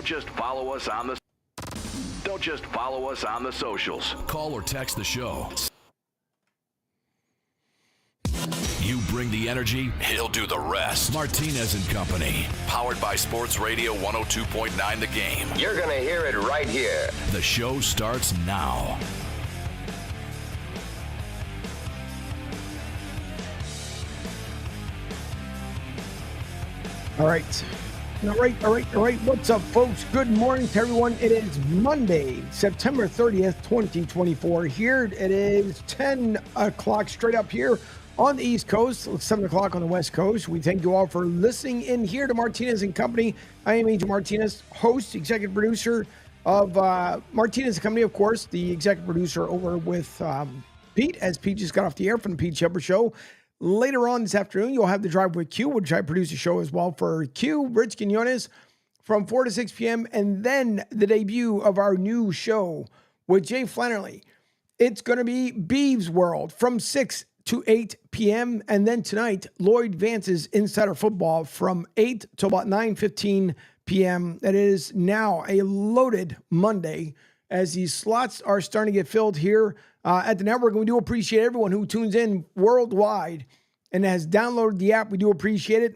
Don't just follow us on the socials. Call or text the show. You bring the energy, he'll do the rest. Martinez Company, powered by Sports Radio 102.9 The Game. You're going to hear it right here. The show starts now. All right. What's up, folks? Good morning to everyone. It is Monday, September 30th, 2024. Here it is 10 o'clock straight up here on the East Coast, 7 o'clock on the West Coast. We thank you all for listening in here to Martinez Company. I am Angel Martinez, host, executive producer of Martinez Company, of course, the executive producer over with Pete, as Pete just got off the air from the Pete Shepard Show. Later on this afternoon, you'll have the Drive with Q, which I produce a show as well for Q, Rich Quinones, from 4 to 6 p.m. And then the debut of our new show with Jay Flannery. It's going to be Beeves World from 6 to 8 p.m. And then tonight, Lloyd Vance's Insider Football from 8 to about 9:15 p.m. That is now a loaded Monday as these slots are starting to get filled here at the network. And we do appreciate everyone who tunes in worldwide and has downloaded the app. We do appreciate it.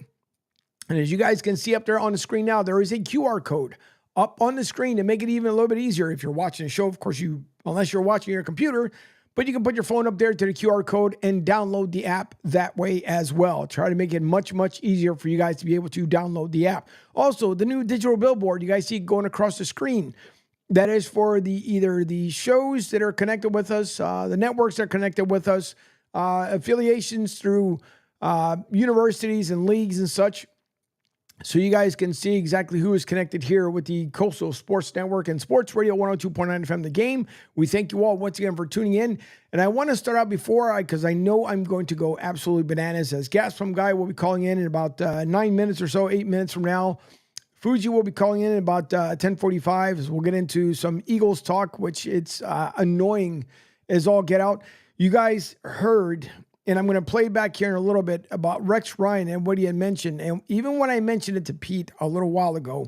And as you guys can see up there on the screen now, there is a QR code up on the screen to make it even a little bit easier if you're watching the show. Of course, unless you're watching your computer, but you can put your phone up there to the QR code and download the app that way as well. Try to make it much, much easier for you guys to be able to download the app. Also, the new digital billboard, you guys see it going across the screen. That is for either the shows that are connected with us, the networks that are connected with us, affiliations through universities and leagues and such. So you guys can see exactly who is connected here with the Coastal Sports Network and Sports Radio 102.9 FM The Game. We thank you all once again for tuning in. And I want to start out because I know I'm going to go absolutely bananas, as Gas From Guy will be calling in about 9 minutes or so, 8 minutes from now. Fuji will be calling in about 10:45 as we'll get into some Eagles talk, which it's annoying as all get out. You guys heard, and I'm going to play back here in a little bit, about Rex Ryan and what he had mentioned. And even when I mentioned it to Pete a little while ago,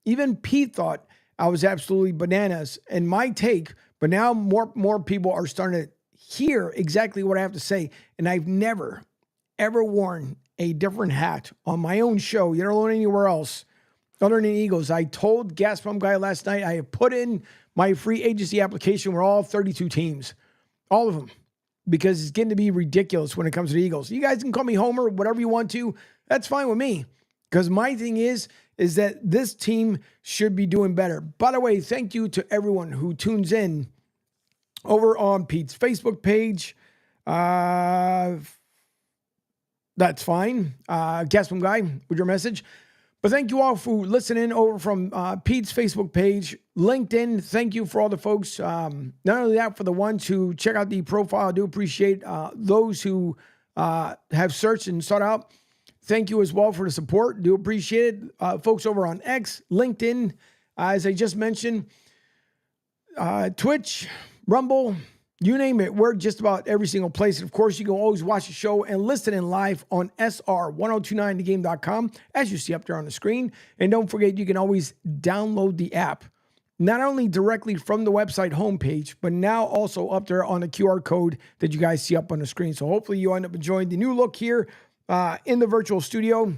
even Pete thought I was absolutely bananas in my take, but now more people are starting to hear exactly what I have to say. And I've never, ever worn a different hat on my own show, yet alone anywhere else, other than Eagles. I told Gas Pump Guy last night I have put in my free agency application with all 32 teams. All of them. Because it's getting to be ridiculous when it comes to the Eagles. You guys can call me Homer, whatever you want to. That's fine with me. Because my thing is that this team should be doing better. By the way, thank you to everyone who tunes in over on Pete's Facebook page. That's fine. Gas Pump Guy with your message. But thank you all for listening over from Pete's Facebook page, LinkedIn. Thank you for all the folks. Not only that, for the ones who check out the profile. I do appreciate those who have searched and sought out. Thank you as well for the support. Do appreciate it. Folks over on X, LinkedIn, as I just mentioned, Twitch, Rumble, you name it. We're just about every single place. And of course, you can always watch the show and listen in live on SR1029thegame.com, as you see up there on the screen. And don't forget, you can always download the app, not only directly from the website homepage, but now also up there on the QR code that you guys see up on the screen. So hopefully you end up enjoying the new look here in the virtual studio,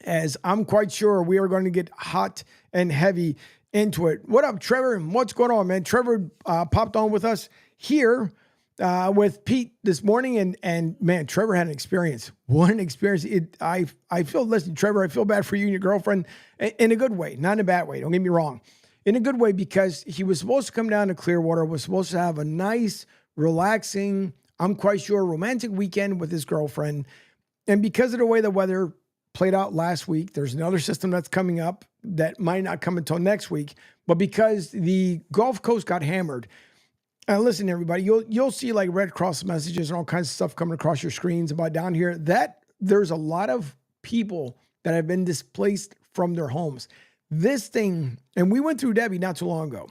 as I'm quite sure we are going to get hot and heavy into it. What up, Trevor? What's going on, man? Trevor popped on with us here with Pete this morning, and man, Trevor had an experience. What an experience. I feel, listen, Trevor, I feel bad for you and your girlfriend in a good way, not in a bad way. Don't get me wrong. In a good way, because he was supposed to come down to Clearwater, was supposed to have a nice, relaxing, I'm quite sure, romantic weekend with his girlfriend. And because of the way the weather played out last week, there's another system that's coming up that might not come until next week. But because the Gulf Coast got hammered, listen, everybody, you'll see like Red Cross messages and all kinds of stuff coming across your screens about down here, that there's a lot of people that have been displaced from their homes. This thing, and we went through Debbie not too long ago,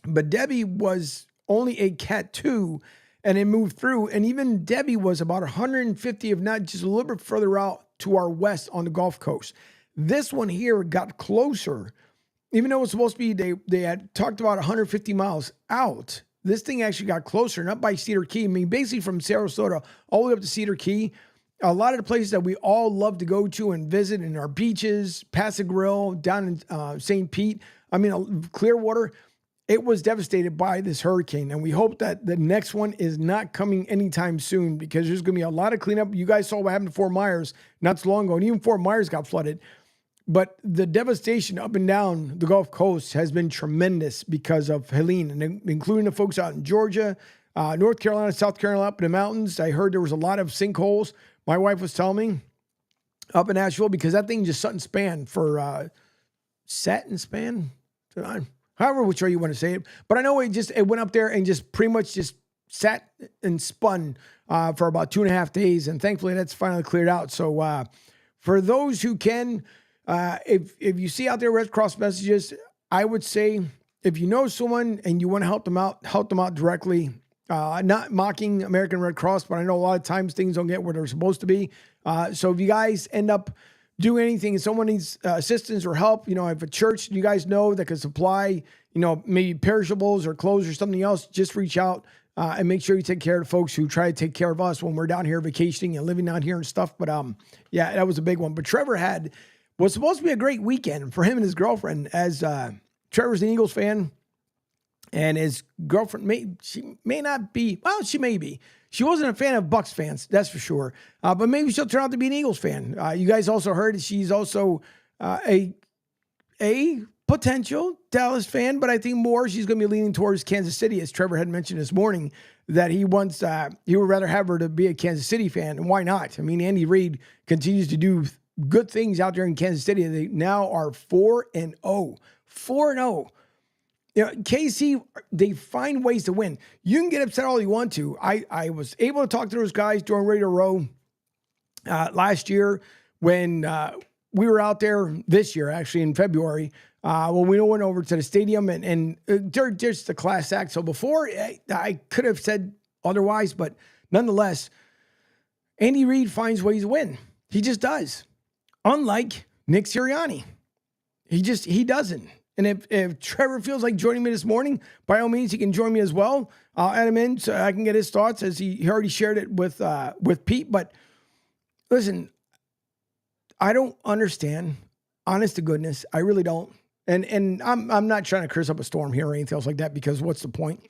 but Debbie was only a Cat 2, and it moved through, and even Debbie was about 150, if not just a little bit further out to our west on the Gulf Coast. This one here got closer even though it was supposed to be, they had talked about 150 miles out. This thing actually got closer, not by Cedar Key. I mean, basically from Sarasota all the way up to Cedar Key. A lot of the places that we all love to go to and visit in our beaches, Paso Grill, down in St. Pete. I mean, Clearwater. It was devastated by this hurricane, and we hope that the next one is not coming anytime soon because there's going to be a lot of cleanup. You guys saw what happened to Fort Myers not so long ago, and even Fort Myers got flooded. But the devastation up and down the Gulf Coast has been tremendous because of Helene, and including the folks out in Georgia, North Carolina, South Carolina, up in the mountains. I heard there was a lot of sinkholes. My wife was telling me up in Asheville because that thing just set and span. However, which way you want to say it. But I know it went up there and just pretty much just sat and spun for about 2.5 days. And thankfully that's finally cleared out. So for those who can, if you see out there Red Cross messages, I would say if you know someone and you want to help them out directly. Not mocking American Red Cross, but I know a lot of times things don't get where they're supposed to be. So if you guys end up doing anything and someone needs assistance or help, if a church you guys know that can supply, maybe perishables or clothes or something else, just reach out and make sure you take care of the folks who try to take care of us when we're down here vacationing and living down here and stuff. But yeah, that was a big one. But Trevor was supposed to be a great weekend for him and his girlfriend, as Trevor's an Eagles fan. And his girlfriend may not be. Well, she may be. She wasn't a fan of Bucs fans, that's for sure. But maybe she'll turn out to be an Eagles fan. You guys also heard that she's also a potential Dallas fan, but I think more she's going to be leaning towards Kansas City, as Trevor had mentioned this morning, that he would rather have her to be a Kansas City fan, and why not? I mean, Andy Reid continues to do good things out there in Kansas City. They now are 4-0. 4-0. KC, they find ways to win. You can get upset all you want to. I was able to talk to those guys during Radio Row last year when we were out there this year, actually in February, when we went over to the stadium and they're just a class act. So before I could have said otherwise, but nonetheless, Andy Reid finds ways to win. He just does. Unlike Nick Sirianni. He doesn't. And if Trevor feels like joining me this morning, by all means, he can join me as well. I'll add him in so I can get his thoughts, as he already shared it with Pete. But listen, I don't understand. Honest to goodness, I really don't. And I'm not trying to curse up a storm here or anything else like that, because what's the point?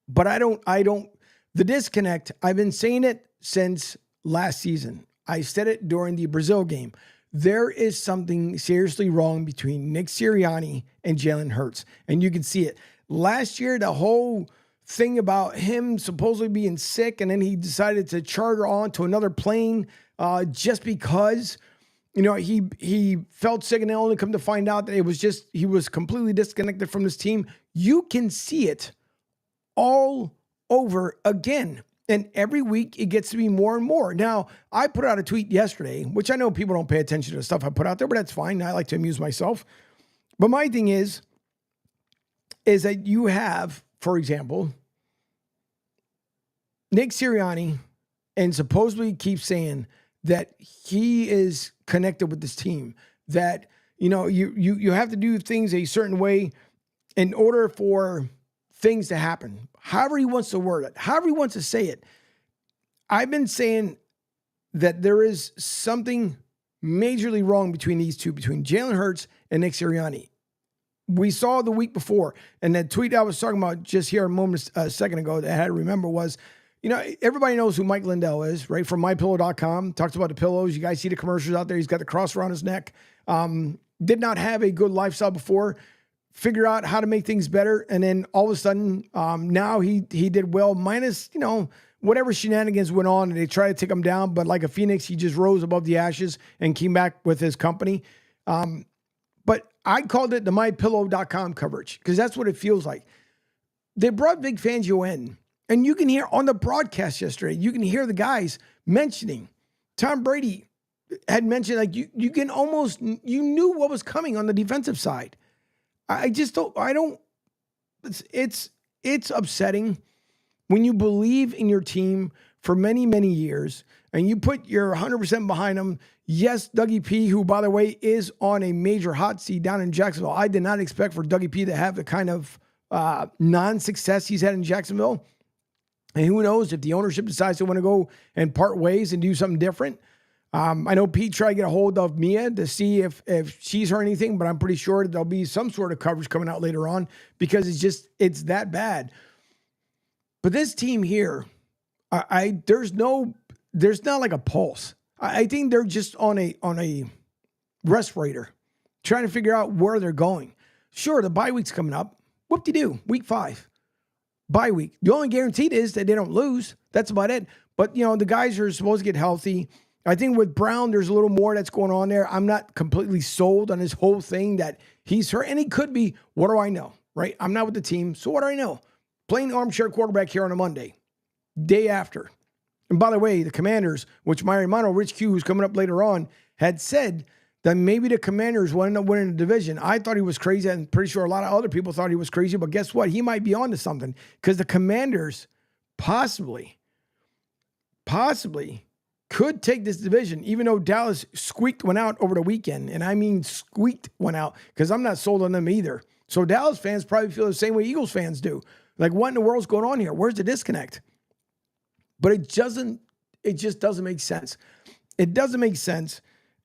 But I don't. The disconnect, I've been saying it since last season. I said it during the Brazil game. There is something seriously wrong between Nick Sirianni and Jalen Hurts. And you can see it. Last year, the whole thing about him supposedly being sick, and then he decided to charter on to another plane just because, he felt sick, and then only come to find out that it was just, he was completely disconnected from this team. You can see it all over again. And every week it gets to be more and more. Now, I put out a tweet yesterday, which I know people don't pay attention to the stuff I put out there, but that's fine. I like to amuse myself. But my thing is that you have, for example, Nick Sirianni, and supposedly keeps saying that he is connected with this team, that, you have to do things a certain way in order for things to happen. However he wants to word it, however he wants to say it. I've been saying that there is something majorly wrong between these two, between Jalen Hurts and Nick Sirianni. We saw the week before, and that tweet I was talking about just here a second ago that I had to remember was, everybody knows who Mike Lindell is, right? From MyPillow.com, talks about the pillows. You guys see the commercials out there. He's got the cross around his neck. Did not have a good lifestyle before. Figure out how to make things better, and then all of a sudden, now he did well, minus, whatever shenanigans went on, and they tried to take him down, but like a phoenix, he just rose above the ashes and came back with his company. But I called it the MyPillow.com coverage, because that's what it feels like. They brought Vic Fangio in, and you can hear on the broadcast yesterday, you can hear the guys mentioning Tom Brady had mentioned, like, you can almost, you knew what was coming on the defensive side. It's upsetting when you believe in your team for many, many years, and you put your 100% behind him. Yes, Dougie P, who, by the way, is on a major hot seat down in Jacksonville. I did not expect for Dougie P to have the kind of non-success he's had in Jacksonville. And who knows if the ownership decides to want to go and part ways and do something different. I know Pete tried to get a hold of Mia to see if she's heard anything, but I'm pretty sure there'll be some sort of coverage coming out later on because it's that bad. But this team here, there's not like a pulse. I think they're just on a respirator, trying to figure out where they're going. Sure, the bye week's coming up. Whoop-de-doo, week 5. Bye week. The only guaranteed is that they don't lose. That's about it. But, the guys are supposed to get healthy. I think with Brown, there's a little more that's going on there. I'm not completely sold on this whole thing that he's hurt. And he could be. What do I know, right? I'm not with the team. So what do I know? Playing armchair quarterback here on a Monday, day after. And by the way, the Commanders, which my hermano, Rich Q, who's coming up later on, had said that maybe the Commanders will end up winning the division. I thought he was crazy. I'm pretty sure a lot of other people thought he was crazy. But guess what? He might be onto something because the Commanders possibly could take this division, even though Dallas squeaked one out over the weekend. And I mean squeaked one out because I'm not sold on them either. So Dallas fans probably feel the same way Eagles fans do. Like, what in the world's going on here? Where's the disconnect? But it just doesn't make sense. It doesn't make sense.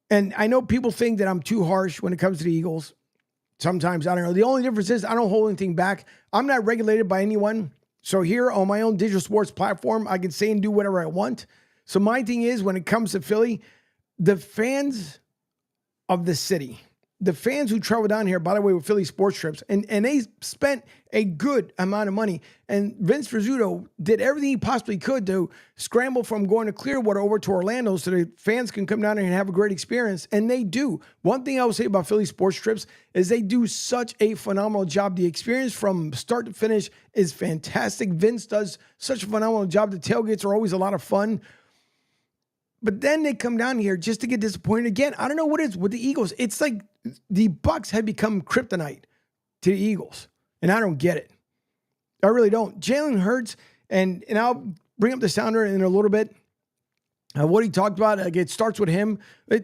And I know people think that I'm too harsh when it comes to the Eagles. Sometimes, I don't know. The only difference is I don't hold anything back. I'm not regulated by anyone. So here on my own digital sports platform, I can say and do whatever I want. So my thing is, when it comes to Philly, the fans of the city, the fans who travel down here, by the way, with Philly sports trips, and they spent a good amount of money. And Vince Rizzuto did everything he possibly could to scramble from going to Clearwater over to Orlando so the fans can come down here and have a great experience. And they do. One thing I will say about Philly sports trips is they do such a phenomenal job. The experience from start to finish is fantastic. Vince does such a phenomenal job. The tailgates are always a lot of fun. But then they come down here just to get disappointed again. I don't know what it is with the Eagles. It's like the Bucs have become kryptonite to the Eagles, and I don't get it. I really don't. Jalen Hurts, and I'll bring up the sounder in a little bit. What he talked about, like, it starts with him.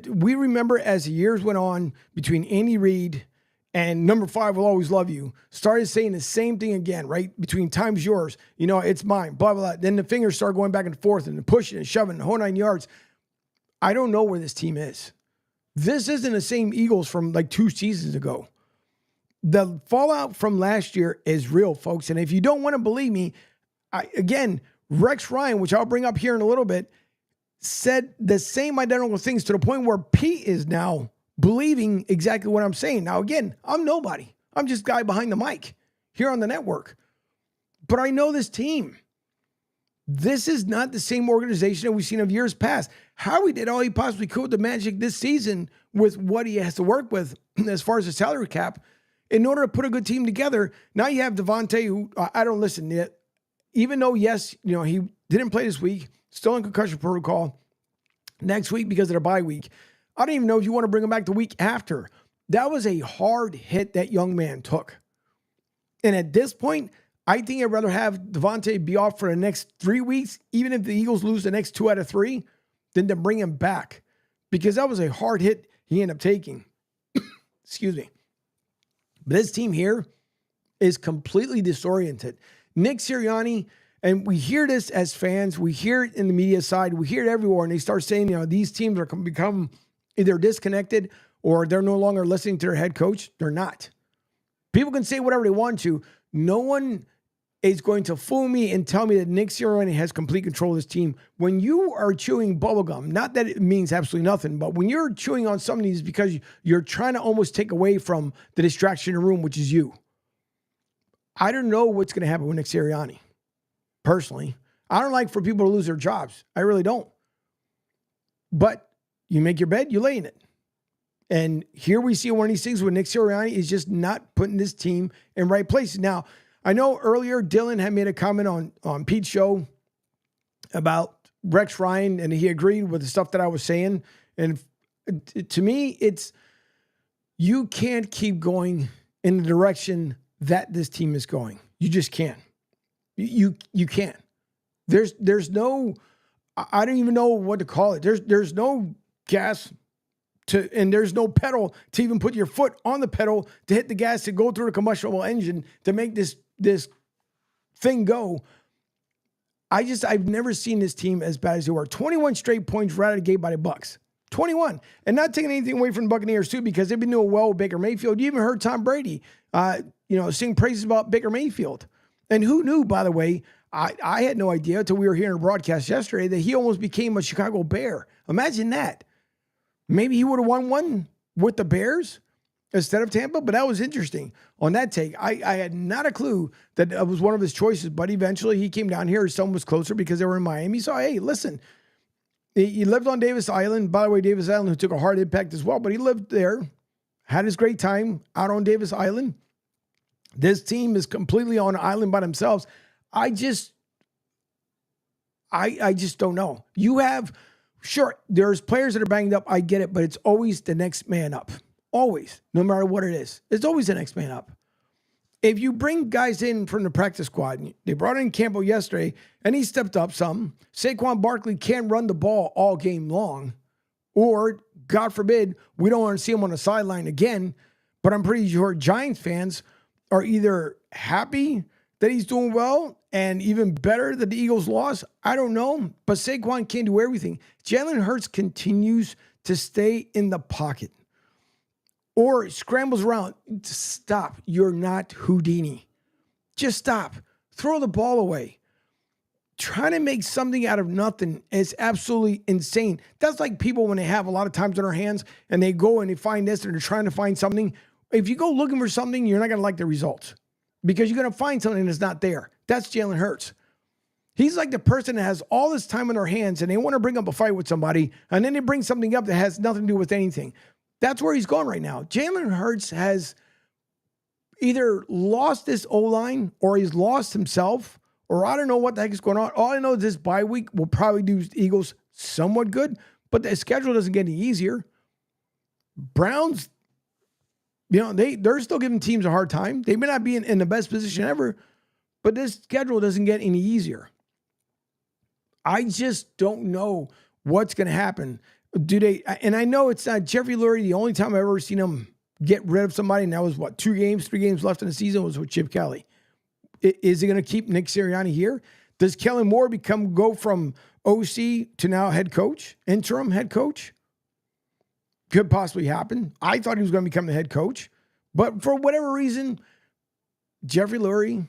We remember as the years went on between Andy Reid and number 5 will always love you, started saying the same thing again, right? Between time's yours, it's mine, blah, blah, blah. Then the fingers start going back and forth and pushing and shoving the whole 9 yards. I don't know where this team is. This isn't the same Eagles from like 2 seasons ago. The fallout from last year is real, folks. And if you don't want to believe me, again, Rex Ryan, which I'll bring up here in a little bit, said the same identical things to the point where Pete is now believing exactly what I'm saying. Now, again, I'm nobody. I'm just a guy behind the mic here on the network. But I know this team. This is not the same organization that we've seen of years past. Howie did all he possibly could with the Magic this season with what he has to work with as far as the salary cap in order to put a good team together. Now you have Devontae, who I don't listen yet. Even though, yes, he didn't play this week, still in concussion protocol next week because of the bye week. I don't even know if you want to bring him back the week after. That was a hard hit that young man took. And at this point, I think I'd rather have Devontae be off for the next 3 weeks, even if the Eagles lose the next 2 out of 3, than to bring him back. Because that was a hard hit he ended up taking. Excuse me. But this team here is completely disoriented. Nick Sirianni, and we hear this as fans, we hear it in the media side, we hear it everywhere, and they start saying, these teams are become either disconnected or they're no longer listening to their head coach. They're not. People can say whatever they want to. No one is going to fool me and tell me that Nick Sirianni has complete control of this team. When you are chewing bubblegum, not that it means absolutely nothing, but when you're chewing on some of these because you're trying to almost take away from the distraction in the room, which is you. I don't know what's going to happen with Nick Sirianni. Personally, I don't like for people to lose their jobs. I really don't. But you make your bed, you lay in it. And here we see one of these things where Nick Sirianni is just not putting this team in right places. Now, I know earlier Dylan had made a comment on Pete's show about Rex Ryan, and he agreed with the stuff that I was saying. And to me, it's you can't keep going in the direction that this team is going. You just can't. You can't. There's no I don't even know what to call it. There's no gas and there's no pedal to even put your foot on the pedal to hit the gas to go through the combustible engine to make this thing go. I've never seen this team as bad as they were. 21 straight points right out of the gate by the Bucs. 21. And not taking anything away from the Buccaneers, too, because they've been doing well with Baker Mayfield. You even heard Tom Brady, sing praises about Baker Mayfield. And who knew, by the way, I had no idea until we were hearing a broadcast yesterday that he almost became a Chicago Bear. Imagine that. Maybe he would have won one with the Bears instead of Tampa, but that was interesting on that take. I had not a clue that it was one of his choices, but eventually he came down here. His son was closer because they were in Miami. So, hey, listen, he lived on Davis Island. By the way, Davis Island, who took a hard impact as well, but he lived there, had his great time out on Davis Island. This team is completely on an island by themselves. I just don't know. Sure, there's players that are banged up. I get it, but it's always the next man up. Always, no matter what it is. It's always the next man up. If you bring guys in from the practice squad, they brought in Campbell yesterday, and he stepped up some. Saquon Barkley can't run the ball all game long. Or, God forbid, we don't want to see him on the sideline again. But I'm pretty sure Giants fans are either happy that he's doing well and even better that the Eagles lost. I don't know. But Saquon can't do everything. Jalen Hurts continues to stay in the pocket. Or scrambles around. Stop. You're not Houdini. Just stop. Throw the ball away. Trying to make something out of nothing is absolutely insane. That's like people when they have a lot of times on their hands and they go and they find this and they're trying to find something. If you go looking for something, you're not going to like the results because you're going to find something that's not there. That's Jalen Hurts. He's like the person that has all this time on their hands and they want to bring up a fight with somebody and then they bring something up that has nothing to do with anything. That's where he's going right now. Jalen Hurts has either lost this O-line or he's lost himself or I don't know what the heck is going on. All I know is this bye week will probably do the Eagles somewhat good, but the schedule doesn't get any easier. Browns, they're still giving teams a hard time. They may not be in the best position ever, but this schedule doesn't get any easier. I just don't know what's going to happen. And I know it's not Jeffrey Lurie. The only time I've ever seen him get rid of somebody, and that was 3 games left in the season, was with Chip Kelly. Is he going to keep Nick Sirianni here? Does Kellen Moore go from OC to now head coach, interim head coach? Could possibly happen. I thought he was going to become the head coach. But for whatever reason, Jeffrey Lurie,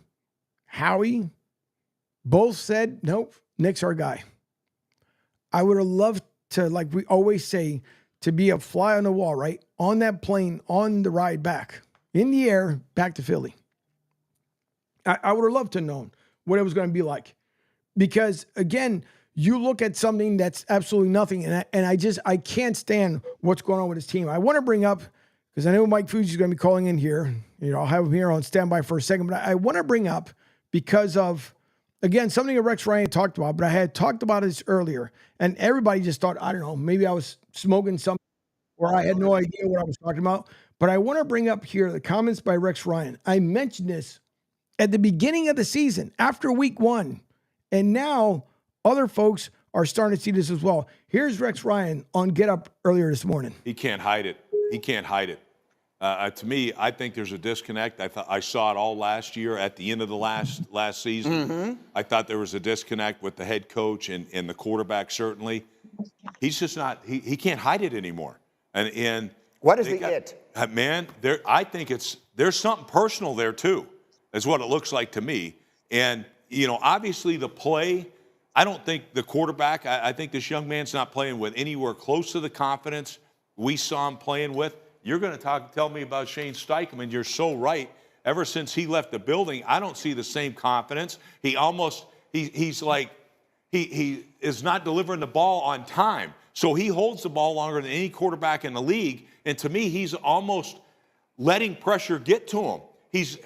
Howie, both said, nope, Nick's our guy. I would have loved to, like we always say, to be a fly on the wall, right? On that plane, on the ride back, in the air, back to Philly. I would have loved to have known what it was going to be like. Because, again, you look at something that's absolutely nothing, and I can't stand what's going on with his team. I want to bring up, because I know Mike Fuji is going to be calling in here. I'll have him here on standby for a second, but I want to bring up because of, again, something that Rex Ryan talked about, but I had talked about this earlier, and everybody just thought, I don't know, maybe I was smoking something or I had no idea what I was talking about. But I want to bring up here the comments by Rex Ryan. I mentioned this at the beginning of the season, after week 1, and now other folks are starting to see this as well. Here's Rex Ryan on Get Up earlier this morning. He can't hide it. He can't hide it. To me, I think there's a disconnect. I saw it all last year at the end of the last season. Mm-hmm. I thought there was a disconnect with the head coach and the quarterback, certainly. He's just not – he can't hide it anymore. And what is it? Man, I think there's something personal there, too, is what it looks like to me. And, obviously the play – I don't think the quarterback, I think this young man's not playing with anywhere close to the confidence we saw him playing with. You're going to tell me about Shane Steichen, and you're so right. Ever since he left the building, I don't see the same confidence. He's like, he is not delivering the ball on time. So he holds the ball longer than any quarterback in the league. And to me, he's almost letting pressure get to him.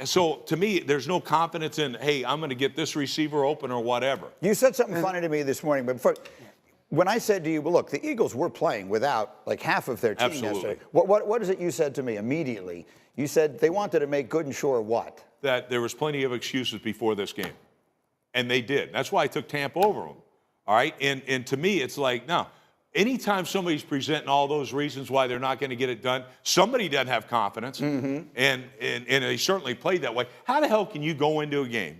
So to me, there's no confidence in, hey, I'm going to get this receiver open or whatever. You said something funny to me this morning, but when I said to you, well, look, the Eagles were playing without like half of their team yesterday. What is it you said to me immediately? You said they wanted to make good and sure what? That there was plenty of excuses before this game. And they did. That's why I took Tampa over them. All right. And to me, it's like, no, anytime somebody's presenting all those reasons why they're not going to get it done, somebody doesn't have confidence. And they certainly played that way. How the hell can you go into a game?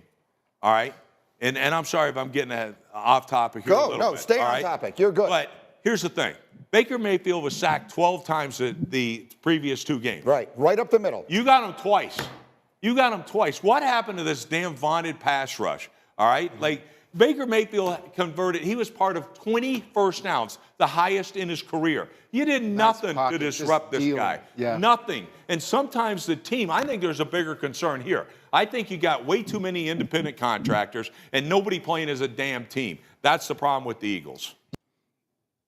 All right. And I'm sorry if I'm getting off topic here. Stay on topic. You're good. But here's the thing. Baker Mayfield was sacked 12 times the previous 2 games. Right up the middle. You got him twice. What happened to this damn vaunted pass rush? All right? Like, Baker Mayfield converted. He was part of 20 first downs, the highest in his career. You did nothing to disrupt this guy. Yeah. Nothing. And sometimes the team, I think there's a bigger concern here. I think you got way too many independent contractors and nobody playing as a damn team. That's the problem with the Eagles.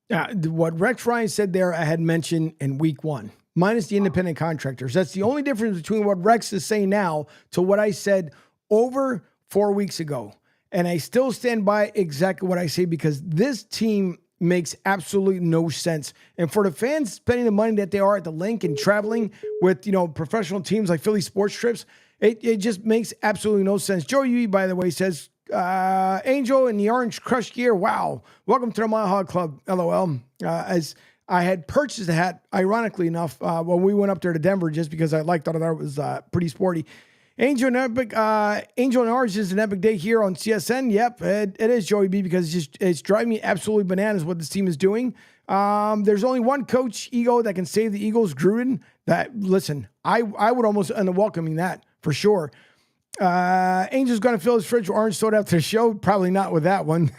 What Rex Ryan said there, I had mentioned in week 1, minus the independent contractors. That's the only difference between what Rex is saying now to what I said over 4 weeks ago. And I still stand by exactly what I say because this team makes absolutely no sense. And for the fans spending the money that they are at the link and traveling with, professional teams like Philly Sports Trips, it just makes absolutely no sense. Joe Yee, by the way, says, Angel in the orange crush gear. Wow. Welcome to the Mile High Club. LOL. As I had purchased a hat, ironically enough, when we went up there to Denver, just because I thought it was pretty sporty. Angel and Orange is an epic day here on CSN. Yep, it is, Joey B, because it's driving me absolutely bananas what this team is doing. There's only one coach, Ego, that can save the Eagles, Gruden. Listen, I would almost end up welcoming that for sure. Angel's going to fill his fridge with orange soda after the show. Probably not with that one.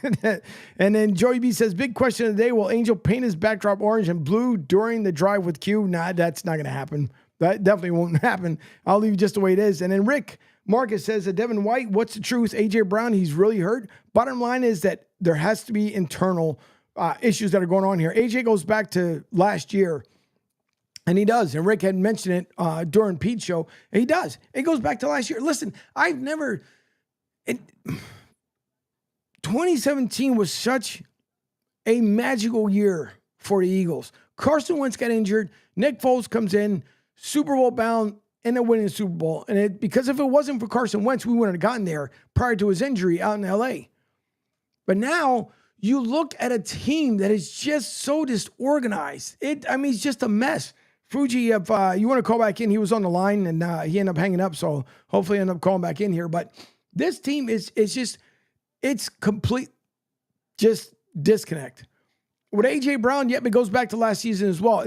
And then Joey B says, big question of the day. Will Angel paint his backdrop orange and blue during the drive with Q? Nah, that's not going to happen. That definitely won't happen. I'll leave it just the way it is. And then Rick Marcus says that Devin White, what's the truth? A.J. Brown, he's really hurt. Bottom line is that there has to be internal issues that are going on here. A.J. goes back to last year, and he does. And Rick had mentioned it during Pete's show. And he does. It goes back to last year. Listen, 2017 was such a magical year for the Eagles. Carson Wentz got injured. Nick Foles comes in, Super Bowl bound, and they're winning the Super Bowl. And because if it wasn't for Carson Wentz, we wouldn't have gotten there prior to his injury out in L.A. But now you look at a team that is just so disorganized. It's just a mess. Fuji, if you want to call back in, he was on the line and he ended up hanging up. So hopefully I end up calling back in here. But this team it's complete just disconnect. With A.J. Brown, it goes back to last season as well.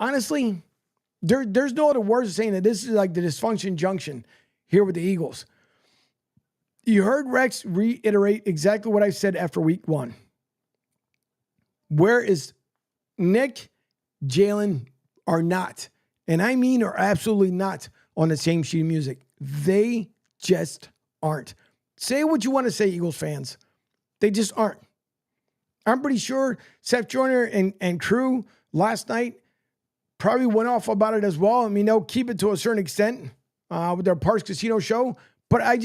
Honestly, there's no other words of saying that this is like the dysfunction junction here with the Eagles. You heard Rex reiterate exactly what I said after week 1. Where is Nick, Jalen are not, and I mean are absolutely not on the same sheet of music. They just aren't. Say what you want to say, Eagles fans. They just aren't. I'm pretty sure Seth Joyner and crew last night probably went off about it as well. I mean, they'll keep it to a certain extent with their Parks Casino show, but I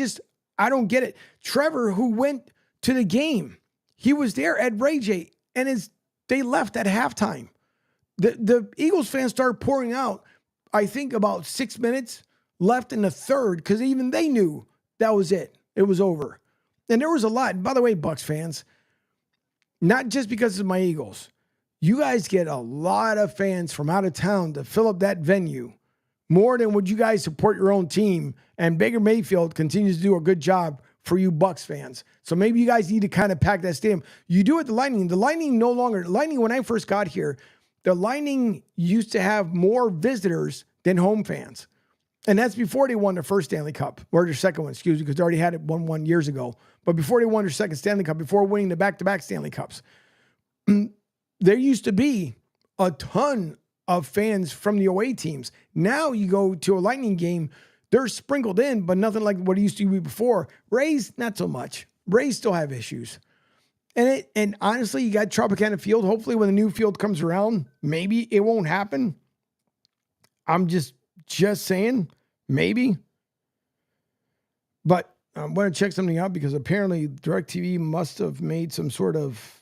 don't get it. Trevor, who went to the game, he was there at Ray J, and they left at halftime. The Eagles fans started pouring out, I think, about 6 minutes left in the third, because even they knew that was it. It was over. And there was a lot. And by the way, Bucs fans, not just because of my Eagles, you guys get a lot of fans from out of town to fill up that venue more than would you guys support your own team. And Baker Mayfield continues to do a good job for you Bucs fans. So maybe you guys need to kind of pack that stadium. You do it the Lightning. The Lightning no longer. Lightning, when I first got here, the Lightning used to have more visitors than home fans. And that's before they won their first Stanley Cup, or their second one, excuse me, because they already had it one years ago. But before they won their second Stanley Cup, before winning the back-to-back Stanley Cups, there used to be a ton of fans from the away teams. Now you go to a Lightning game, they're sprinkled in, but nothing like what it used to be before. Rays, not so much. Rays still have issues. And honestly, you got Tropicana Field. Hopefully when the new field comes around, maybe it won't happen. I'm just saying, maybe. But I'm going to check something out because apparently DirecTV must have made some sort of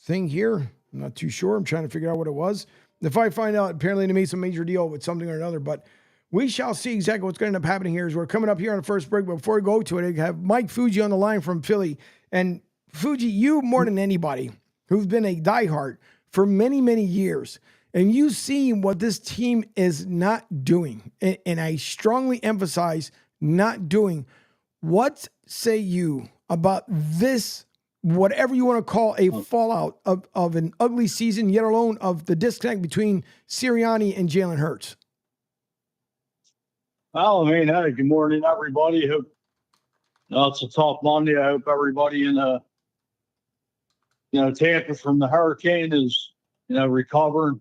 thing here. I'm not too sure. I'm trying to figure out what it was. If I find out, apparently they made some major deal with something or another. But We shall see exactly what's going to end up happening here as we're coming up here on the first break. But before we go to it, I have Mike Fuji on the line from Philly. And Fuji, you more than anybody who's been a diehard for many, many years, and you see what this team is not doing. And I strongly emphasize not doing. What say you about this, whatever you want to call a fallout of an ugly season, yet alone of the disconnect between Sirianni and Jalen Hurts? Well, I mean, hey, good morning, everybody. Hope it's a tough Monday. I hope everybody in Tampa from the hurricane is recovering,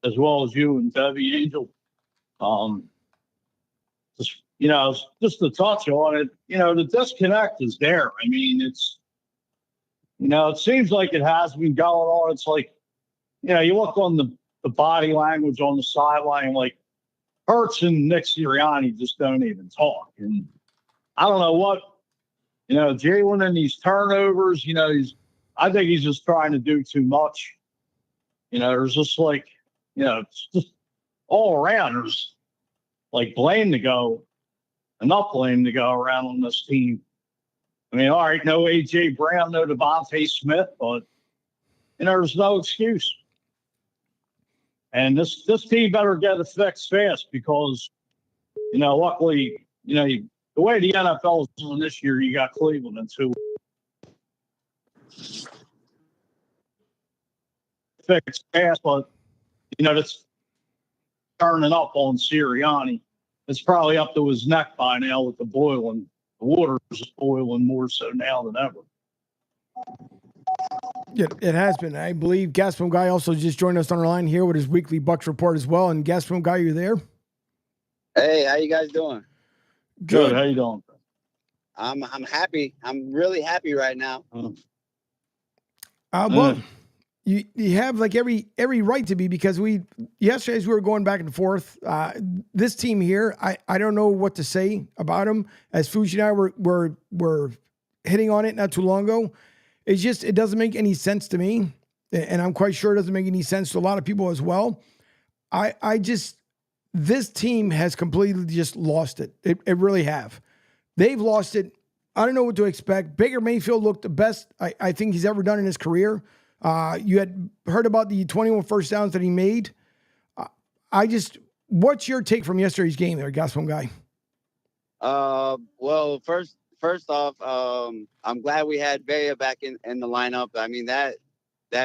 as well as you and Debbie Angel. Just to touch on it, the disconnect is there. I mean, it seems like it has been going on. It's like, you look on the body language on the sideline, like Hurts and Nick Sirianni just don't even talk. And I don't know what, Jalen and these turnovers, I think he's just trying to do too much. There's just like, it's just all around. There's like blame to go, enough blame to go around on this team. I mean, all right, no A.J. Brown, no Devontae Smith, but, there's no excuse. And this team better get it fixed fast because, luckily, the way the NFL is doing this year, you got Cleveland too. Fixed fast, but, that's turning up on Sirianni. It's probably up to his neck by now with the boiling. The water is boiling more so now than ever. Yeah, it has been. I believe Gaspam Guy also just joined us on our line here with his weekly Bucks report as well. And Gaspam Guy, you there? Hey, how you guys doing? Good. How you doing? I'm happy. I'm really happy right now. Well, you have like every right to be, because yesterday as we were going back and forth, this team here, I don't know what to say about them. As Fuji and I were hitting on it not too long ago, it doesn't make any sense to me, and I'm quite sure it doesn't make any sense to a lot of people as well. This team has completely just lost it. It really have. They've lost it. I don't know what to expect. Baker Mayfield looked the best I think he's ever done in his career. You had heard about the 21 first downs that he made. What's your take from yesterday's game there, Gaspam Guy? Well, first off, I'm glad we had Vea back in the lineup. I mean, that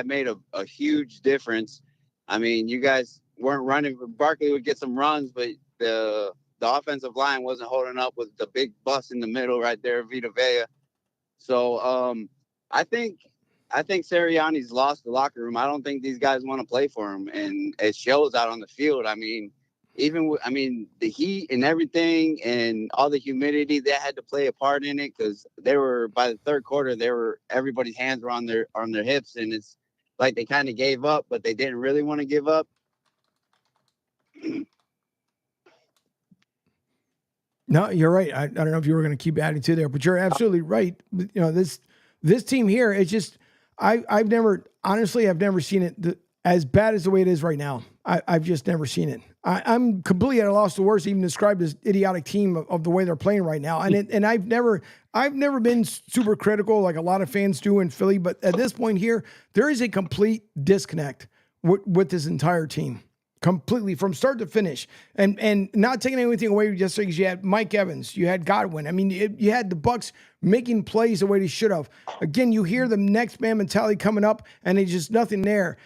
made a huge difference. I mean, you guys weren't running. Barkley would get some runs, but the offensive line wasn't holding up with the big bust in the middle right there, Vita Vea. So I think Sirianni's lost the locker room. I don't think these guys want to play for him, and it shows out on the field. I mean, the heat and everything and all the humidity, that had to play a part in it, because by the third quarter, everybody's hands were on their hips, and it's like they kind of gave up, but they didn't really want to give up. No, you're right. I don't know if you were going to keep adding to there, but you're absolutely right. This team here, it's just, I've never seen it as bad as the way it is right now. I've just never seen it. I'm completely at a loss for words to even describe this idiotic team of the way they're playing right now. And I've never been super critical like a lot of fans do in Philly, but at this point here, there is a complete disconnect with this entire team. Completely from start to finish, and not taking anything away just because you had Mike Evans, you had Godwin. I mean, you had the Bucks making plays the way they should have. Again, you hear the next man mentality coming up, and there's just nothing there.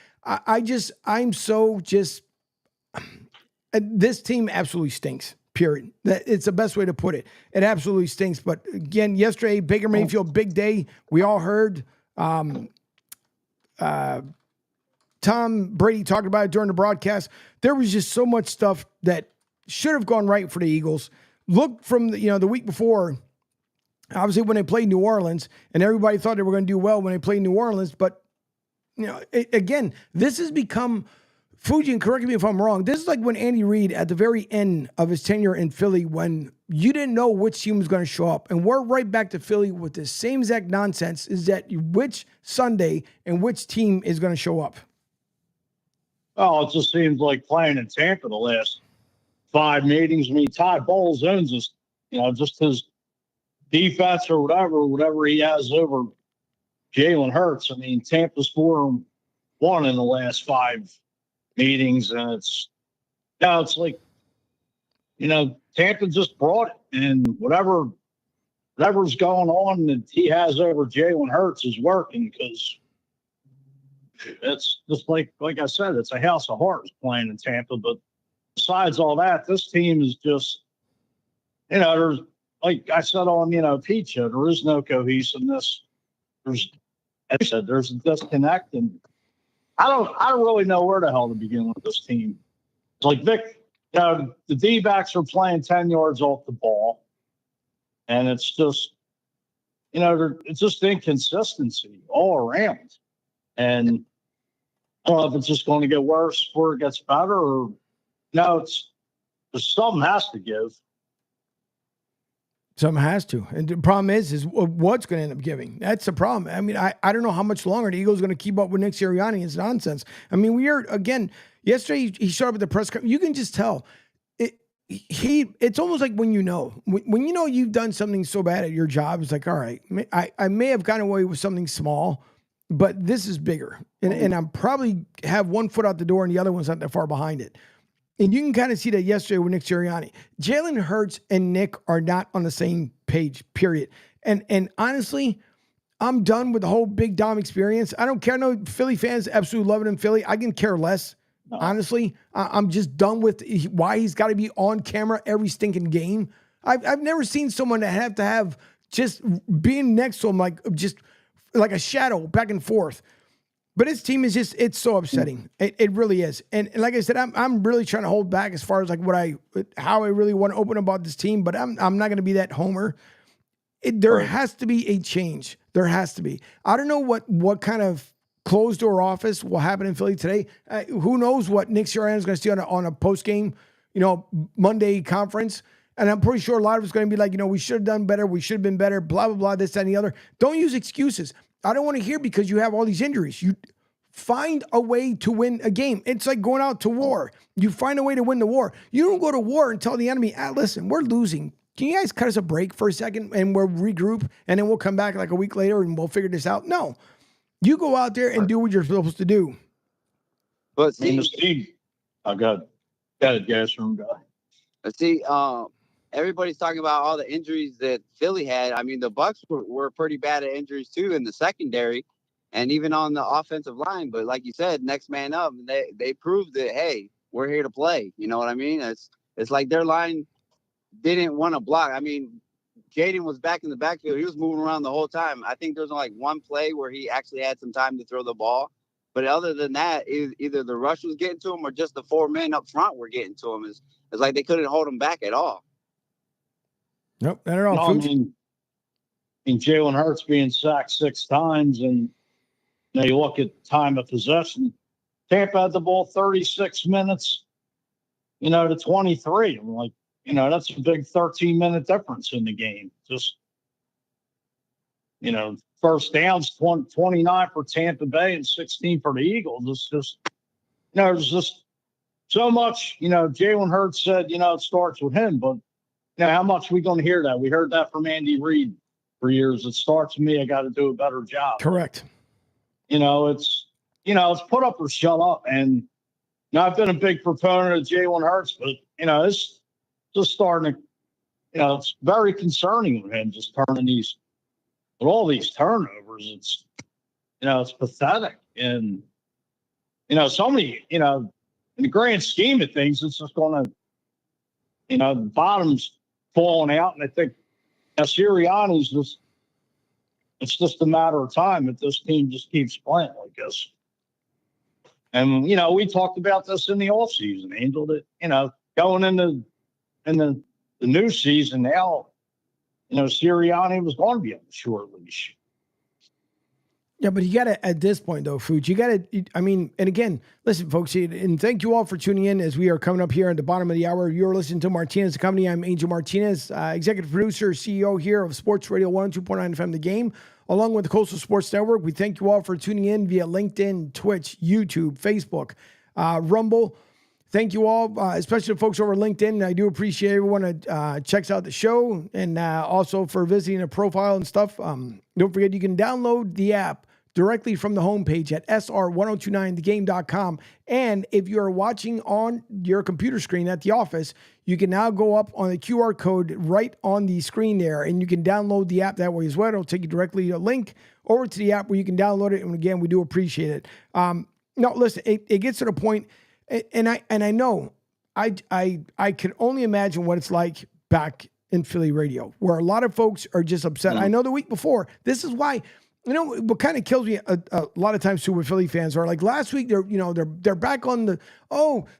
This team absolutely stinks. Period. It's the best way to put it. It absolutely stinks. But again, yesterday, Baker Mayfield, big day. We all heard. Tom Brady talked about it during the broadcast. There was just so much stuff that should have gone right for the Eagles. Look from the week before, obviously when they played New Orleans, and everybody thought they were going to do well when they played New Orleans. But again, this has become, Fuji, and correct me if I'm wrong, this is like when Andy Reid at the very end of his tenure in Philly, when you didn't know which team was going to show up. And we're right back to Philly with the same exact nonsense, is that which Sunday and which team is going to show up. Oh, it just seems like playing in Tampa the last 5 meetings. I mean, Todd Bowles owns us, just his defense or whatever he has over Jalen Hurts. I mean, Tampa's 4-1 in the last 5 meetings, and it's like, Tampa just brought it, and whatever's going on that he has over Jalen Hurts is working, because it's just like I said, it's a house of horrors playing in Tampa. But besides all that, this team is just, there's, like I said on, Pete Show, there is no cohesiveness. There's a disconnect, and I don't really know where the hell to begin with this team. It's like Vic, the D-backs are playing 10 yards off the ball, and it's just, it's just inconsistency all around. And I don't know if it's just going to get worse before it gets better, or something has to give. Something has to. And the problem is what's going to end up giving. That's the problem. I mean, I don't know how much longer the Eagles are going to keep up with Nick Sirianni. It's nonsense. I mean, yesterday he showed up at the press conference. You can just tell. It's almost like when when you've done something so bad at your job, it's like, all right, I may have gotten away with something small, but this is bigger. And I'm probably have one foot out the door and the other one's not that far behind it. And you can kind of see that yesterday with Nick Sirianni. Jalen Hurts and Nick are not on the same page, period. And honestly, I'm done with the whole Big Dom experience. I don't care. I know Philly fans absolutely love it in Philly. I can care less. No. Honestly, I'm just done with why he's got to be on camera every stinking game. I've never seen someone that have to have just being next to him like a shadow back and forth. But his team is it's so upsetting. It really is. And like I said, I'm really trying to hold back as far as like how I really want to open about this team, but I'm not going to be that homer. There has to be a change. There has to be. I don't know what kind of closed door office will happen in Philly today. Who knows what Nick Sirianni is going to see on a post game, Monday conference. And I'm pretty sure a lot of it's going to be like, we should have done better. We should have been better, blah, blah, blah, this, that, and the other. Don't use excuses. I don't want to hear because you have all these injuries. You find a way to win a game. It's like going out to war. You find a way to win the war. You don't go to war and tell the enemy, listen, we're losing. Can you guys cut us a break for a second and we'll regroup and then we'll come back like a week later and we'll figure this out? No. You go out there and do what you're supposed to do. But see, I got a gas room guy. See, everybody's talking about all the injuries that Philly had. I mean, the Bucs were pretty bad at injuries too in the secondary, and even on the offensive line. But like you said, next man up. They proved that, hey, we're here to play. You know what I mean? It's like their line didn't want to block. I mean, Jaden was back in the backfield. He was moving around the whole time. I think there's like one play where he actually had some time to throw the ball. But other than that, either the rush was getting to him or just the 4 men up front were getting to him. It's like they couldn't hold him back at all. Nope, not at all. No, I mean, Jalen Hurts being sacked 6 times, and you look at time of possession. Tampa had the ball 36 minutes, to 23. I'm like, that's a big 13-minute difference in the game. Just, first downs 29 for Tampa Bay and 16 for the Eagles. It's just, there's just so much. Jalen Hurts said, it starts with him, but how much are we going to hear that? We heard that from Andy Reid for years. It starts with me. I got to do a better job. Correct. It's put up or shut up. And I've been a big proponent of Jalen Hurts, but it's just starting to, it's very concerning with him just turning with all these turnovers. It's pathetic. And, so many, in the grand scheme of things, it's just going to, the bottom's falling out. And I think Sirianni's it's just a matter of time that this team just keeps playing like this. And, we talked about this in the offseason, Angel, that, going into the new season now, Sirianni was going to be on the short leash. Yeah, but you got to, at this point, though, Fuchs, you got to, and again, listen, folks, and thank you all for tuning in as we are coming up here at the bottom of the hour. You're listening to Martinez Company. I'm Angel Martinez, executive producer, CEO here of Sports Radio 102.9 FM The Game, along with the Coastal Sports Network. We thank you all for tuning in via LinkedIn, Twitch, YouTube, Facebook, Rumble. Thank you all, especially the folks over LinkedIn. I do appreciate everyone that checks out the show and also for visiting the profile and stuff. Don't forget, you can download the app directly from the homepage at sr1029thegame.com. And if you're watching on your computer screen at the office, you can now go up on the QR code right on the screen there, and you can download the app that way as well. It'll take you directly to a link over to the app where you can download it. And again, we do appreciate it. No, listen, it gets to the point, and I know I can only imagine what it's like back in Philly radio, where a lot of folks are just upset. I know the week before, this is why. You know what kind of kills me a lot of times too with Philly fans are like last week they're back on the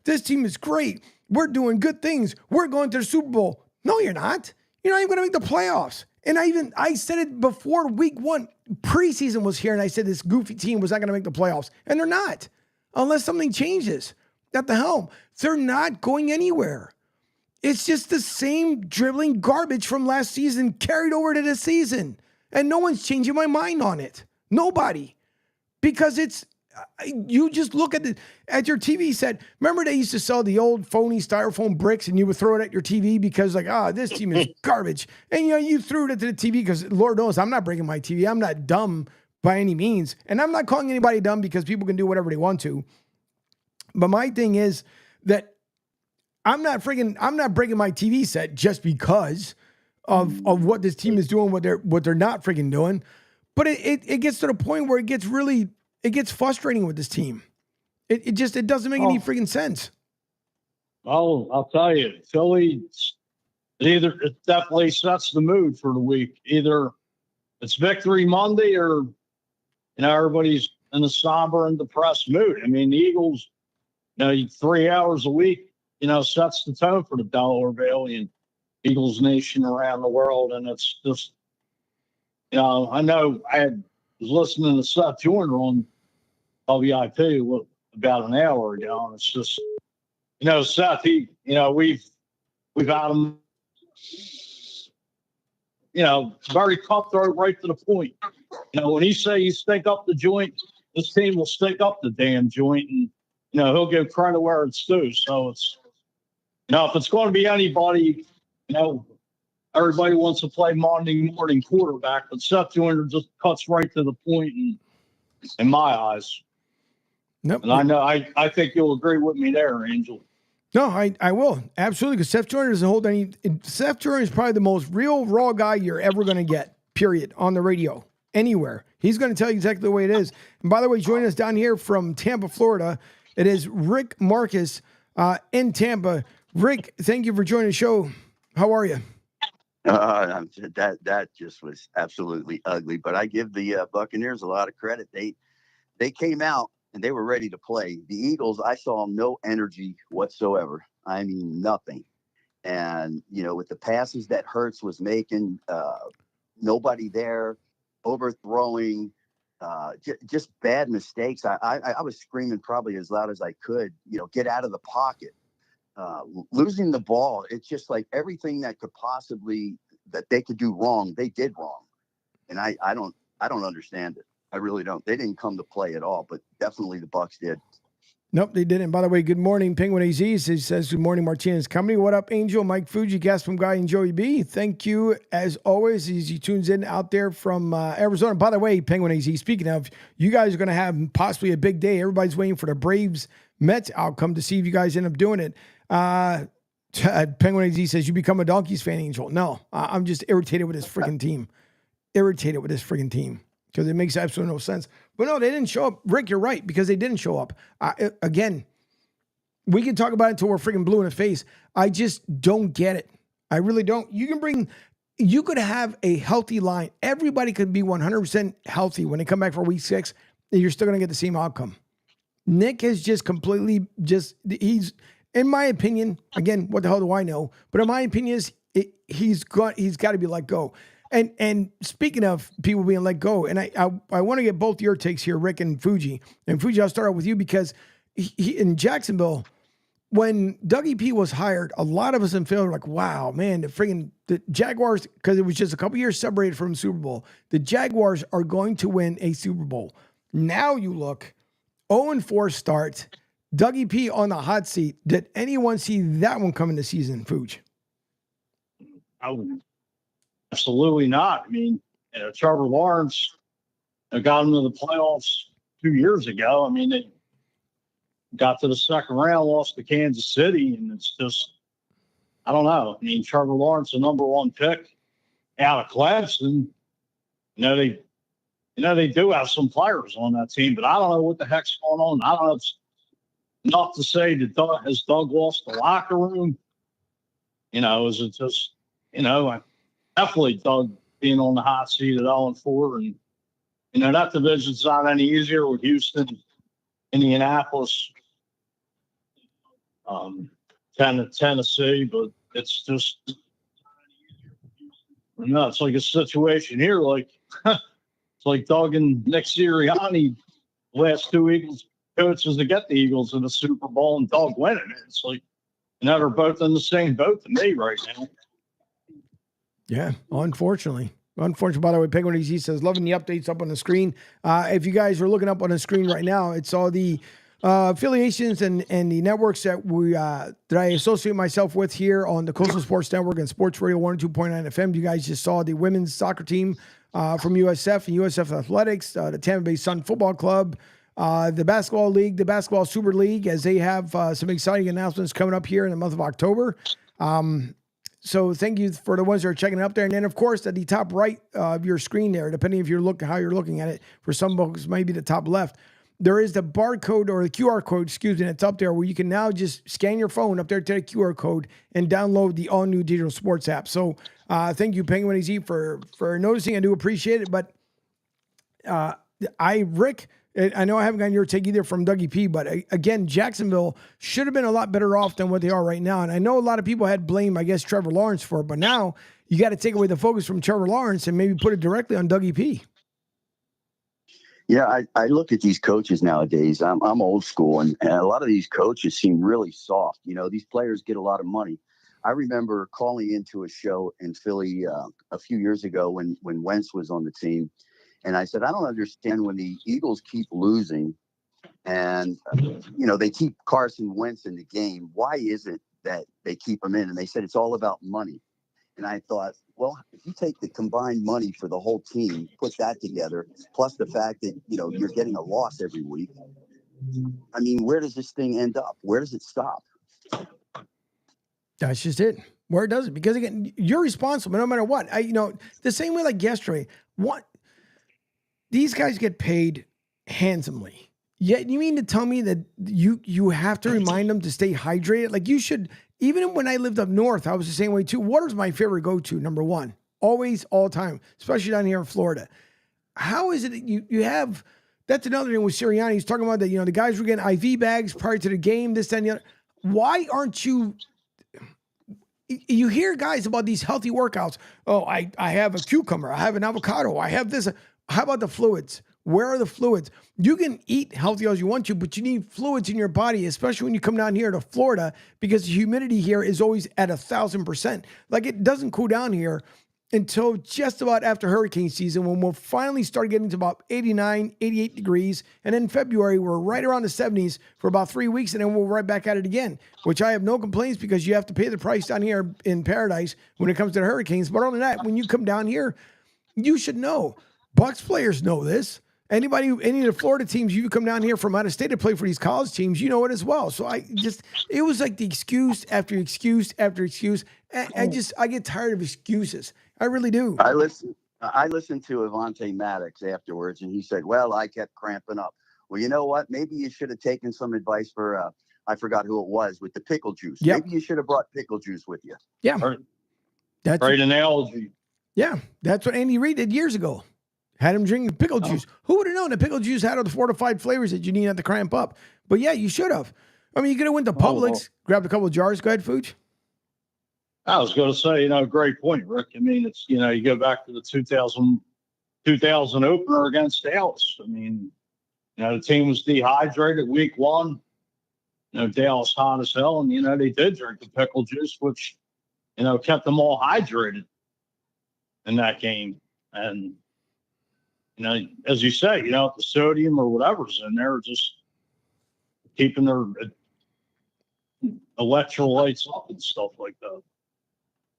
this team is great, we're doing good things, we're going to the Super Bowl. No, you're not. You're not even going to make the playoffs. And I said it before week 1 preseason was here, and I said this goofy team was not going to make the playoffs, and they're not unless something changes at the helm. They're not going anywhere. It's just the same dribbling garbage from last season carried over to this season. And no one's changing my mind on it. Nobody. Because it's, you just look at your TV set. Remember they used to sell the old phony styrofoam bricks and you would throw it at your TV because this team is garbage. And you threw it at the TV because Lord knows I'm not breaking my TV. I'm not dumb by any means. And I'm not calling anybody dumb because people can do whatever they want to. But my thing is that I'm not breaking my TV set just because of what this team is doing, what they're not freaking doing. But it gets to the point where it gets frustrating with this team. It doesn't make any freaking sense. Well, I'll tell you, Philly, it definitely sets the mood for the week. Either it's victory Monday or, everybody's in a somber and depressed mood. I mean, the Eagles, 3 hours a week, sets the tone for the Delaware Valley and Eagles Nation around the world. And it's just, I know I was listening to Seth Joyner on WIP about an hour ago, and it's just, Seth, we've had him, very cutthroat, right to the point. When he say you stink up the joint, this team will stink up the damn joint, and he'll give credit where it's due. So it's, if it's going to be anybody, everybody wants to play Monday morning quarterback, but Seth Joyner just cuts right to the point in my eyes. Nope. And I know, I think you'll agree with me there, Angel. No, I will. Absolutely, because Seth Joyner doesn't hold any. Seth Joyner is probably the most real, raw guy you're ever going to get, period, on the radio, anywhere. He's going to tell you exactly the way it is. And by the way, joining us down here from Tampa, Florida, it is Rick Marcus in Tampa. Rick, thank you for joining the show. How are you? That just was absolutely ugly. But I give the Buccaneers a lot of credit. They came out and they were ready to play. The Eagles, I saw no energy whatsoever. I mean, nothing. And, with the passes that Hurts was making, nobody there, overthrowing, just bad mistakes. I was screaming probably as loud as I could, get out of the pocket. Losing the ball, it's just like everything that they could do wrong, they did wrong. And I don't understand it. I really don't. They didn't come to play at all, but definitely the Bucs did. Nope, they didn't. By the way, good morning, Penguin AZ. He says, good morning, Martinez Company. What up, Angel, Mike Fuji, Gas from Guy, and Joey B. Thank you, as always, as he tunes in out there from Arizona. By the way, Penguin AZ, speaking of, you guys are going to have possibly a big day. Everybody's waiting for the Braves-Mets outcome to see if you guys end up doing it. Penguin AZ says, you become a Donkeys fan, Angel. No, I'm just irritated with this freaking team. Because it makes absolutely no sense. But no, they didn't show up. Rick, you're right, because they didn't show up. Again, we can talk about it until we're freaking blue in the face. I just don't get it. I really don't. You could have a healthy line. Everybody could be 100% healthy when they come back for week 6, and you're still going to get the same outcome. Nick has just completely he's, in my opinion, again, what the hell do I know? But in my opinion, he's got to be let go. And speaking of people being let go, and I want to get both your takes here, Rick and Fuji. And Fuji, I'll start out with you because he in Jacksonville, when Dougie P was hired, a lot of us in Philly were like, wow, man, the Jaguars, because it was just a couple years separated from the Super Bowl, the Jaguars are going to win a Super Bowl. Now you look, 0-4 start, Dougie P on the hot seat. Did anyone see that one coming this season, Fuge? I would absolutely not. I mean, Trevor Lawrence got into the playoffs 2 years ago. I mean, they got to the second round, lost to Kansas City, and it's just, I don't know. I mean, Trevor Lawrence, the number one pick out of Clemson. They do have some players on that team, but I don't know what the heck's going on. I don't know if it's enough to say that has Doug lost the locker room. Is it just, definitely Doug being on the hot seat at 0-4. And, that division's not any easier with Houston, Indianapolis, Tennessee, but it's just, it's like a situation here. Like, it's like Doug and Nick Sirianni, last two Eagles coaches to get the Eagles in the Super Bowl, and Doug winning it. It's like, they're both in the same boat to me right now. Yeah, unfortunately. Unfortunately, by the way, Penguin AZ says, loving the updates up on the screen. If you guys are looking up on the screen right now, it's all the affiliations and the networks that I associate myself with here on the Coastal Sports Network and Sports Radio 102.9 FM. You guys just saw the women's soccer team from USF and USF Athletics, the Tampa Bay Sun Football Club, the basketball league, the basketball Super League, as they have some exciting announcements coming up here in the month of October. So thank you for the ones that are checking it up there. And then, of course, at the top right of your screen there, depending if how you're looking at it, for some folks, maybe the top left, there is the barcode or the QR code, and it's up there where you can now just scan your phone up there to the QR code and download the all-new digital sports app. So thank you, Penguin AZ, for noticing. I do appreciate it. But Rick, I know I haven't gotten your take either from Dougie P, but again, Jacksonville should have been a lot better off than what they are right now. And I know a lot of people had blame, I guess, Trevor Lawrence for it, but now you got to take away the focus from Trevor Lawrence and maybe put it directly on Dougie P. Yeah, I look at these coaches nowadays. I'm old school, and a lot of these coaches seem really soft. These players get a lot of money. I remember calling into a show in Philly a few years ago when Wentz was on the team. And I said, I don't understand when the Eagles keep losing and, they keep Carson Wentz in the game. Why is it that they keep him in? And they said, it's all about money. And I thought, well, if you take the combined money for the whole team, put that together, plus the fact that, you're getting a loss every week. I mean, where does this thing end up? Where does it stop? That's just it. Where does it? Because again, you're responsible no matter what. The same way like yesterday, these guys get paid handsomely. Yet you mean to tell me that you have to remind them to stay hydrated? Like you should, even when I lived up north, I was the same way too. Water's my favorite go-to, number one. Always, all the time, especially down here in Florida. How is it that you have, that's another thing with Sirianni. He's talking about that, the guys were getting IV bags prior to the game, this, that, and the other. Why aren't you hear guys about these healthy workouts. Oh, I have a cucumber. I have an avocado. I have this. How about the fluids? Where are the fluids? You can eat healthy as you want to, but you need fluids in your body, especially when you come down here to Florida, because the humidity here is always at 1,000%. Like it doesn't cool down here until just about after hurricane season, when we'll finally start getting to about 89, 88 degrees. And in February, we're right around the 70s for about 3 weeks, and then we're right back at it again, which I have no complaints because you have to pay the price down here in paradise when it comes to the hurricanes. But other than that, when you come down here, you should know. Bucks players know this. Any of the Florida teams, you come down here from out of state to play for these college teams, you know it as well. So it was like the excuse after excuse after excuse. I get tired of excuses. I really do. I listened to Avante Maddox afterwards, and he said, well, I kept cramping up. Well, you know what? Maybe you should have taken some advice for, I forgot who it was, with the pickle juice. Yep. Maybe you should have brought pickle juice with you. Yeah. That's great analogy. Yeah. That's what Andy Reid did years ago. Had him drinking pickle juice. Who would have known that pickle juice had all the fortified flavors that you need not to cramp up? But yeah, you should have. I mean, you could have went to Publix, grabbed a couple of jars. Go ahead, Fuge. I was going to say, great point, Rick. I mean, it's, you go back to the 2000 opener against Dallas. I mean, the team was dehydrated week one. Dallas hot as hell. And, they did drink the pickle juice, which, kept them all hydrated in that game. And, as you say, the sodium or whatever's in there just keeping their electrolytes up and stuff like that.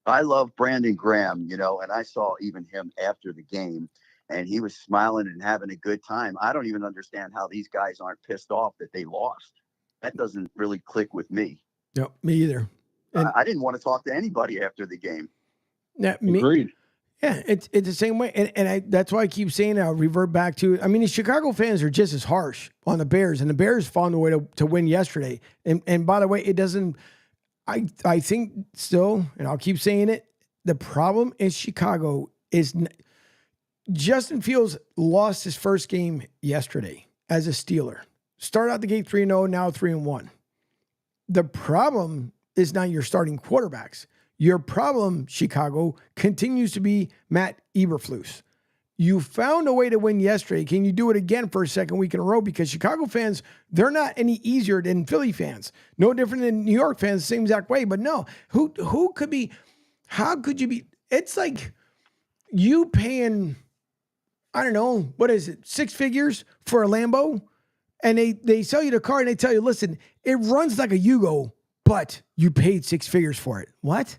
I love Brandon Graham, and I saw even him after the game, and he was smiling and having a good time. I don't even understand how these guys aren't pissed off that they lost. That doesn't really click with me. No, me either. And I didn't want to talk to anybody after the game. Agreed. Yeah, it's the same way, and that's why I keep saying I'll revert back to. I mean, the Chicago fans are just as harsh on the Bears, and the Bears found a way to win yesterday. And by the way, it doesn't. I think still, and I'll keep saying it. The problem is Chicago is Justin Fields lost his first game yesterday as a Steeler. Started out the gate 3-0, now 3-1. The problem is not your starting quarterbacks. Your problem, Chicago, continues to be Matt Eberflus. You found a way to win yesterday. Can you do it again for a second week in a row? Because Chicago fans, they're not any easier than Philly fans. No different than New York fans, the same exact way. But no, who could be, how could you be, it's like you paying, I don't know, what is it, 6 figures for a Lambo? And they sell you the car and they tell you, listen, it runs like a Yugo, but you paid 6 figures for it. What?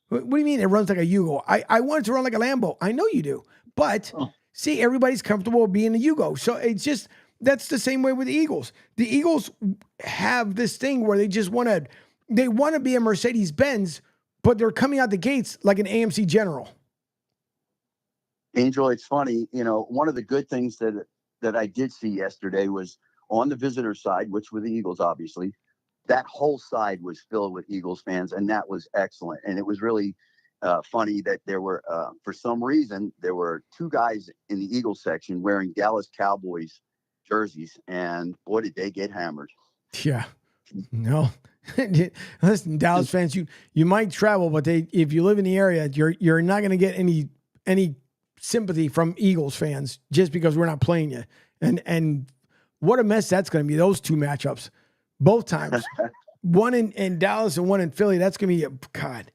What do you mean it runs like a Yugo? I want it to run like a Lambo. I know you do. But see, everybody's comfortable being a Yugo. So it's just, that's the same way with the Eagles. The Eagles have this thing where they just want to be a Mercedes-Benz, but they're coming out the gates like an AMC General. Angel, it's funny, one of the good things that I did see yesterday was on the visitor side, which were the Eagles, obviously. That whole side was filled with Eagles fans, and that was excellent. And it was really funny that there were, for some reason, there were 2 guys in the Eagles section wearing Dallas Cowboys jerseys, and boy, did they get hammered. Yeah. No. Listen, Dallas fans, you might travel, but if you live in the area, you're not going to get any sympathy from Eagles fans just because we're not playing you. And what a mess that's going to be, those 2 matchups. Both times. One in Dallas and one in Philly. That's going to be God.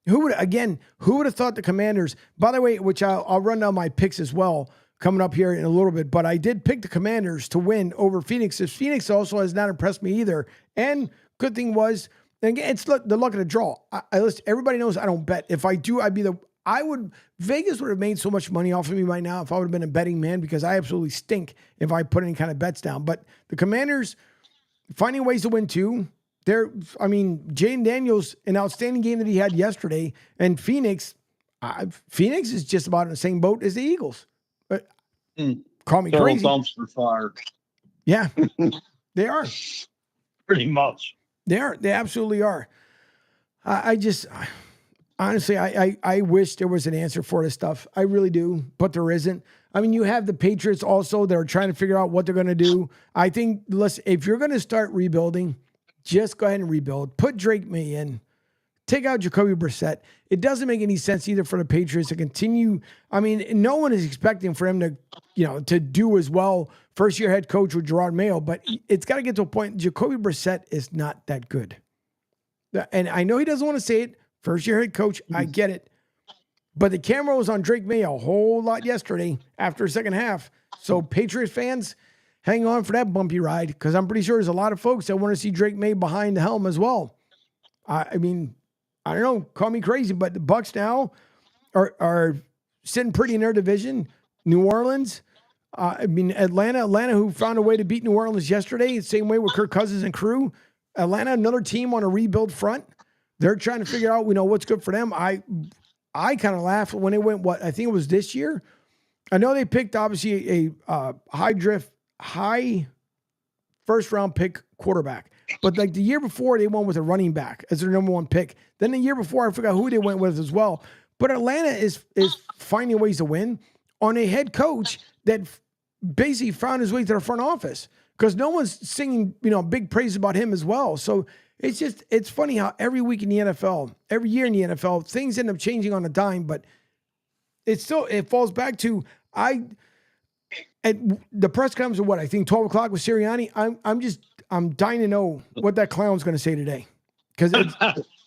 Who would have thought the Commanders, by the way, which I'll run down my picks as well coming up here in a little bit, but I did pick the Commanders to win over Phoenix. Phoenix also has not impressed me either. And good thing was, and again, it's the luck of the draw. Listen, everybody knows I don't bet. If I do, Vegas would have made so much money off of me right now if I would have been a betting man, because I absolutely stink if I put any kind of bets down. But the Commanders finding ways to win too. Jaden Daniels, an outstanding game that he had yesterday, and Phoenix is just about in the same boat as the Eagles. Call me crazy. Dumpster fire. Yeah, they are. Pretty much. They are. They absolutely are. Honestly, I wish there was an answer for this stuff. I really do, but there isn't. I mean, you have the Patriots also that are trying to figure out what they're going to do. I think, listen, if you're going to start rebuilding, just go ahead and rebuild. Put Drake May in. Take out Jacoby Brissett. It doesn't make any sense either for the Patriots to continue. I mean, no one is expecting for him to do as well. First-year head coach with Gerard Mayo, but it's got to get to a point. Jacoby Brissett is not that good. And I know he doesn't want to say it. First-year head coach, I get it. But the camera was on Drake May a whole lot yesterday after the second half. So Patriots fans, hang on for that bumpy ride, because I'm pretty sure there's a lot of folks that want to see Drake May behind the helm as well. I mean, I don't know, call me crazy, but the Bucs now are sitting pretty in their division. New Orleans, Atlanta, who found a way to beat New Orleans yesterday, same way with Kirk Cousins and crew. Atlanta, another team on a rebuild front. They're trying to figure out, what's good for them. I kind of laughed when it went, I think it was this year. I know they picked, obviously, a high first-round pick quarterback. But like the year before, they went with a running back as their number 1 pick. Then the year before, I forgot who they went with as well. But Atlanta is finding ways to win on a head coach that basically found his way to the front office, because no one's singing, big praise about him as well. So it's funny how every week in the NFL, every year in the NFL, things end up changing on a dime, but it falls back to at the press conference of I think 12 o'clock with Sirianni. I'm dying to know what that clown's going to say today, because it's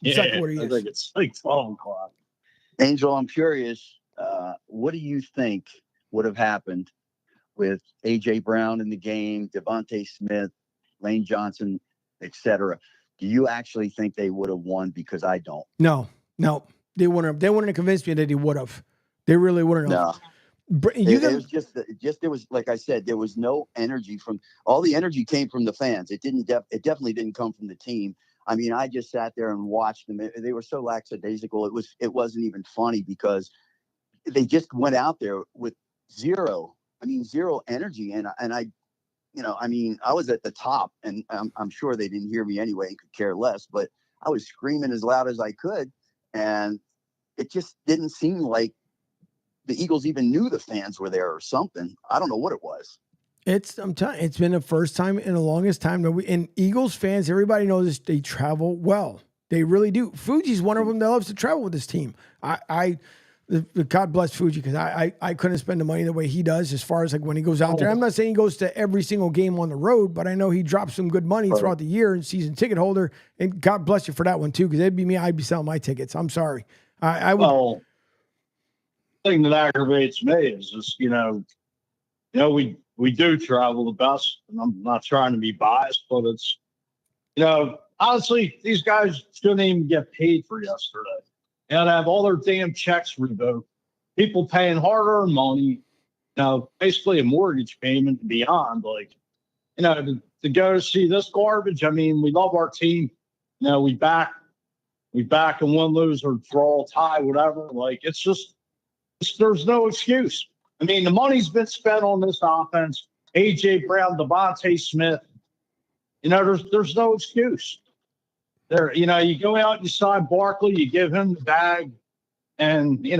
exactly what he is. I think it's like 12 o'clock. Angel, I'm curious, what do you think would have happened with A.J. Brown in the game, Devontae Smith, Lane Johnson, etc. Do you actually think they would have won? Because I don't. No, they wouldn't have. They wouldn't have convinced me that they would have. They really wouldn't have. No. It was just there was, like I said, there was no energy from all the energy came from the fans. It definitely didn't come from the team. I mean, I just sat there and watched them. They were so lackadaisical. It wasn't even funny because they just went out there with zero energy. And I, I was at the top, and I'm sure they didn't hear me anyway and could care less, but I was screaming as loud as I could. And it just didn't seem like the Eagles even knew the fans were there or something. I don't know what it was. I'm telling you, it's been the first time in the longest time that and Eagles fans, everybody knows this, they travel well. They really do. Fuji's one of them that loves to travel with this team. God bless Fuji, because I couldn't spend the money the way he does as far as like when he goes out there. I'm not saying he goes to every single game on the road, but I know he drops some good money throughout the year and season ticket holder. And God bless you for that one too, because it'd be me. I'd be selling my tickets. I'm sorry. I would. Well, the thing that aggravates me is just, we do travel the best, and I'm not trying to be biased, but it's, honestly, these guys shouldn't even get paid for yesterday. They had to have all their damn checks revoked. People paying hard-earned money, basically a mortgage payment and beyond. Like, to go to see this garbage. I mean, we love our team. We back and win, lose, or draw, tie, whatever. Like, there's no excuse. I mean, the money's been spent on this offense. A.J. Brown, Devontae Smith. There's no excuse. There, you go out, you sign Barkley, you give him the bag, and, you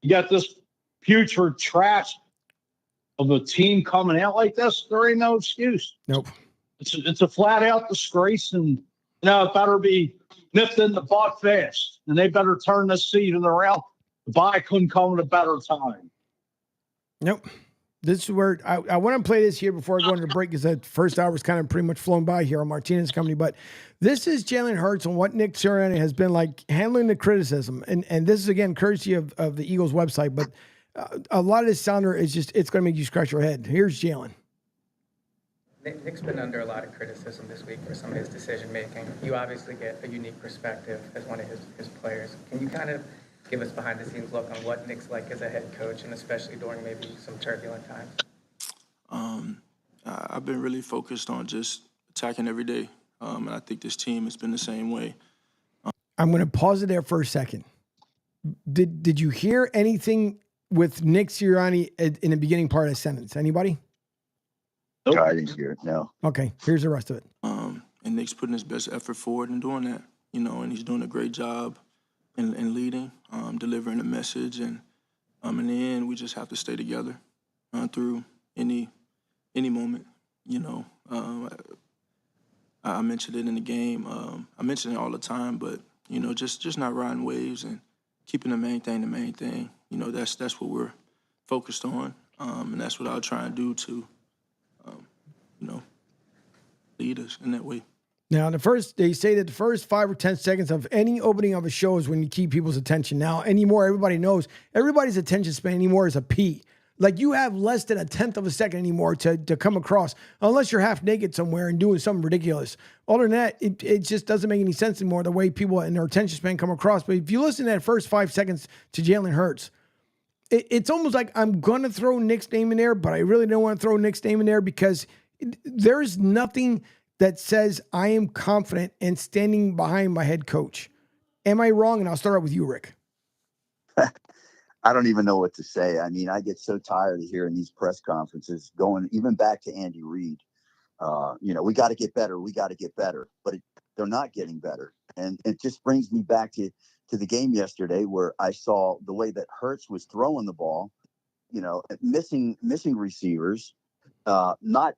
got this putrid trash of a team coming out like this. There ain't no excuse. Nope. It's a flat out disgrace, and, it better be nipped in the butt fast, and they better turn this season around. The bye couldn't come at a better time. Nope. This is where I want to play this here before I go into the break, because that first hour was kind of pretty much flown by here on Martinez Company. But this is Jalen Hurts and what Nick Sirianni has been like handling the criticism. And this is, again, courtesy of the Eagles website. But a lot of this sounder is just, it's going to make you scratch your head. Here's Jalen. Nick's been under a lot of criticism this week for some of his decision-making. You obviously get a unique perspective as one of his players. Can you kind of give us behind-the-scenes look on what Nick's like as a head coach, and especially during maybe some turbulent times? I've been really focused on just attacking every day, and I think this team has been the same way. I'm going to pause it there for a second. Did you hear anything with Nick Sirianni in the beginning part of the sentence? Anybody? Nope. I didn't hear it, no. Okay, here's the rest of it. And Nick's putting his best effort forward in doing that, and he's doing a great job in leading, delivering a message, and in the end, we just have to stay together through any moment. I mentioned it in the game. I mention it all the time, but just not riding waves and keeping the main thing. That's what we're focused on, and that's what I'll try and do to, lead us in that way. Now, they say that the first 5 or 10 seconds of any opening of a show is when you keep people's attention. Now, anymore, everybody knows everybody's attention span anymore is a P. Like, you have less than 1/10 of a second anymore to come across, unless you're half naked somewhere and doing something ridiculous. Other than that, it just doesn't make any sense anymore the way people in their attention span come across. But if you listen to that first 5 seconds to Jalen Hurts, it's almost like I'm going to throw Nick's name in there, but I really don't want to throw Nick's name in there because there's nothing that says I am confident in standing behind my head coach. Am I wrong? And I'll start out with you, Rick. I don't even know what to say. I mean, I get so tired of hearing these press conferences going even back to Andy Reid. We got to get better. We got to get better. But they're not getting better. And it just brings me back to the game yesterday where I saw the way that Hurts was throwing the ball, missing receivers, not,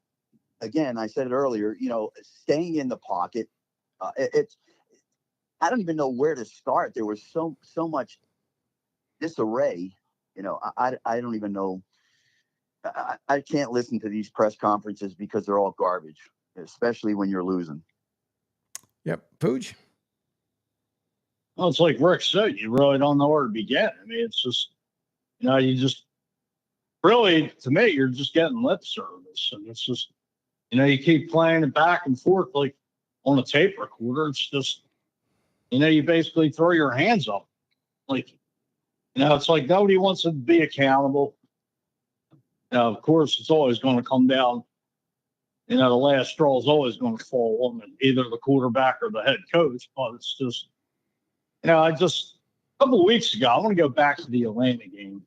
again, I said it earlier, staying in the pocket. I don't even know where to start. There was so much disarray. I don't even know. I can't listen to these press conferences because they're all garbage, especially when you're losing. Yep. Pooch? Well, it's like Rick said, you really don't know where to begin. I mean, it's just, you just really, to me, you're just getting lip service. And it's just, You keep playing it back and forth like on a tape recorder. It's just, you basically throw your hands up. Like, it's like nobody wants to be accountable. Of course, it's always going to come down. The last straw is always going to fall on either the quarterback or the head coach. But it's just, a couple of weeks ago, I want to go back to the Atlanta game.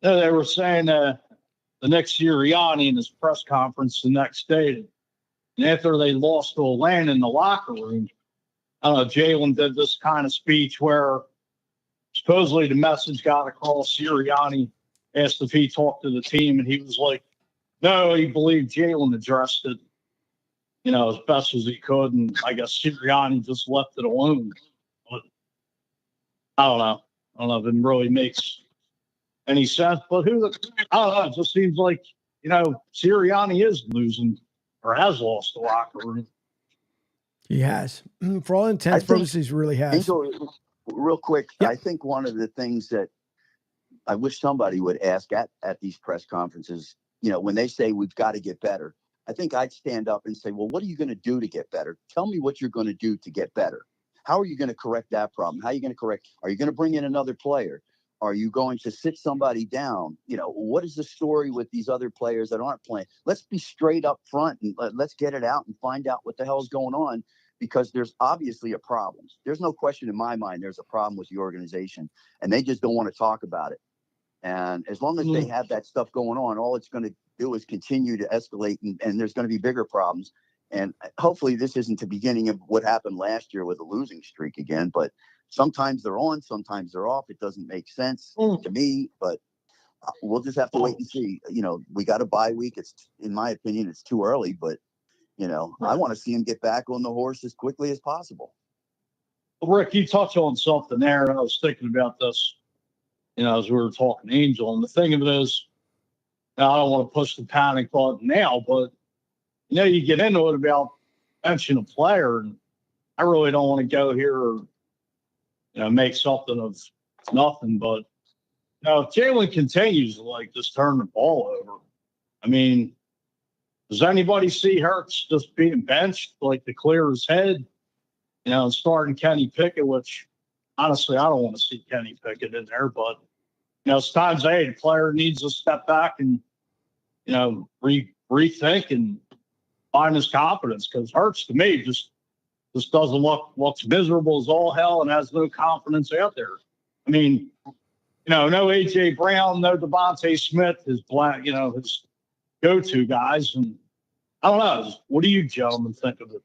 They were saying the next Sirianni in his press conference the next day, and after they lost to Atlanta in the locker room, I don't know, Jalen did this kind of speech where supposedly the message got across. Sirianni asked if he talked to the team, and he was like, no, he believed Jalen addressed it, as best as he could. And I guess Sirianni just left it alone. But I don't know. I don't know if it really makes any sense. But I don't know. It just seems like, Sirianni is losing or has lost the locker room. He has. For all intents and purposes, he really has. Angel, real quick, yep. I think one of the things that I wish somebody would ask at these press conferences, when they say we've got to get better, I think I'd stand up and say, well, what are you going to do to get better? Tell me what you're going to do to get better. How are you going to correct that problem? How are you going to correct? Are you going to bring in another player? Are you going to sit somebody down? What is the story with these other players that aren't playing? Let's be straight up front and let's get it out and find out what the hell is going on, because there's obviously a problem. There's no question in my mind there's a problem with the organization, and they just don't want to talk about it. And as long as they have that stuff going on, all it's going to do is continue to escalate, and there's going to be bigger problems. And hopefully this isn't the beginning of what happened last year with a losing streak again. But sometimes they're on, sometimes they're off. It doesn't make sense to me, but we'll just have to wait and see. We got a bye week. It's, in my opinion, it's too early, but, I want to see him get back on the horse as quickly as possible. Rick, you touched on something there, and I was thinking about this, as we were talking to Angel. And the thing of it is, now I don't want to push the panic button now, but, you get into it about benching a player, and I really don't want to go here or, make something of nothing. But, if Jalen continues to, just turn the ball over, I mean, does anybody see Hurts just being benched, to clear his head, and starting Kenny Pickett, which, honestly, I don't want to see Kenny Pickett in there. But, it's times, hey, the player needs to step back and, rethink and find his confidence, because Hurts, to me, just doesn't looks miserable as all hell and has no confidence out there. I mean, no A.J. Brown, no Devontae Smith, his go-to guys. And I don't know. What do you gentlemen think of it?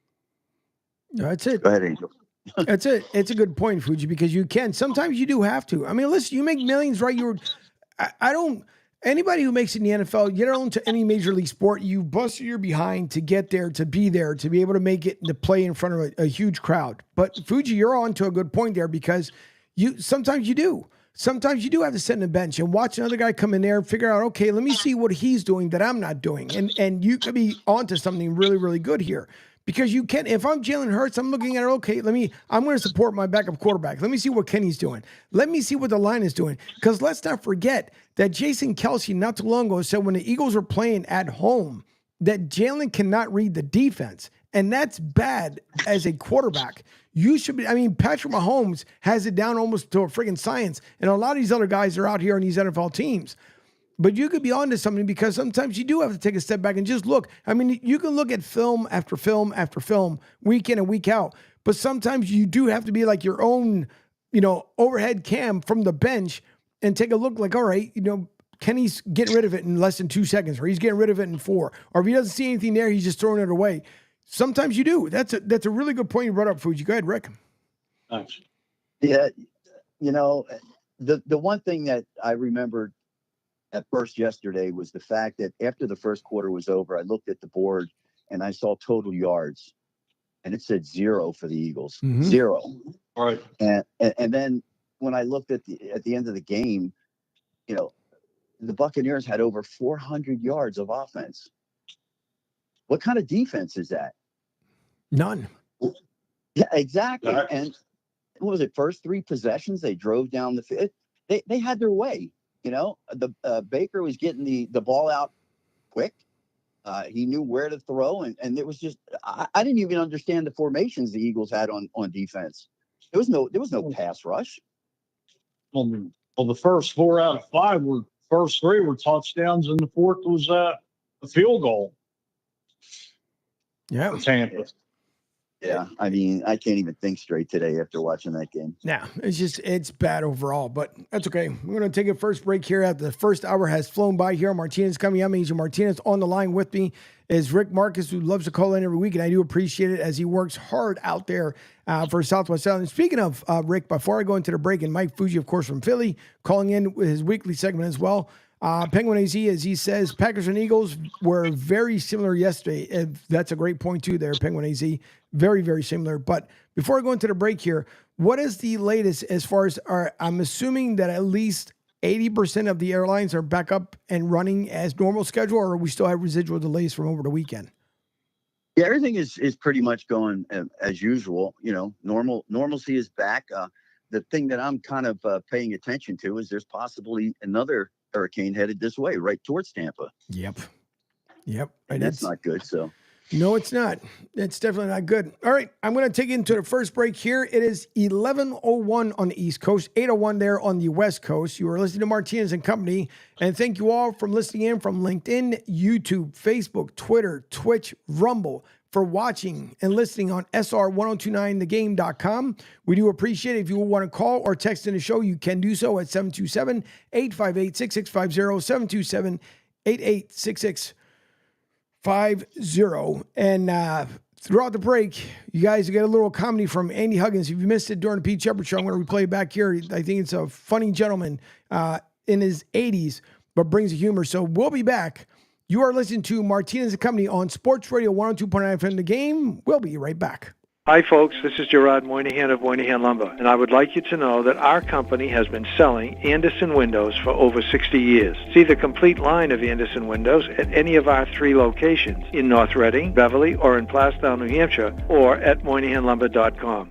That's it. Go ahead, Angel. That's it. It's a good point, Fuji, because you can. Sometimes you do have to. I mean, listen, you make millions, right? Anybody who makes it in the NFL, get on to any major league sport, you busted your behind to get there, to be able to make it, to play in front of a huge crowd. But Fuji, you're on to a good point there, because sometimes you do. Sometimes you do have to sit on the bench and watch another guy come in there and figure out, okay, let me see what he's doing that I'm not doing. And you could be onto something really, really good here. Because you can, if I'm Jalen Hurts, I'm looking at it, okay, I'm going to support my backup quarterback. Let me see what Kenny's doing. Let me see what the line is doing. Because let's not forget that Jason Kelce not too long ago said when the Eagles were playing at home that Jalen cannot read the defense. And that's bad as a quarterback. You should be, Patrick Mahomes has it down almost to a friggin' science. And a lot of these other guys are out here on these NFL teams. But you could be onto something, because sometimes you do have to take a step back and just look. You can look at film after film after film, week in and week out. But sometimes you do have to be like your own, overhead cam from the bench and take a look all right, Kenny's getting rid of it in less than 2 seconds, or he's getting rid of it in 4. Or if he doesn't see anything there, he's just throwing it away. Sometimes you do. That's a really good point you brought up, Fuji. Go ahead, Rick. Thanks. Yeah, the one thing that I remembered at first yesterday was the fact that after the first quarter was over, I looked at the board and I saw total yards, and it said 0 for the Eagles. 0. All right. And then when I looked at the end of the game, the Buccaneers had over 400 yards of offense. What kind of defense is that? None. Yeah, exactly. And what was it? First 3 possessions, they drove down the field. They had their way. The Baker was getting the ball out quick. He knew where to throw, and it was just I didn't even understand the formations the Eagles had on defense. There was no pass rush. Well, the first 4 out of 5 first 3 were touchdowns, and the fourth was a field goal. Yeah, for Tampa. Yeah, I mean, I can't even think straight today after watching that game. Yeah, it's bad overall, but that's okay. We're going to take a first break here. After the first hour has flown by here. Martinez coming. I'm Angel Martinez. On the line with me is Rick Marcus, who loves to call in every week, and I do appreciate it as he works hard out there for Southwest Island. Speaking of Rick, before I go into the break, and Mike Fuji, of course, from Philly, calling in with his weekly segment as well. Penguin AZ, as he says, Packers and Eagles were very similar yesterday. That's a great point, too, there, Penguin AZ. Very, very similar. But before I go into the break here, what is the latest as far as I'm assuming that at least 80% of the airlines are back up and running as normal schedule, or we still have residual delays from over the weekend? Yeah, everything is pretty much going as usual. You know, normalcy is back. The thing that I'm kind of paying attention to is there's possibly another hurricane headed this way, right towards Tampa. Yep. And that's not good. So. No, it's not. It's definitely not good. All right, I'm going to take you into the first break here. It is 11:01 on the East Coast, 8:01 there on the West Coast. You are listening to Martinez and Company, and thank you all for listening in from LinkedIn, YouTube, Facebook, Twitter, Twitch, Rumble, for watching and listening on SR1029thegame.com. We do appreciate it. If you want to call or text in the show, you can do so at 727-858-6650, 727-886650. And throughout the break, you guys get a little comedy from Andy Huggins. If you missed it during the Pete Shepard show, I'm going to replay it back here. I think it's a funny gentleman in his 80s, but brings the humor. So we'll be back. You are listening to Martinez and Company on Sports Radio 102.9 FM The Game. We'll be right back. Hi, folks. This is Gerard Moynihan of Moynihan Lumber, and I would like you to know that our company has been selling Anderson windows for over 60 years. See the complete line of Anderson windows at any of our 3 locations in North Reading, Beverly, or in Plastown, New Hampshire, or at MoynihanLumber.com.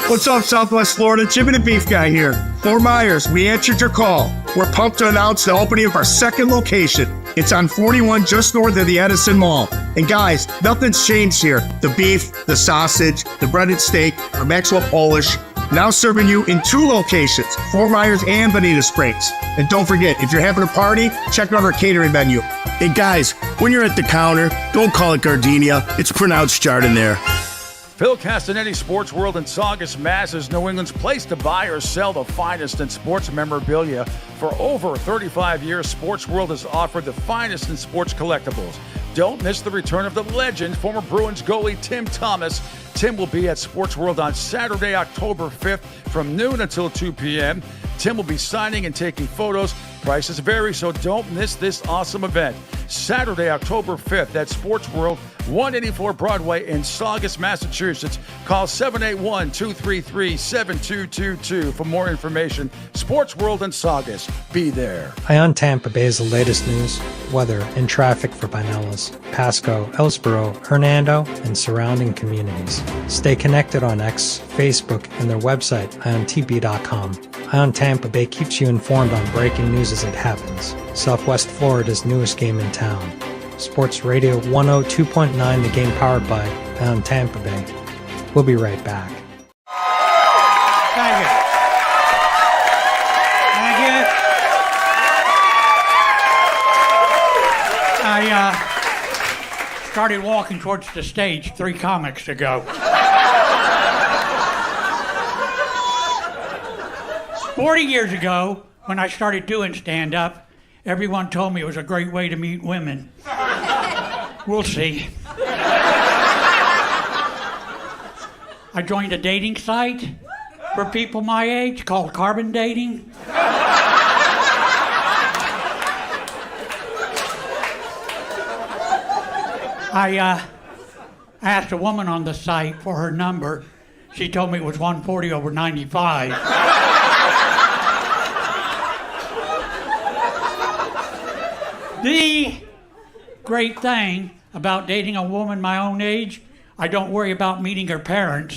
What's up, Southwest Florida? Jim and the Beef Guy here. Fort Myers, we answered your call. We're pumped to announce the opening of our second location. It's on 41 just north of the Edison Mall. And guys, nothing's changed here. The beef, the sausage, the breaded steak, our Maxwell Polish. Now serving you in 2 locations, Fort Myers and Bonita Springs. And don't forget, if you're having a party, check out our catering menu. Hey guys, when you're at the counter, don't call it gardenia. It's pronounced Chardonnay. Phil Castanetti Sports World in Saugus, Mass. is New England's place to buy or sell the finest in sports memorabilia. For over 35 years, Sports World has offered the finest in sports collectibles. Don't miss the return of the legend, former Bruins goalie Tim Thomas. Tim will be at Sports World on Saturday, October 5th from noon until 2 p.m. Tim will be signing and taking photos. Prices vary, so don't miss this awesome event. Saturday, October 5th at Sports World, 184 Broadway in Saugus, Massachusetts. Call 781-233-7222 for more information. Sports World in Saugus. Be there. Ion Tampa Bay is the latest news, weather, and traffic for Pinellas, Pasco, Ellsboro, Hernando, and surrounding communities. Stay connected on X, Facebook, and their website, iontp.com. Ion Tampa Bay keeps you informed on breaking news as it happens. Southwest Florida's newest game in town. Sports Radio 102.9 The Game, powered by Ion Tampa Bay. We'll be right back. Thank you. I started walking towards the stage 3 comics ago. 40 years ago, when I started doing stand-up, everyone told me it was a great way to meet women. We'll see. I joined a dating site for people my age called Carbon Dating. I asked a woman on the site for her number. She told me it was 140/95. The great thing about dating a woman my own age, I don't worry about meeting her parents.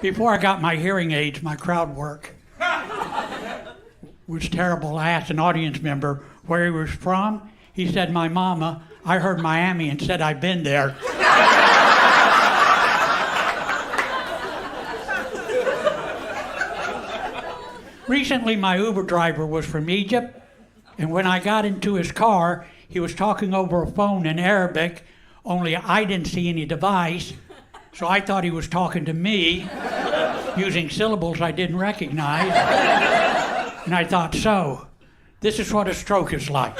Before I got my hearing aids, my crowd work was terrible. I asked an audience member where he was from. He said, my mama. I heard Miami and said, I've been there. Recently, my Uber driver was from Egypt, and when I got into his car, he was talking over a phone in Arabic, only I didn't see any device, so I thought he was talking to me, using syllables I didn't recognize. And I thought, so, this is what a stroke is like.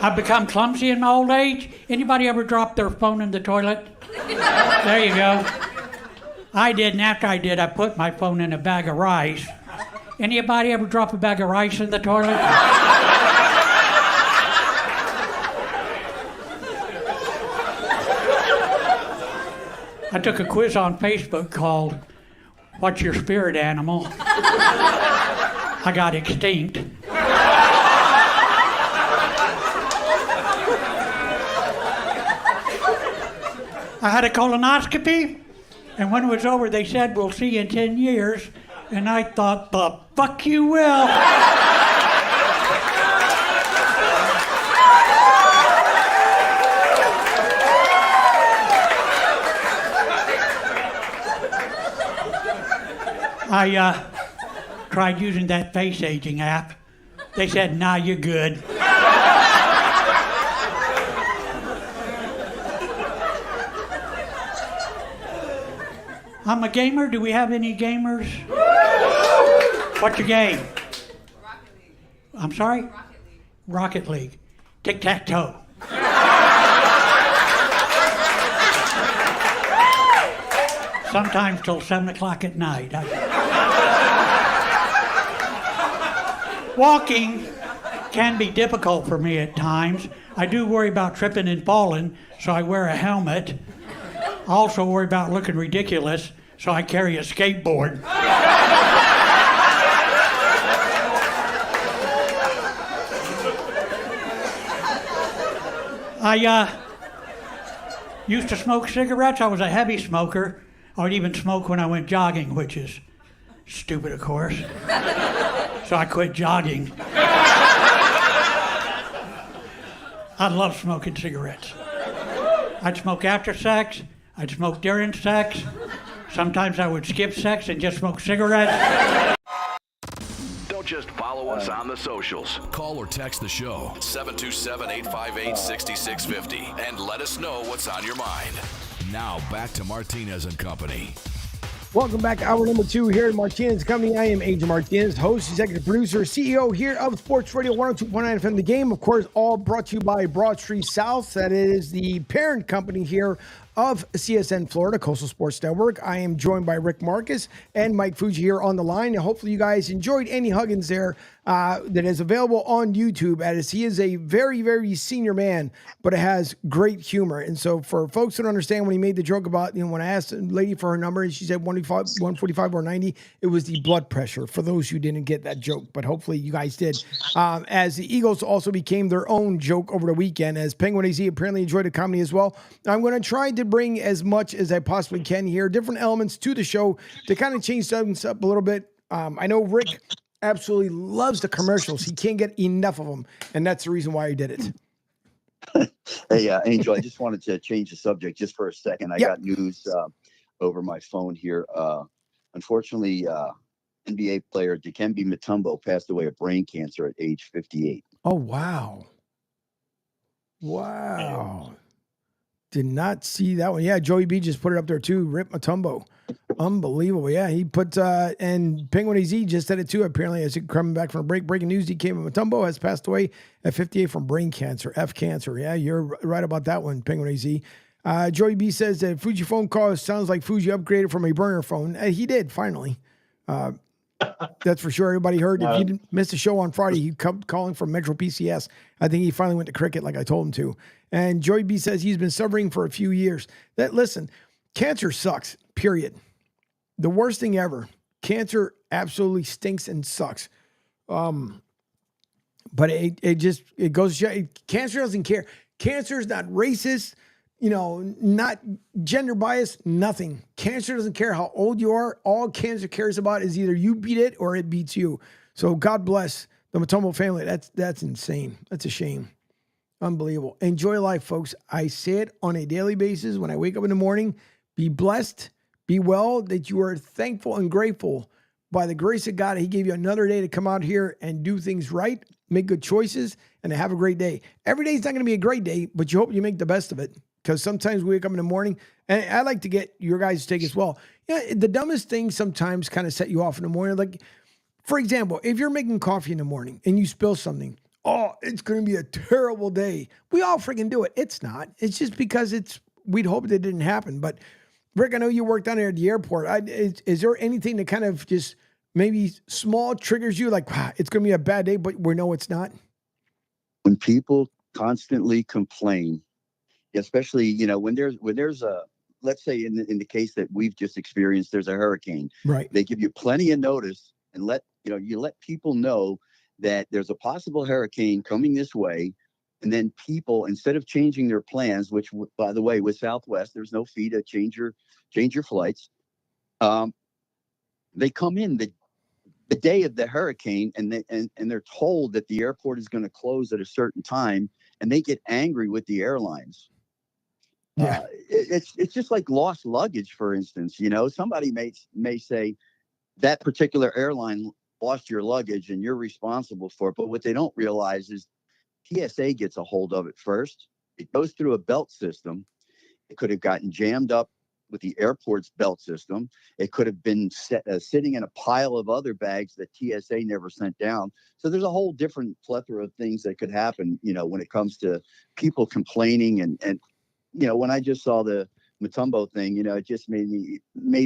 I've become clumsy in my old age. Anybody ever drop their phone in the toilet? There you go. I did, and after I did, I put my phone in a bag of rice. Anybody ever drop a bag of rice in the toilet? I took a quiz on Facebook called, What's Your Spirit Animal? I got extinct. I had a colonoscopy, and when it was over, they said, we'll see you in 10 years. And I thought, the fuck you will. I tried using that face aging app. They said, nah, you're good. I'm a gamer. Do we have any gamers? What's your game? Rocket League. I'm sorry? Rocket League. Rocket League. Tic-tac-toe. Sometimes till 7 o'clock at night. Walking can be difficult for me at times. I do worry about tripping and falling, so I wear a helmet. I also worry about looking ridiculous, so I carry a skateboard. I used to smoke cigarettes. I was a heavy smoker. I would even smoke when I went jogging, which is stupid, of course. So I quit jogging. I love smoking cigarettes. I'd smoke after sex. I'd smoke during sex. Sometimes I would skip sex and just smoke cigarettes. Don't just follow us on the socials. Call or text the show 727-858-6650 and let us know what's on your mind. Now back to Martinez and Company. Welcome back. Hour number 2 here at Martinez Company. I am Angel Martinez, host, executive producer, CEO here of Sports Radio 102.9 FM. The Game, of course, all brought to you by Broad Street South. That is the parent company here of CSN Florida, Coastal Sports Network. I am joined by Rick Marcus and Mike Fuji here on the line. And hopefully you guys enjoyed Andy Huggins there that is available on YouTube, as he is a very, very senior man, but it has great humor. And so for folks who don't understand, when he made the joke about, when I asked a lady for her number and she said 145 or 90, it was the blood pressure, for those who didn't get that joke. But hopefully you guys did. As the Eagles also became their own joke over the weekend, as Penguin AZ apparently enjoyed the comedy as well. I'm going to try to bring as much as I possibly can here, different elements to the show to kind of change things up a little bit. I know Rick absolutely loves the commercials. He can't get enough of them, and that's the reason why he did it. Hey, Angel, I just wanted to change the subject just for a second. I got news over my phone here. Unfortunately, NBA player Dikembe Mutombo passed away of brain cancer at age 58. Oh, wow. Wow. Did not see that one. Yeah, Joey B just put it up there too. Rip Mutombo. Unbelievable. Yeah, he put, and Penguin AZ just said it too, apparently, as he coming back from a break. Breaking news, Dikembe Mutombo has passed away at 58 from brain cancer, F cancer. Yeah, you're right about that one, Penguin AZ. Joey B says that Fuji phone call sounds like Fuji upgraded from a burner phone. He did, finally. That's for sure. Everybody heard. If you didn't miss the show on Friday, he kept calling from Metro PCS. I think he finally went to cricket like I told him to. And Joey B says he's been suffering for a few years. Listen, cancer sucks, period. The worst thing ever. Cancer absolutely stinks and sucks. But it goes to show, cancer doesn't care. Cancer is not racist, not gender biased, nothing. Cancer doesn't care how old you are. All cancer cares about is either you beat it or it beats you. So God bless the Mutombo family. That's insane. That's a shame. Unbelievable. Enjoy life, folks. I say it on a daily basis when I wake up in the morning. Be blessed, be well, that you are thankful and grateful by the grace of God. He gave you another day to come out here and do things right, make good choices, and to have a great day. Every day is not going to be a great day, but you hope you make the best of it. Because sometimes we wake up in the morning, and I like to get your guys' take as well. The dumbest things sometimes kind of set you off in the morning. Like, for example, if you're making coffee in the morning and you spill something, oh, it's going to be a terrible day. We all freaking do it. It's not. It's just because we'd hope that it didn't happen. But Rick, I know you worked down there at the airport. Is there anything that kind of just maybe small triggers you like, wow, it's going to be a bad day, but we know it's not? When people constantly complain, especially, when there's a, let's say in the case that we've just experienced, there's a hurricane. Right. They give you plenty of notice and you let people know that there's a possible hurricane coming this way. And then people, instead of changing their plans, which, by the way, with Southwest, there's no fee to change your flights. They come in the day of the hurricane and they're told that the airport is going to close at a certain time, and they get angry with the airlines. Yeah. It's just like lost luggage, for instance. Somebody may say that particular airline lost your luggage and you're responsible for it. But what they don't realize is TSA gets a hold of it first. It goes through a belt system. It could have gotten jammed up with the airport's belt system. It could have been sitting in a pile of other bags that TSA never sent down. So there's a whole different plethora of things that could happen, when it comes to people complaining. And when I just saw the Mutombo thing, it just made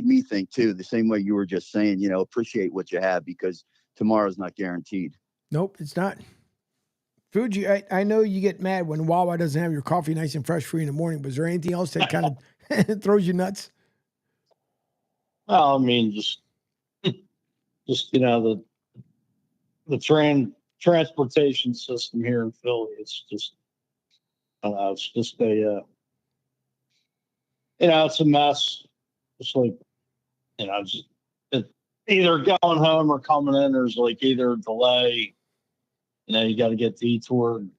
me think too, the same way you were just saying, appreciate what you have, because tomorrow's not guaranteed. Nope, it's not. Fuji, I know you get mad when Wawa doesn't have your coffee nice and fresh for you in the morning, but is there anything else that kind of throws you nuts? Well, I mean, just the transportation system here in Philly, it's just, it's just it's a mess. It's like, either going home or coming in, there's like either a delay. You got to get detoured,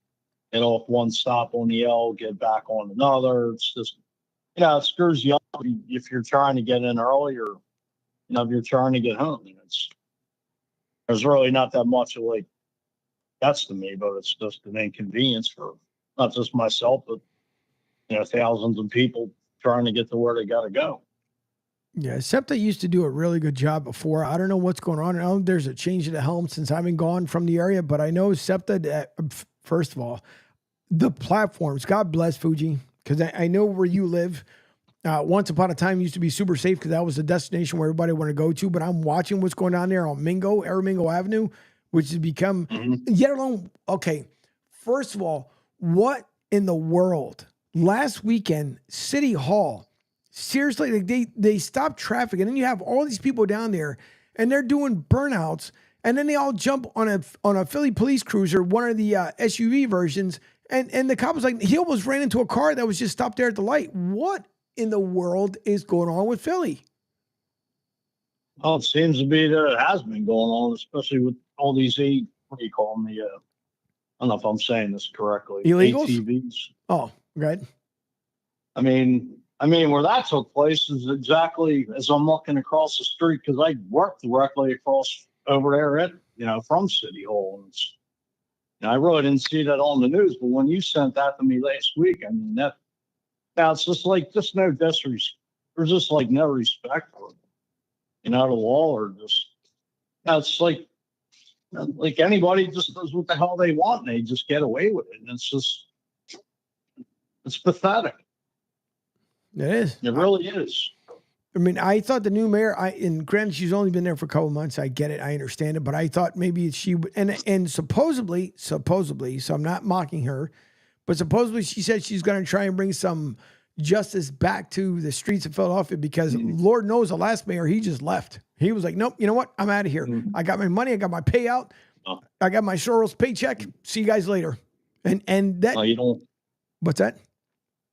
get off one stop on the L, get back on another. It's just, it screws you up if you're trying to get in early or, if you're trying to get home. There's really not that much of like, that's to me, but it's just an inconvenience for not just myself, but, thousands of people trying to get to where they got to go. Yeah, SEPTA used to do a really good job before. I don't know what's going on. I know there's a change of the helm since I've been gone from the area, but I know SEPTA, first of all, the platforms, God bless Fuji, because I know where you live. Once upon a time, used to be super safe because that was the destination where everybody wanted to go to, but I'm watching what's going on there on Aramingo Avenue, which has become, yet alone, okay, first of all, what in the world? Last weekend, City Hall, seriously, like they stop traffic, and then you have all these people down there, and they're doing burnouts, and then they all jump on a Philly police cruiser, one of the SUV versions, and the cop was like, he almost ran into a car that was just stopped there at the light. What in the world is going on with Philly? Well, it seems to be that it has been going on, especially with all these what do you call them? I don't know if I'm saying this correctly. Illegals? ATVs. Oh, good. I mean, where that took place is exactly as I'm looking across the street, because I work directly across over there at, from City Hall. And I really didn't see that on the news, but when you sent that to me last week, I mean, now it's just like, no disrespect. There's just like no respect for, the law, or just, it's like anybody just does what the hell they want and they just get away with it. And it's pathetic. It is. It really is. I mean, I thought the new mayor, and granted, she's only been there for a couple of months. I get it. I understand it. But I thought maybe she, and supposedly, so I'm not mocking her, but supposedly she said she's going to try and bring some justice back to the streets of Philadelphia, because Lord knows the last mayor, he just left. He was like, nope, you know what? I'm out of here. I got my money. I got my payout. I got my Soros paycheck. See you guys later. And that. No, you don't. What's that?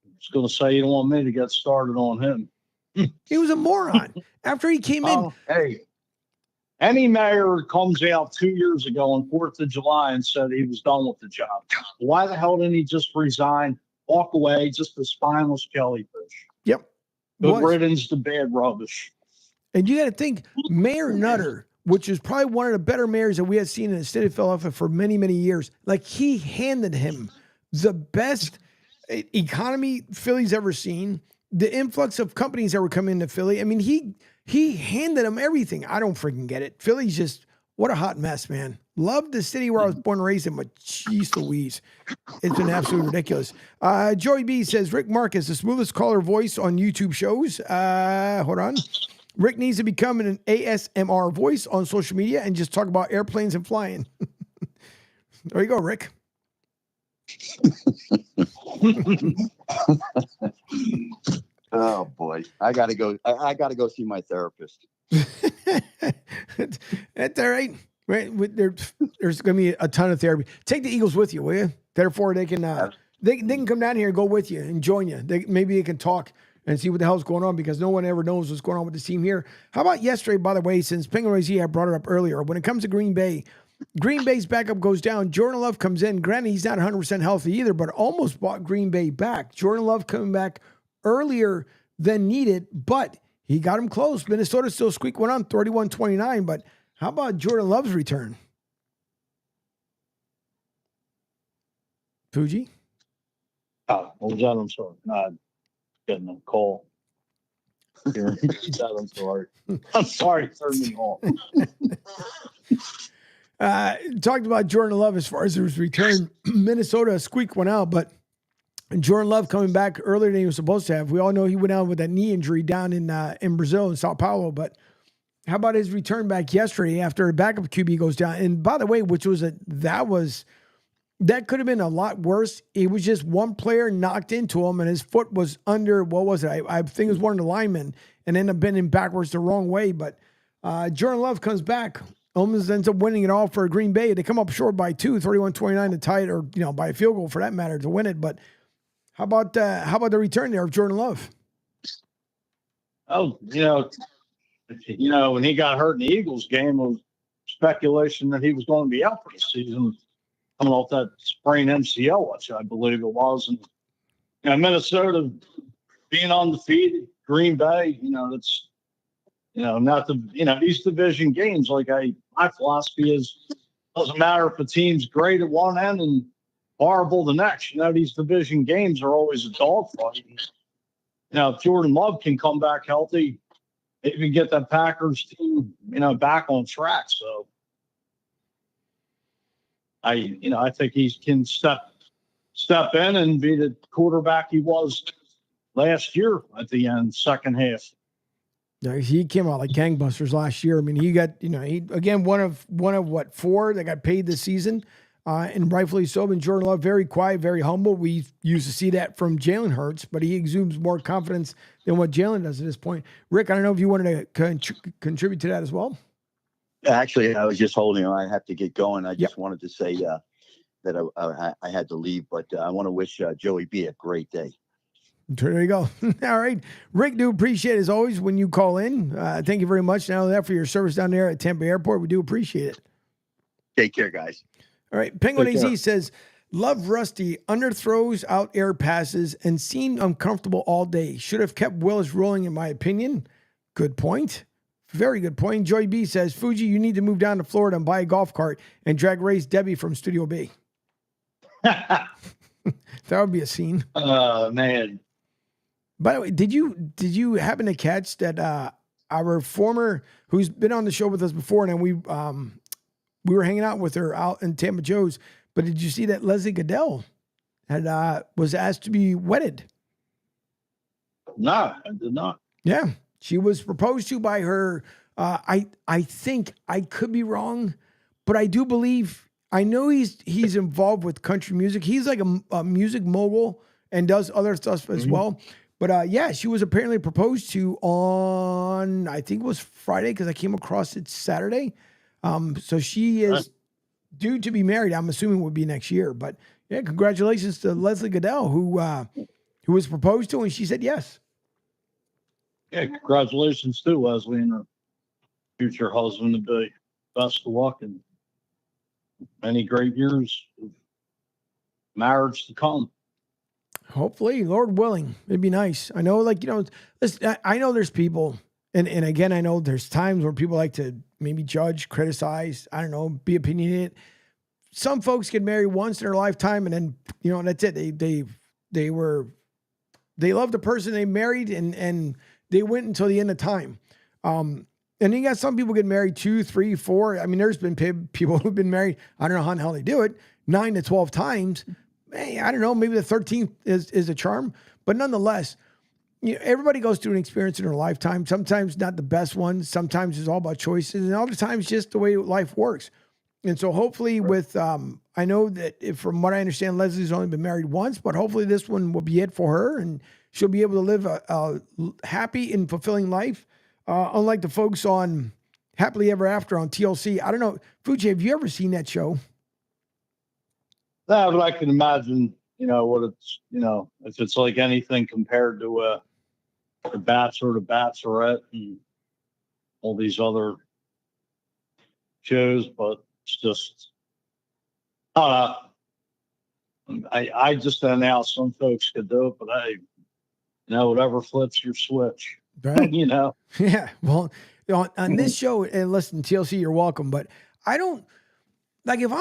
I was going to say you don't want me to get started on him. He was a moron. After he came in. Hey, any mayor comes out 2 years ago on 4th of July and said he was done with the job. Why the hell didn't he just resign, walk away, just a spineless jellyfish? Yep. Good riddance to bad rubbish. And you got to think, Mayor Nutter, which is probably one of the better mayors that we have seen in the state of Philadelphia for many, many years, like he handed him the best economy Philly's ever seen, the influx of companies that were coming into Philly. I mean, he handed him everything. I don't freaking get it. Philly's just, what a hot mess, man. Love the city where I was born and raised in, but jeez Louise, it's been absolutely ridiculous. Joey B says, Rick Marcus, the smoothest caller voice on YouTube shows. Hold on. Rick needs to become an ASMR voice on social media and just talk about airplanes and flying. There you go, Rick. Oh boy, I gotta go see my therapist. That's all right. Right, there's going to be a ton of therapy. Take the Eagles with you, will you? Therefore, they can come down here and go with you and join you. Maybe they can talk and see what the hell's going on, because no one ever knows what's going on with this team here. How about yesterday, by the way, since Penguin Razy, I brought it up earlier. When it comes to Green Bay's backup goes down. Jordan Love comes in. Granted, he's not 100% healthy either, but almost brought Green Bay back. Jordan Love coming back earlier than needed, but he got him close. Minnesota still squeaked one on 31-29, but how about Jordan Love's return? Fuji? What was that? I'm sorry. Not getting a call. Here. I'm sorry. I'm sorry. Turn me off. Talked about Jordan Love as far as his return. Minnesota squeaked one out, but Jordan Love coming back earlier than he was supposed to have. We all know he went out with that knee injury down in Brazil, in Sao Paulo, but how about his return back yesterday after a backup QB goes down? And by the way, that could have been a lot worse. It was just one player knocked into him and his foot was under, what was it? I think it was one of the linemen, and ended up bending backwards the wrong way. But Jordan Love comes back, almost ends up winning it all for Green Bay. They come up short by 31-29 to tie it, or by a field goal for that matter to win it. But how about the return there of Jordan Love? Oh, when he got hurt in the Eagles game, it was speculation that he was going to be out for the season, coming off that sprained MCL, which I believe it was. And Minnesota being undefeated, Green Bay, it's not these division games. Like my philosophy is, doesn't matter if a team's great at one end and horrible the next. These division games are always a dogfight. If Jordan Love can come back healthy, if you get that Packers team, back on track. So I think he can step in and be the quarterback he was last year at the end, second half. Yeah, he came out like gangbusters last year. I mean, he got, he again, one of what, 4 that got paid this season, and rightfully so. And Jordan Love, very quiet, very humble. We used to see that from Jalen Hurts, but he exudes more confidence than what Jalen does at this point. Rick, I don't know if you wanted to contribute to that as well. Actually, I was just holding on. I have to get going. I just wanted to say that I had to leave, but I want to wish Joey B a great day. There you go. All right. Rick, do appreciate it as always when you call in. Thank you very much. Not only that, for your service down there at Tampa Airport. We do appreciate it. Take care, guys. All right. Penguin AZ says, love Rusty, underthrows, out air passes, and seemed uncomfortable all day. Should have kept Willis rolling, in my opinion. Good point. Very good point. Joy B says, Fuji, you need to move down to Florida and buy a golf cart and drag race Debbie from Studio B. That would be a scene. Man. By the way, did you happen to catch that our former, who's been on the show with us before, and we were hanging out with her out in Tampa Joe's, but did you see that Leslie Goodell was asked to be wedded? No, I did not. Yeah. She was proposed to by her. I think, I could be wrong, but I do believe, I know he's involved with country music. He's like a music mogul and does other stuff as well. But yeah, she was apparently proposed to on, I think it was Friday, because I came across it Saturday. So she is due to be married. I'm assuming would be next year. But yeah, congratulations to Leslie Goodell, who was proposed to, and she said yes. Yeah, congratulations to Leslie and her future husband to be. Best of luck and many great years of marriage to come. Hopefully, Lord willing, it'd be nice. I know, like, listen, I know there's people, and again, I know there's times where people like to maybe judge, criticize, I don't know, be opinionated. Some folks get married once in their lifetime, and then, that's it. They love the person they married, and they went until the end of time. And you got some people get married 2, 3, 4. I mean, there's been people who've been married, I don't know how the hell they do it, 9 to 12 times. Hey, I don't know, maybe the 13th is a charm. But nonetheless, everybody goes through an experience in their lifetime. Sometimes not the best ones. Sometimes it's all about choices. And other times just the way life works. And so hopefully with, I know that from what I understand, Leslie's only been married once, but hopefully this one will be it for her. And she'll be able to live a happy and fulfilling life. Unlike the folks on Happily Ever After on TLC. I don't know. Fuji, have you ever seen that show? Yeah, but I can imagine, what it's, if it's like anything compared to The Bachelor, The Bachelorette, and all these other shows, but it's just, I just announced some folks could do it, but whatever flips your switch, right? Yeah. Well, on this show, and listen, TLC, you're welcome, but I don't, like, if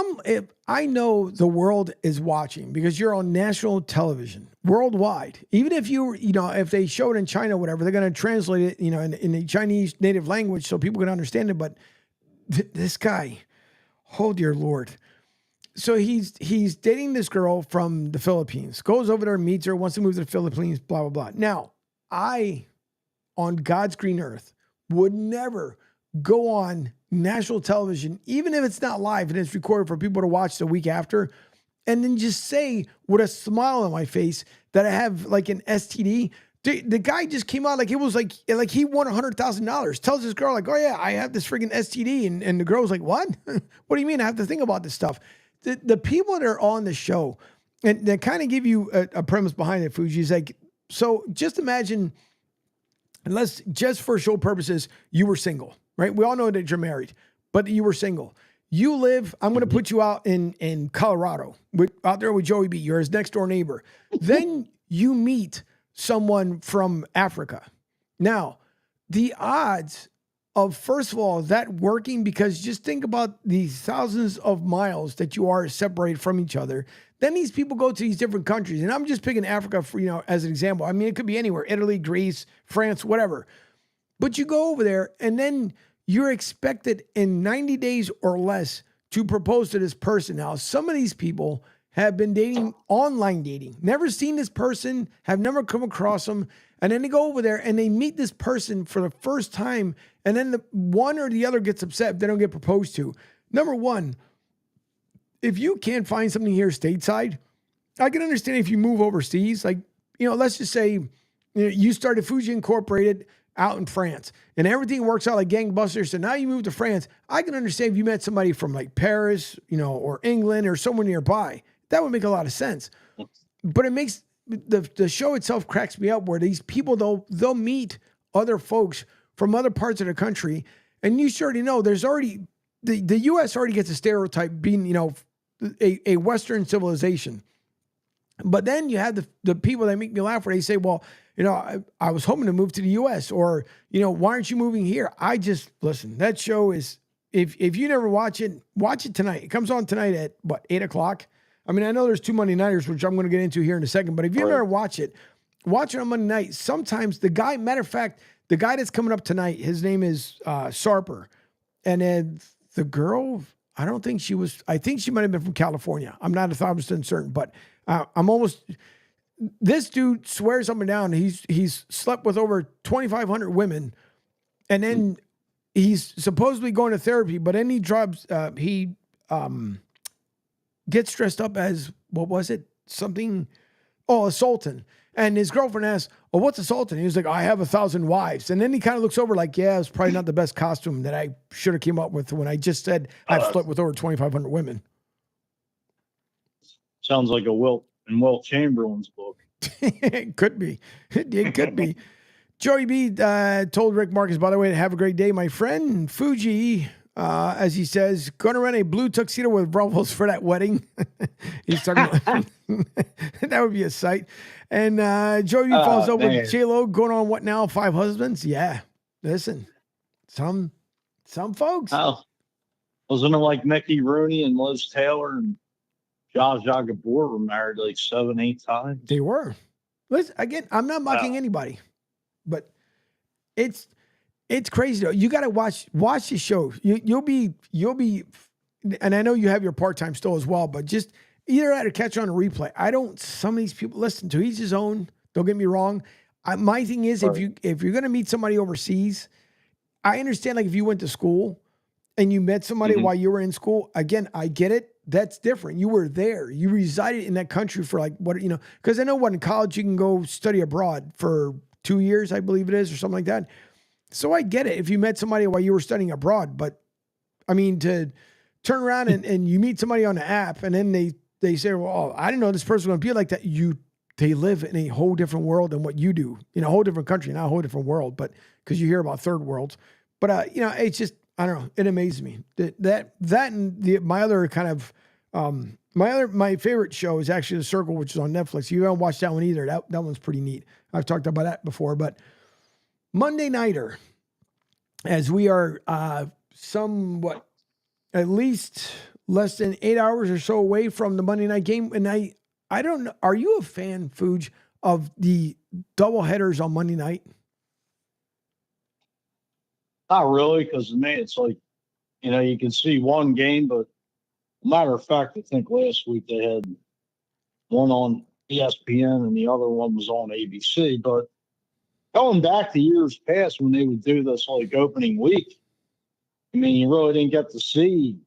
I know the world is watching because you're on national television worldwide, even if if they show it in China, whatever, they're going to translate it, in the Chinese native language so people can understand it. But this guy, oh dear Lord. So he's dating this girl from the Philippines, goes over there, meets her, wants to move to the Philippines, blah, blah, blah. Now, I, on God's green earth, would never go on national television, even if it's not live and it's recorded for people to watch the week after, and then just say with a smile on my face that I have like an STD. The guy just came out like it was like he won $100,000. Tells this girl like, oh yeah, I have this freaking STD, and the girl's like, what? What do you mean? I have to think about this stuff. The people that are on the show, and they kind of give you a premise behind it, Fuji, is like, so just imagine, unless just for show purposes, you were single. Right? We all know that you're married, but you were single. You live, I'm going to put you out in Colorado, out there with Joey B. You're his next door neighbor. Then you meet someone from Africa. Now, the odds of, first of all, that working, because just think about the thousands of miles that you are separated from each other. Then these people go to these different countries. And I'm just picking Africa for, as an example. I mean, it could be anywhere, Italy, Greece, France, whatever. But you go over there, and then you're expected in 90 days or less to propose to this person. Now, some of these people have been dating, online dating, never seen this person, have never come across them, and then they go over there and they meet this person for the first time, and then the one or the other gets upset if they don't get proposed to. Number one, if you can't find something here stateside, I can understand if you move overseas. Like, let's just say you started Fuji Incorporated out in France and everything works out like gangbusters. So now you move to France. I can understand if you met somebody from like Paris, or England or somewhere nearby. That would make a lot of sense. But it makes the show itself cracks me up where these people, they'll meet other folks from other parts of the country. And you already know there's already, the U.S. already gets a stereotype being, a Western civilization. But then you have the people that make me laugh where they say, well, I was hoping to move to the U.S. or, why aren't you moving here? Listen, that show is, if you never watch it tonight. It comes on tonight at 8:00. I mean, I know there's 2 Monday nighters, which I'm going to get into here in a second, but if you never watch it on Monday night. Sometimes matter of fact, the guy that's coming up tonight, his name is Sarper. And then the girl, I think she might have been from California. I'm not 100% certain, but I'm almost, this dude swears up and down. He's slept with over 2,500 women, and then he's supposedly going to therapy, but then he gets dressed up as, what was it? A Sultan. And his girlfriend asks, "Oh, what's a sultan?" He was like, "I have 1,000 wives." And then he kind of looks over like, "Yeah, it's probably not the best costume that I should have came up with when I just said I've slept with over 2,500 women." Sounds like a Wilt Chamberlain's book. It could be. It could be. Joey B told Rick Marcus, by the way, have a great day, my friend. Fuji, as he says, going to rent a blue tuxedo with ruffles for that wedding. He's talking about that would be a sight. And Joey B follows up with J-Lo going on what now? 5 husbands? Yeah. Listen, some folks. Oh, wasn't it like Mickey Rooney and Liz Taylor and Zsa Zsa Gabor were married like 7-8 times? They were. Listen, again, I'm not mocking anybody, but it's crazy though. You got to watch the show. You'll be, and I know you have your part-time still as well, but just either that or catch on a replay. Some of these people, listen, to each his own. Don't get me wrong. My thing is, if you're going to meet somebody overseas, I understand, like if you went to school and you met somebody while you were in school, again, I get it. That's different. You were there. You resided in that country for like because I know in college you can go study abroad for 2 years, I believe it is, or something like that. So I get it if you met somebody while you were studying abroad, but I mean, to turn around and you meet somebody on the app and then they say, well, I didn't know this person was going to be like that. They live in a whole different world than what you do, in a whole different country, not a whole different world, but because you hear about third worlds. But, it's just, I don't know. It amazes me that and my other kind of, my favorite show is actually The Circle, which is on Netflix. You haven't watched that one either. That one's pretty neat. I've talked about that before, but Monday Nighter, as we are somewhat at least less than 8 hours or so away from the Monday night game. And I don't know, are you a fan, Fuge, of the double headers on Monday night? Not really, because to me, it's like, you can see one game, but matter of fact, I think last week they had one on ESPN and the other one was on ABC. But going back to years past when they would do this like opening week, I mean, you really didn't get to see.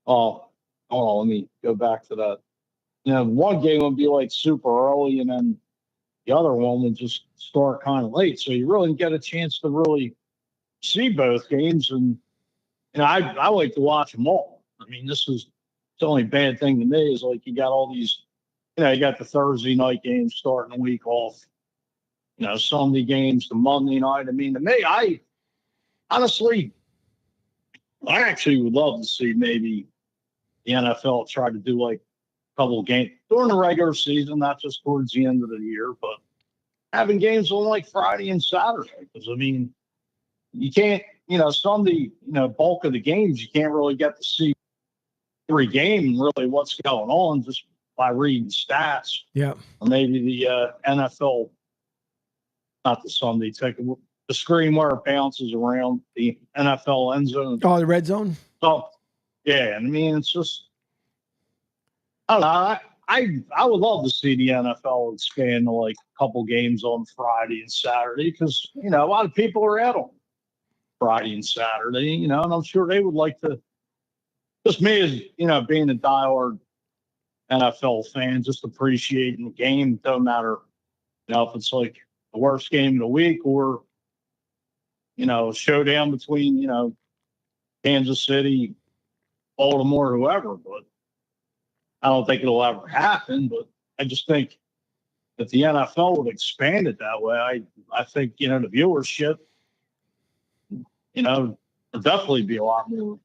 Let me go back to that. One game would be like super early, and then the other one would just start kind of late. So you really didn't get a chance to really see both games. And I like to watch them all. I mean, the only bad thing to me is like you got all these, you got the Thursday night games starting the week off, Sunday games, the Monday night. I mean, to me, I actually would love to see maybe the NFL try to do like a couple of games during the regular season, not just towards the end of the year, but having games on like Friday and Saturday. Because, I mean, you can't, Sunday, bulk of the games, you can't really get to see every game and really what's going on just by reading stats. Yeah. Or maybe the NFL, not the Sunday ticket, the screen where it bounces around the NFL end zone. Oh, the red zone? So, yeah, I mean, it's just, I don't know. I would love to see the NFL expand to like a couple games on Friday and Saturday because, a lot of people are out on Friday and Saturday, and I'm sure they would like to, just me as, being a diehard NFL fan, just appreciating the game. Don't matter, if it's like the worst game of the week or, a showdown between, Kansas City, Baltimore, whoever. But I don't think it'll ever happen. But I just think that the NFL would expand it that way. I think, the viewership, there'll definitely be a lot more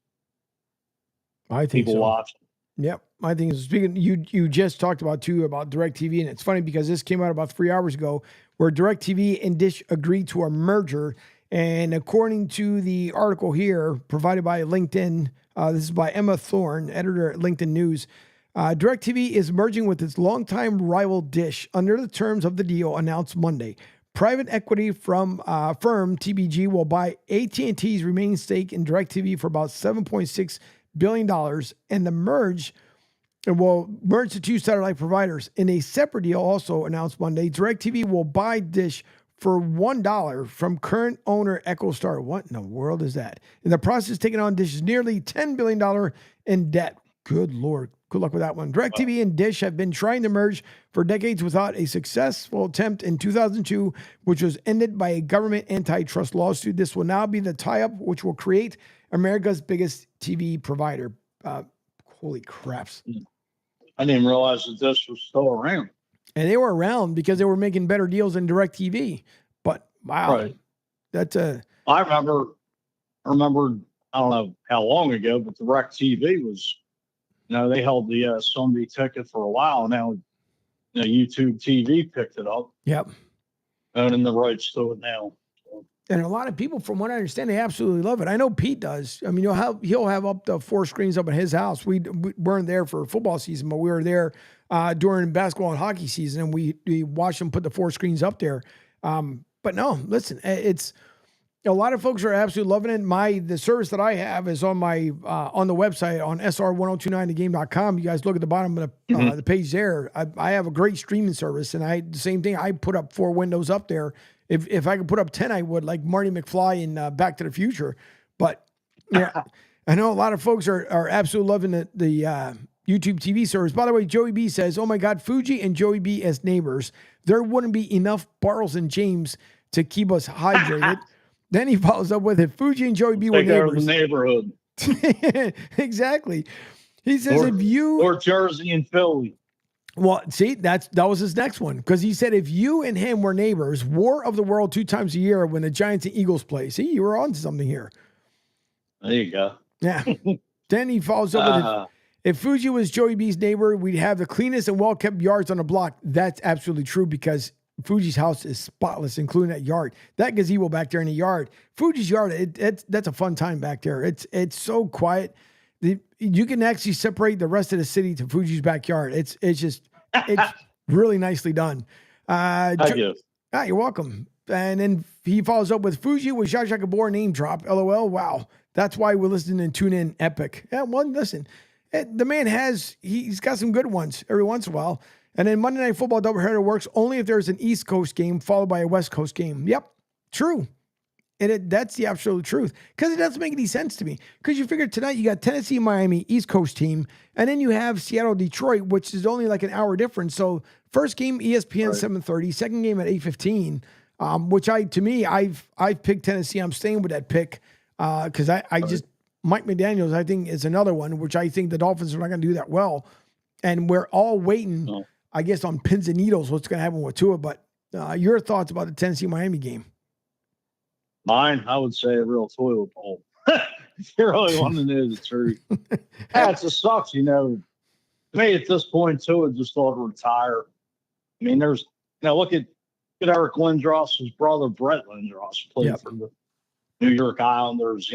people watching. Yep. I think speaking, you just talked about DirecTV, and it's funny because this came out about 3 hours ago where DirecTV and Dish agreed to a merger. And according to the article here provided by LinkedIn, this is by Emma Thorne, editor at LinkedIn News. DirecTV is merging with its longtime rival Dish under the terms of the deal announced Monday. Private equity firm TBG will buy AT&T's remaining stake in DirecTV for about $7.6 billion, and the merge will merge the two satellite providers. In a separate deal also announced Monday, DirecTV will buy Dish for $1 from current owner EchoStar. What in the world is that? In the process, taking on Dish's nearly $10 billion in debt. Good Lord. Good luck with that one. DirecTV and Dish have been trying to merge for decades without a successful attempt in 2002, which was ended by a government antitrust lawsuit. This will now be the tie-up, which will create America's biggest TV provider. Holy craps. I didn't realize that Dish was still around. And they were around because they were making better deals than DirecTV. But, wow. Right. That's I remember, I don't know how long ago, but DirecTV was, they held the Sunday ticket for a while. Now, YouTube TV picked it up. Yep. Owning the rights to it now. And a lot of people, from what I understand, they absolutely love it. I know Pete does. I mean, he'll have up to 4 screens up at his house. We weren't there for football season, but we were there during basketball and hockey season, and we watched them put the 4 screens up there. But no, listen, it's a lot of folks are absolutely loving it. The service that I have is on my on the website on sr1029thegame.com. You guys look at the bottom of the page there. I have a great streaming service, and the same thing. I put up 4 windows up there. If I could put up 10, I would, like Marty McFly in Back to the Future. But yeah, I know a lot of folks are absolutely loving the YouTube TV service. By the way, Joey B says, "Oh my God, Fuji and Joey B as neighbors. There wouldn't be enough Bartles and James to keep us hydrated." Then he follows up with, "If Fuji and Joey B were neighbors." The neighborhood. Exactly. He says, or Jersey and Philly. Well, see, that was his next one, because he said if you and him were neighbors, War of the World 2 times a year when the Giants and Eagles play. See, you were on to something here. There you go. Yeah. Then he follows up with, if Fuji was Joey B's neighbor, we'd have the cleanest and well-kept yards on the block. That's absolutely true, because Fuji's house is spotless, including that yard. That gazebo back there in the yard. Fuji's yard, that's a fun time back there. It's so quiet. You can actually separate the rest of the city to Fuji's backyard. It's really nicely done. Thank you. You're welcome. And then he follows up with, Fuji was Zsa Zsa Gabor name drop. LOL. Wow. That's why we listen and tune in. Epic. Yeah, well, listen, the man he's got some good ones every once in a while. And then Monday Night Football doubleheader works only if there's an East Coast game followed by a West Coast game. Yep. True. And that's the absolute truth, because it doesn't make any sense to me. Because you figure tonight you got Tennessee, Miami, East Coast team, and then you have Seattle, Detroit, which is only like an hour difference. So first game ESPN 7:30, second game at 8:15. Which I've picked Tennessee. I'm staying with that pick because I just Mike McDaniels I think is another one, which I think the Dolphins are not going to do that well, and we're all waiting, I guess, on pins and needles what's going to happen with Tua. But your thoughts about the Tennessee Miami game? Mine, I would say a real toilet bowl. If you really want to know the truth. It just sucks, To me, at this point, too, it just ought to retire. I mean, there's, look at Eric Lindros, brother, Brett Lindros, played for the New York Islanders,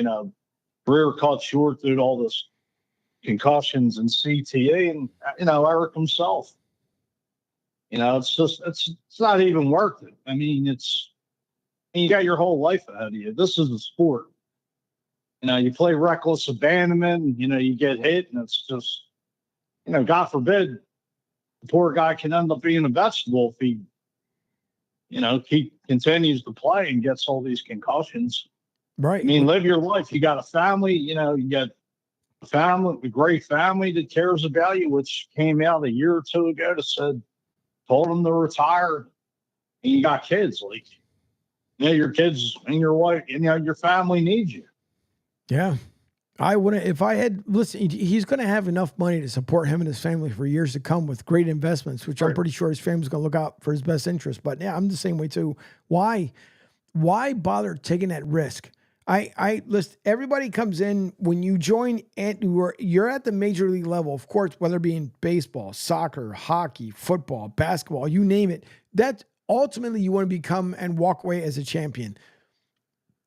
career cut short due to all this concussions and CTA, and, Eric himself. It's not even worth it. I mean, you got your whole life ahead of you. This is a sport. You play reckless abandonment, you get hit, and it's just, God forbid, the poor guy can end up being a vegetable if he, continues to play and gets all these concussions. Right. I mean, live your life. You got a family, you got a great family that cares about you, which came out a year or two ago that told him to retire. And you got kids, like, your kids and your wife, your family needs you. Yeah. I wouldn't, if I had, listen, he's going to have enough money to support him and his family for years to come with great investments, which I'm pretty sure his family's going to look out for his best interest. But yeah, I'm the same way too. Why bother taking that risk? Listen, everybody comes in when you join and you're at the major league level, of course, whether it be in baseball, soccer, hockey, football, basketball, you name it. That's ultimately you want to become and walk away as a champion.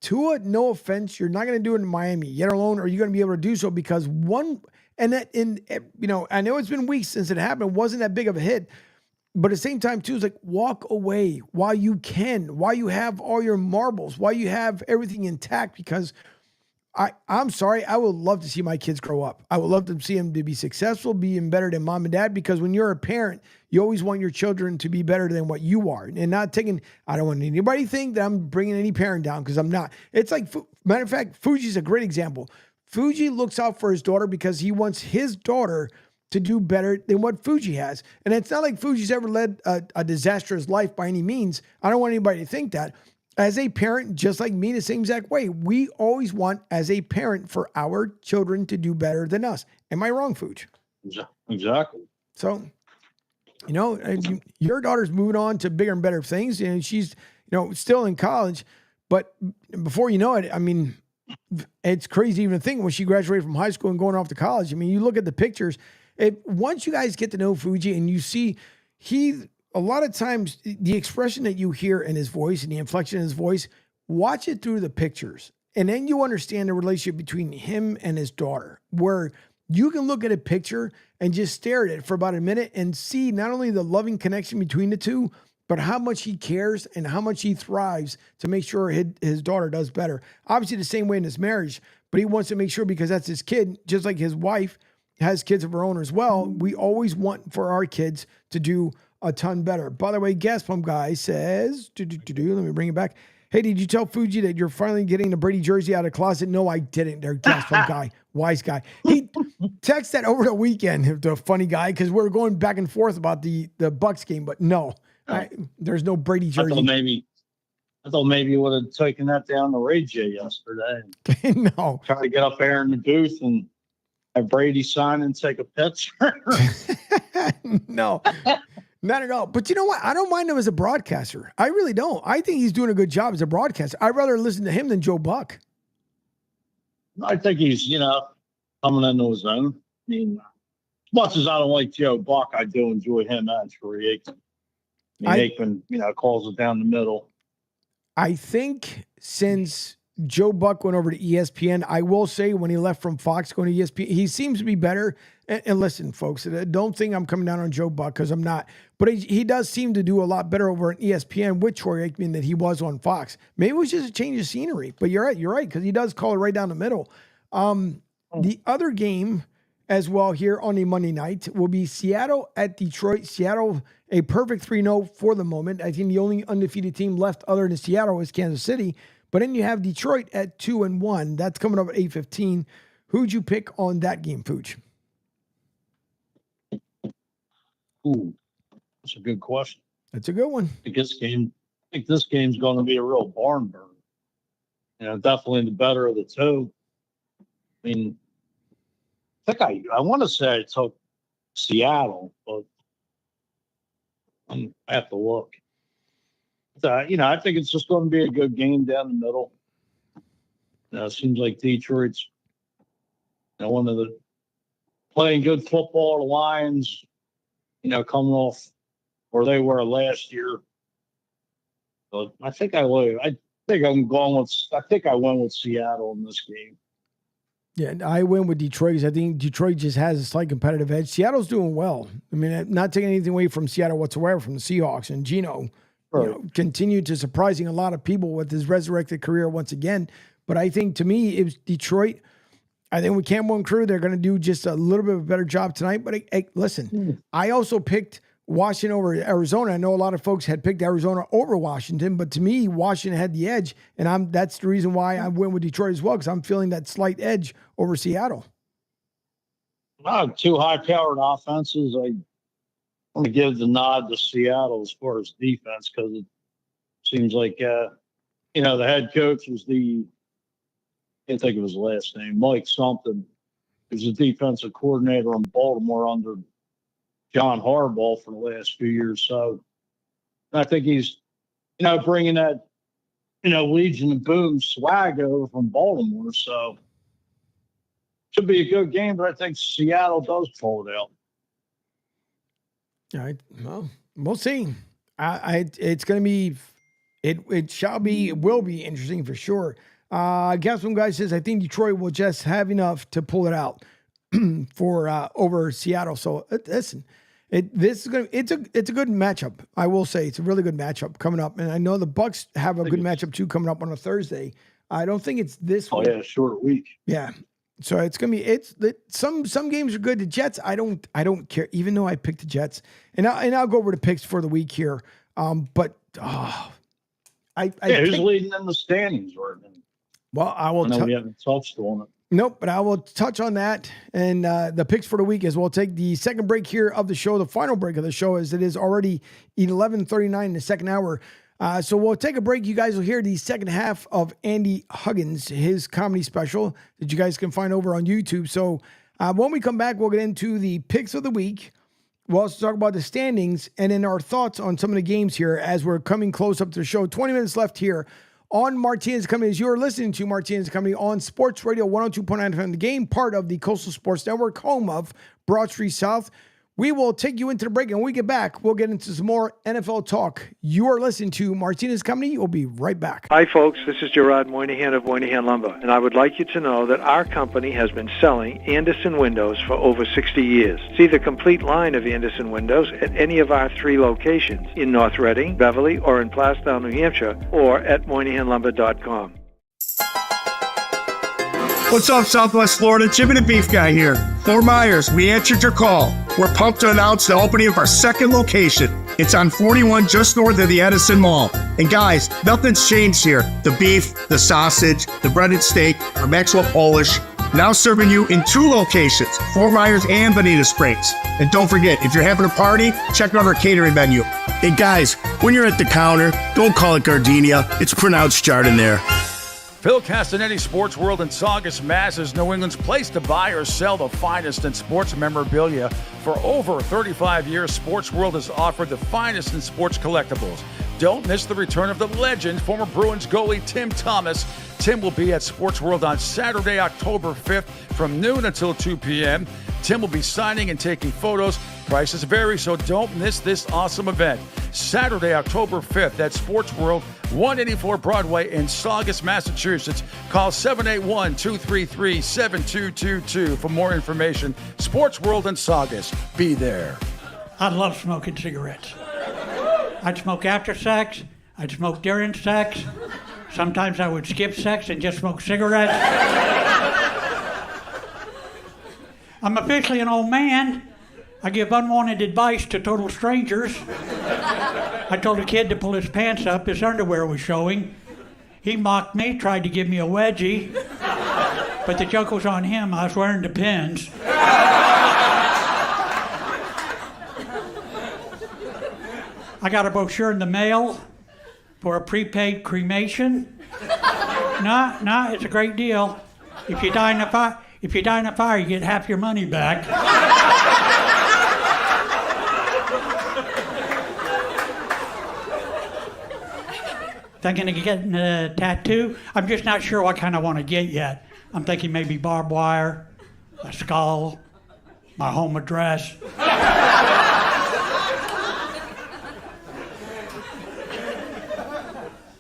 Tua, no offense, you're not going to do it in Miami, yet alone are you going to be able to do so, because I know it's been weeks since it happened. It wasn't that big of a hit. But at the same time, too, it's like, walk away while you can, while you have all your marbles, while you have everything intact, because I'm sorry, I would love to see my kids grow up. I would love to see them to be successful, being better than mom and dad, because when you're a parent, you always want your children to be better than what you are. And not taking, I don't want anybody to think that I'm bringing any parent down, because I'm not. It's like, matter of fact, Fuji's a great example. Fuji looks out for his daughter because he wants his daughter to do better than what Fuji has. And it's not like Fuji's ever led a disastrous life by any means. I don't want anybody to think that. As a parent, just like me, the same exact way, we always want, as a parent, for our children to do better than us. Am I wrong, Fuji? Exactly. So, your daughter's moving on to bigger and better things, and she's, still in college. But before you know it, I mean, it's crazy even to think when she graduated from high school and going off to college. I mean, you look at the pictures. Once you guys get to know Fuji and you see a lot of times the expression that you hear in his voice and the inflection in his voice, watch it through the pictures. And then you understand the relationship between him and his daughter, where you can look at a picture and just stare at it for about a minute and see not only the loving connection between the two, but how much he cares and how much he thrives to make sure his daughter does better. Obviously the same way in his marriage, but he wants to make sure, because that's his kid, just like his wife has kids of her own as well. We always want for our kids to do a ton better. By the way, Gas Pump Guy says, let me bring it back. Hey, did you tell Fuji that you're finally getting the Brady jersey out of the closet? No, I didn't. There, Gas Pump Guy, wise guy. He texted that over the weekend, the funny guy, because we were going back and forth about the Bucks game, but no, there's no Brady jersey. I thought maybe you would have taken that down to Ray J yesterday. No. Try to get up there in the booth and have Brady sign and take a picture. No, not at all. But you know what? I don't mind him as a broadcaster. I really don't. I think he's doing a good job as a broadcaster. I'd rather listen to him than Joe Buck. I think he's, coming into his own. I mean, as much as I don't like Joe Buck, I do enjoy him as Corey Aikman. Aikman, calls it down the middle. I think since Joe Buck went over to ESPN, I will say when he left from Fox going to ESPN, he seems to be better. And listen, folks, don't think I'm coming down on Joe Buck, because I'm not. But he does seem to do a lot better over at ESPN with Troy Aikman than he was on Fox. Maybe it was just a change of scenery. But you're right, because he does call it right down the middle. The other game as well here on a Monday night will be Seattle at Detroit. Seattle, a perfect 3-0 for the moment. I think the only undefeated team left other than Seattle is Kansas City. But then you have Detroit at 2-1. That's coming up at 8:15. Who'd you pick on that game, Pooch? Ooh, that's a good question. That's a good one. I think this game's going to be a real barn burner. Definitely the better of the two. I mean, I want to say I took Seattle, but I have to look. I think it's just going to be a good game down the middle. It seems like Detroit's one of the playing good football. The Lions, coming off where they were last year. But I think I went with Seattle in this game. Yeah, I went with Detroit because I think Detroit just has a slight competitive edge. Seattle's doing well. I mean, not taking anything away from Seattle whatsoever, from the Seahawks. And Geno continued to surprising a lot of people with his resurrected career once again. But I think, to me, it was Detroit. I think with Campbell and crew, they're going to do just a little bit of a better job tonight. But listen, I also picked Washington over Arizona. I know a lot of folks had picked Arizona over Washington, but to me, Washington had the edge, and that's the reason why I went with Detroit as well, because I'm feeling that slight edge over Seattle. Two high-powered offenses. I want to give the nod to Seattle as far as defense, because it seems like the head coach was I can't think of his last name, Mike something. He was the defensive coordinator in Baltimore under John Harbaugh for the last few years. So I think he's, bringing that, Legion of Boom swag over from Baltimore. So should be a good game, but I think Seattle does pull it out. All right. Well, we'll see. It's going to be, it will be interesting for sure. Guess one guy says, I think Detroit will just have enough to pull it out for over Seattle. So listen, it's a good matchup. I will say it's a really good matchup coming up, and I know the Bucks have a good matchup too coming up on a Thursday. I don't think it's this week. Oh yeah, short week. Yeah, so it's gonna be some games are good. The Jets, I don't care, even though I picked the Jets, and I'll go over the picks for the week here. But who's leading in the standings right now? Well, I will. We haven't touched on it. Nope, but I will touch on that and the picks for the week as well. Take the second break here of the show, the final break of the show, as it is already 11:39 in the second hour. So we'll take a break. You guys will hear the second half of Andy Huggins, his comedy special that you guys can find over on YouTube. So when we come back, we'll get into the picks of the week. We'll also talk about the standings and then our thoughts on some of the games here as we're coming close up to the show. 20 minutes left here on Martinez Company, as you're listening to Martinez Company on Sports Radio 102.9 FM, the Game, part of the Coastal Sports Network, home of Broad Street South. We will take you into the break, and when we get back, we'll get into some more NFL talk. You are listening to Martinez Company. We'll be right back. Hi, folks. This is Gerard Moynihan of Moynihan Lumber, and I would like you to know that our company has been selling Anderson windows for over 60 years. See the complete line of Anderson windows at any of our 3 locations in North Reading, Beverly, or in Plastown, New Hampshire, or at MoynihanLumber.com. What's up, Southwest Florida? Jim and the Beef Guy here. Fort Myers, we answered your call. We're pumped to announce the opening of our second location. It's on 41 just north of the Edison Mall. And guys, nothing's changed here. The beef, the sausage, the breaded steak, our Maxwell Polish. Now serving you in 2 locations, Fort Myers and Bonita Springs. And don't forget, if you're having a party, check out our catering menu. Hey guys, when you're at the counter, don't call it gardenia. It's pronounced Jardiniere. Phil Castanetti, Sports World in Saugus, Mass. is New England's place to buy or sell the finest in sports memorabilia. For over 35 years, Sports World has offered the finest in sports collectibles. Don't miss the return of the legend, former Bruins goalie Tim Thomas. Tim will be at Sports World on Saturday, October 5th from noon until 2 p.m. Tim will be signing and taking photos. Prices vary, so don't miss this awesome event. Saturday, October 5th at Sports World, 184 Broadway in Saugus, Massachusetts. Call 781-233-7222 for more information. Sports World in Saugus. Be there. I love smoking cigarettes. I'd smoke after sex. I'd smoke during sex. Sometimes I would skip sex and just smoke cigarettes. I'm officially an old man. I give unwanted advice to total strangers. I told a kid to pull his pants up. His underwear was showing. He mocked me, tried to give me a wedgie. But the joke was on him. I was wearing the pins. I got a brochure in the mail for a prepaid cremation. No, it's a great deal. If you die in a fire, you get half your money back. Thinking of getting a tattoo? I'm just not sure what kind I want to get yet. I'm thinking maybe barbed wire, a skull, my home address.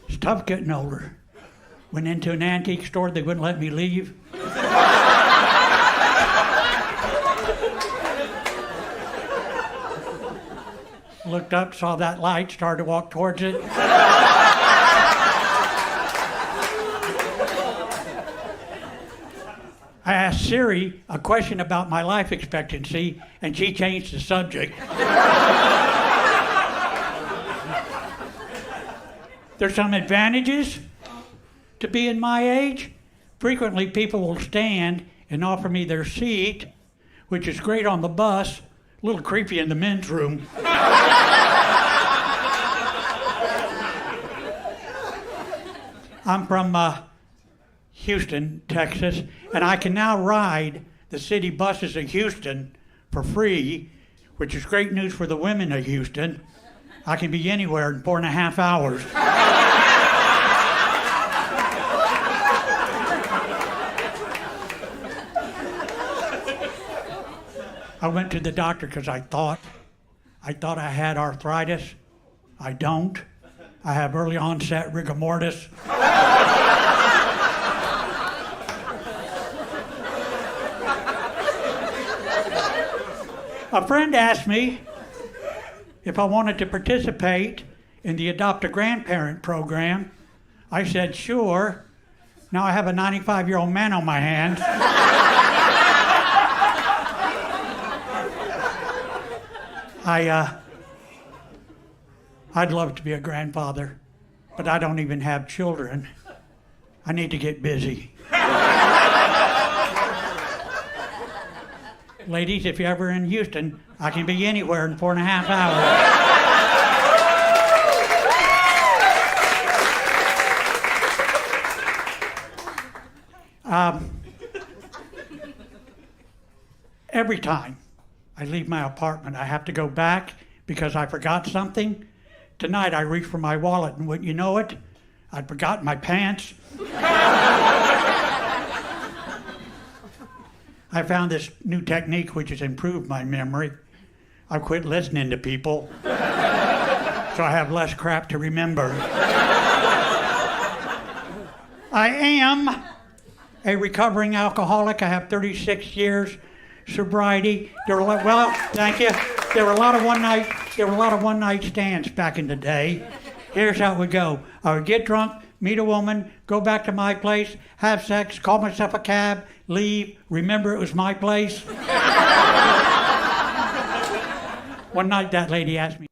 It's tough getting older. Went into an antique store, they wouldn't let me leave. Looked up, saw that light, started to walk towards it. I asked Siri a question about my life expectancy, and she changed the subject. There's some advantages to being my age. Frequently, people will stand and offer me their seat, which is great on the bus, a little creepy in the men's room. I'm from Houston, Texas, and I can now ride the city buses of Houston for free, which is great news for the women of Houston. I can be anywhere in 4.5 hours. I went to the doctor because I thought I had arthritis. I don't. I have early onset rigor mortis. A friend asked me if I wanted to participate in the Adopt a Grandparent program. I said, sure. Now I have a 95-year-old man on my hands. I'd love to be a grandfather, but I don't even have children. I need to get busy. Ladies, if you're ever in Houston, I can be anywhere in 4.5 hours. Every time I leave my apartment, I have to go back because I forgot something. Tonight I reached for my wallet, and wouldn't you know it, I'd forgotten my pants. I found this new technique which has improved my memory. I quit listening to people, so I have less crap to remember. I am a recovering alcoholic. I have 36 years sobriety. Thank you. There were a lot of one-night stands back in the day. Here's how it would go. I would get drunk, meet a woman, go back to my place, have sex, call myself a cab, leave, remember it was my place. One night that lady asked me.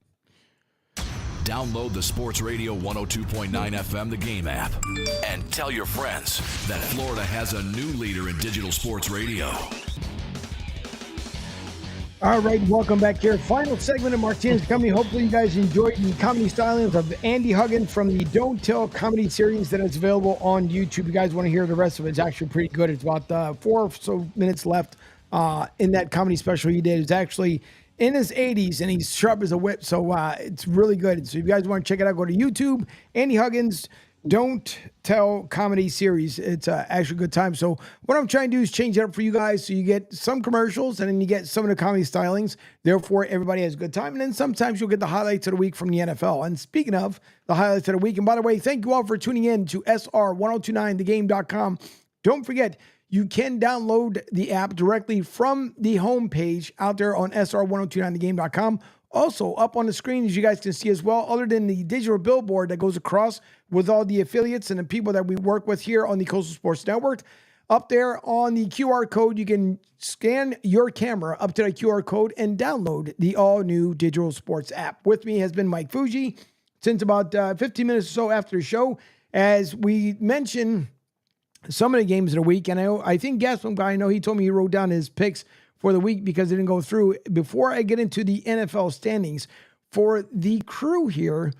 Download the Sports Radio 102.9 FM The Game app and tell your friends that Florida has a new leader in digital sports radio. All right, welcome back here. Final segment of Martinez Company. Hopefully you guys enjoyed the comedy stylings of Andy Huggins from the Don't Tell comedy series that is available on YouTube. You guys want to hear the rest of it? It's actually pretty good. It's about 4 or so minutes left in that comedy special he did. It's actually in his 80s, and he's sharp as a whip, so it's really good. So if you guys want to check it out, go to YouTube. Andy Huggins, Don't Tell comedy series. It's actually a good time. So what I'm trying to do is change it up for you guys so you get some commercials and then you get some of the comedy stylings. Therefore, everybody has a good time. And then sometimes you'll get the highlights of the week from the NFL. And speaking of the highlights of the week, and by the way, thank you all for tuning in to SR1029thegame.com. Don't forget, you can download the app directly from the homepage out there on SR1029thegame.com. Also, up on the screen, as you guys can see as well, other than the digital billboard that goes across with all the affiliates and the people that we work with here on the Coastal Sports Network, up there on the QR code, you can scan your camera up to the QR code and download the all-new digital sports app. With me has been Mike Fuji since about 15 minutes or so after the show, as we mentioned some of the games of the week. And I think Gaspon guy, I know he told me he wrote down his picks for the week because it didn't go through. Before I get into the NFL standings, for the crew here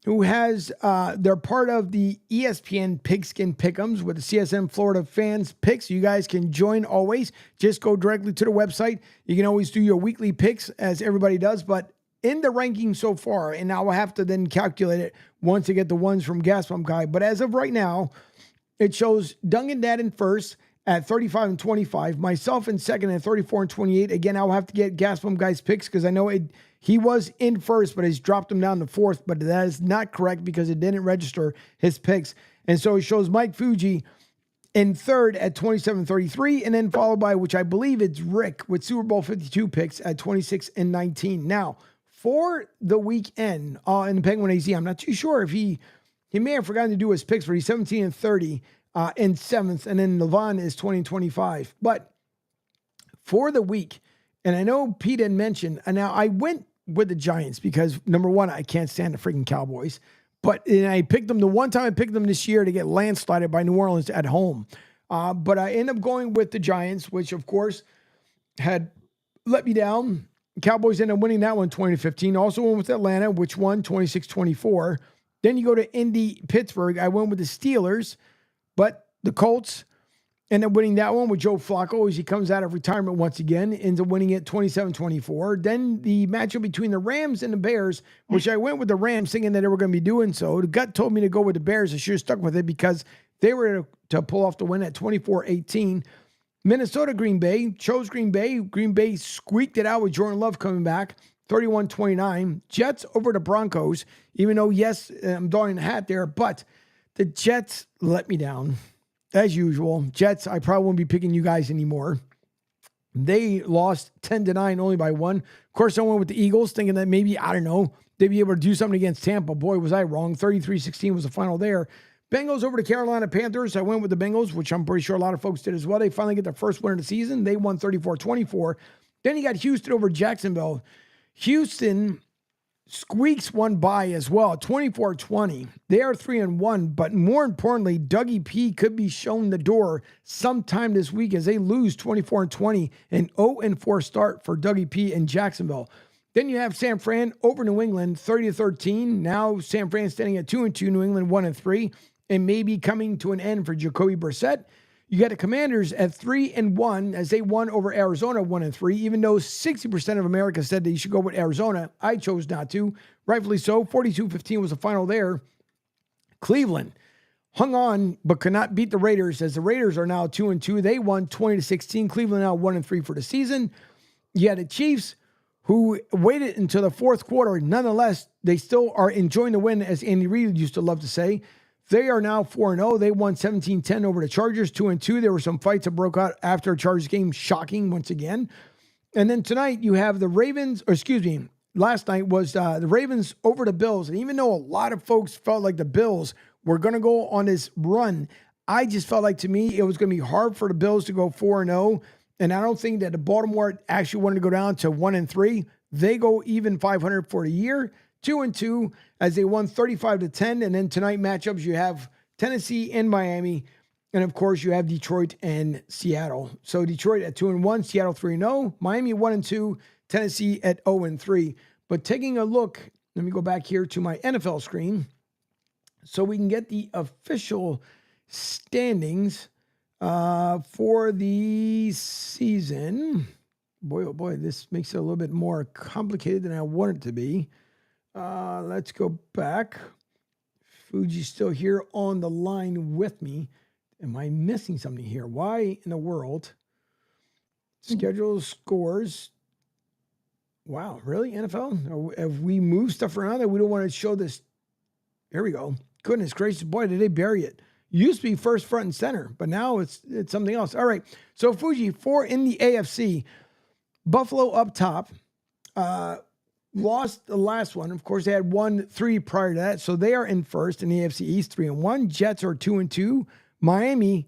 who has, they're part of the ESPN Pigskin Pick'ems with the CSN Florida fans picks. You guys can join always. Just go directly to the website. You can always do your weekly picks as everybody does, but in the ranking so far, and I will have to then calculate it once I get the ones from Gas Pump Guy. But as of right now, it shows Duncan Dad in first at 35 and 25, myself in second at 34 and 28. Again, I'll have to get Gas Pump Guy's picks because I know he was in first, but he's dropped him down to fourth. But that is not correct because it didn't register his picks. And so it shows Mike Fuji in third at 27-33, and then followed by, which I believe it's Rick with Super Bowl 52 picks at 26 and 19. Now, for the weekend in the Penguin AZ, I'm not too sure if he may have forgotten to do his picks, but he's 17 and 30 in seventh, and then Levon is 20 and 25. But for the week, and I know Pete had mentioned, and now I went with the Giants because, number one, I can't stand the freaking Cowboys. And I picked them the one time I picked them this year to get landslided by New Orleans at home. But I ended up going with the Giants, which, of course, had let me down. Cowboys ended up winning that one 20-15. Also went with Atlanta, which won 26-24. Then you go to Indy, Pittsburgh. I went with the Steelers, but the Colts ended up winning that one with Joe Flacco as he comes out of retirement once again, ends up winning it 27-24. Then the matchup between the Rams and the Bears, which I went with the Rams thinking that they were going to be doing so. The gut told me to go with the Bears. I should have stuck with it because they were to pull off the win at 24-18. Minnesota, Green Bay, chose Green Bay. Green Bay squeaked it out with Jordan Love coming back, 31-29. Jets over the Broncos, even though, yes, I'm donning the hat there, but the Jets let me down. As usual, Jets, I probably won't be picking you guys anymore. They lost 10-9 only by one. Of course, I went with the Eagles thinking that maybe, I don't know, they'd be able to do something against Tampa. Boy, was I wrong. 33-16 was the final there. Bengals over to Carolina Panthers. I went with the Bengals, which I'm pretty sure a lot of folks did as well. They finally get their first win of the season. They won 34-24. Then you got Houston over Jacksonville. Houston squeaks one by as well, 24-20. They are 3-1, but more importantly, Dougie P could be shown the door sometime this week as they lose 24-20, an 0-4 start for Dougie P in Jacksonville. Then you have San Fran over New England, 30-13. Now San Fran standing at 2-2, New England 1-3, and maybe coming to an end for Jacoby Brissett. You got the Commanders at 3-1 as they won over Arizona 1-3, even though 60% of America said that you should go with Arizona. I chose not to. Rightfully so. 42-15 was the final there. Cleveland hung on but could not beat the Raiders as the Raiders are now 2-2. They won 20-16. Cleveland now 1-3 for the season. You had the Chiefs who waited until the fourth quarter. Nonetheless, they still are enjoying the win, as Andy Reid used to love to say. They are now 4-0. They won 17-10 over the Chargers, 2-2. There were some fights that broke out after a Chargers game. Shocking once again. And then tonight you have the Ravens, last night was the Ravens over the Bills. And even though a lot of folks felt like the Bills were going to go on this run, I just felt like, to me, it was going to be hard for the Bills to go 4-0. And I don't think that the Baltimore actually wanted to go down to 1-3. They go even 500 for the year. 2-2 as they won 35-10. And then tonight matchups, you have Tennessee and Miami. And of course, you have Detroit and Seattle. So Detroit at 2-1, Seattle 3-0, Miami 1-2, Tennessee at 0-3. But taking a look, let me go back here to my NFL screen so we can get the official standings for the season. Boy, oh boy, this makes it a little bit more complicated than I want it to be. Let's go back. Fuji's still here on the line with me. Am I missing something here? Why in the world? Schedule scores. Wow, really, NFL? Have we moved stuff around that we don't want to show this? Here we go. Goodness gracious, boy, did they bury it. Used to be first, front, and center, but now it's something else. All right, so Fuji, 4 in the AFC. Buffalo up top. Lost the last one. Of course, they had 1-3 prior to that. So they are in first in the AFC East, 3-1. Jets are 2-2. Miami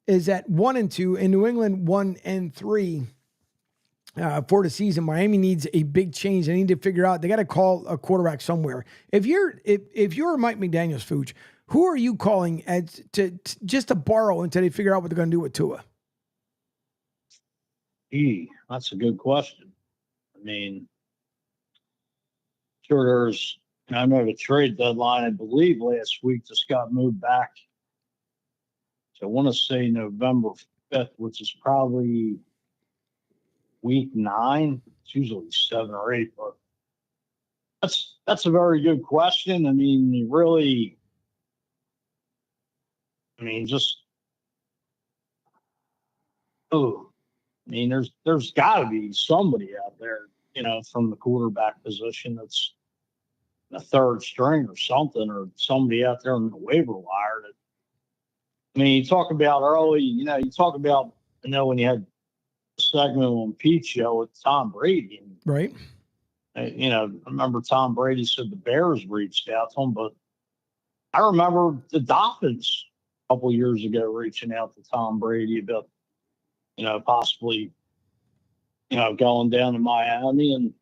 is at 1-2. And New England 1-3 for the season. Miami needs a big change. They need to figure out, they got to call a quarterback somewhere. If you're Mike McDaniels, Fuge, who are you calling just to borrow until they figure out what they're going to do with Tua? That's a good question. I mean, sure, I know the trade deadline, I believe last week, just got moved back. So I want to say November 5th, which is probably week 9. It's usually 7 or 8, but that's a very good question. I mean, there's got to be somebody out there, from the quarterback position that's a third string or something, or somebody out there on the waiver wire. You talk about early, when you had a segment on Pete's show with Tom Brady. Right. I remember Tom Brady said the Bears reached out to him, but I remember the Dolphins a couple of years ago reaching out to Tom Brady about, possibly, going down to Miami. And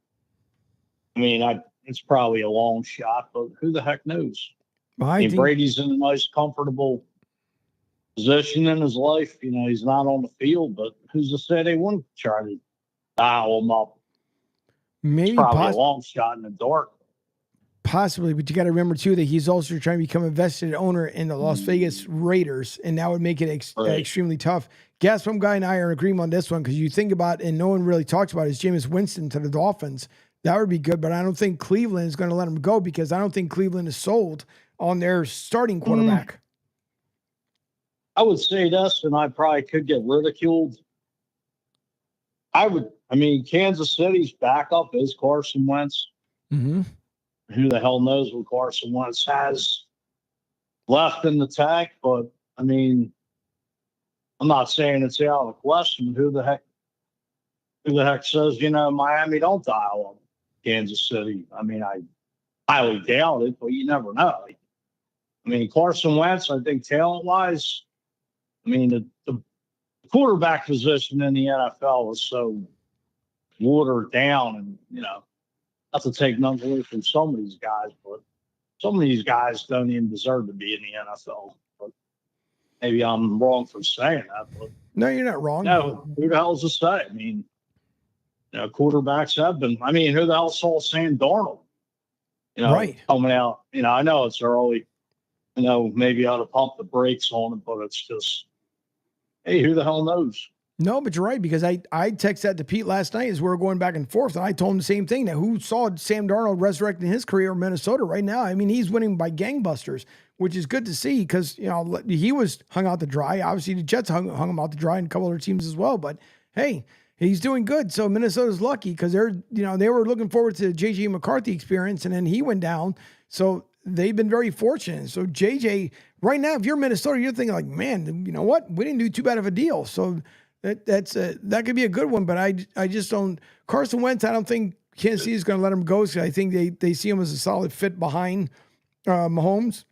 it's probably a long shot, but who the heck knows? Brady's in a nice, comfortable position in his life. He's not on the field, but who's to say they wouldn't try to dial him up? Maybe it's probably a long shot in the dark. Possibly, but you got to remember, too, that he's also trying to become a vested owner in the Las Vegas Raiders, and that would make it extremely tough. Gas Pump Guy and I are in agreement on this one because you think about, and no one really talks about, is Jameis Winston to the Dolphins. That would be good, but I don't think Cleveland is going to let him go because I don't think Cleveland is sold on their starting quarterback. I would say this, and I probably could get ridiculed. Kansas City's backup is Carson Wentz. Mm-hmm. Who the hell knows what Carson Wentz has left in the tank? But I'm not saying it's out of the question. Who the heck says Miami don't dial up Kansas City? I highly doubt it, but you never know. Carson Wentz, I think talent-wise, the quarterback position in the NFL is so watered down, and not to take nothing away from some of these guys, but some of these guys don't even deserve to be in the NFL. But maybe I'm wrong for saying that. But no, you're not wrong. No, who the hell's to say? I mean, quarterbacks have been. I mean, who the hell saw Sam Darnold? Right. Coming out. I know it's early. Maybe I ought to pump the brakes on it, but it's just, hey, who the hell knows? No, but you're right, because I texted that to Pete last night as we were going back and forth, and I told him the same thing, that who saw Sam Darnold resurrecting his career in Minnesota right now? I mean, he's winning by gangbusters, which is good to see, because, he was hung out to dry. Obviously, the Jets hung him out to dry, and a couple other teams as well, but hey, he's doing good. So Minnesota's lucky, because they were looking forward to J.J. McCarthy experience, and then he went down. So they've been very fortunate. So J.J., right now, if you're Minnesota, you're thinking like, man, you know what? We didn't do too bad of a deal. So that could be a good one, but I just don't. Carson Wentz, I don't think Kansas City is going to let him go. So I think they see him as a solid fit behind Mahomes.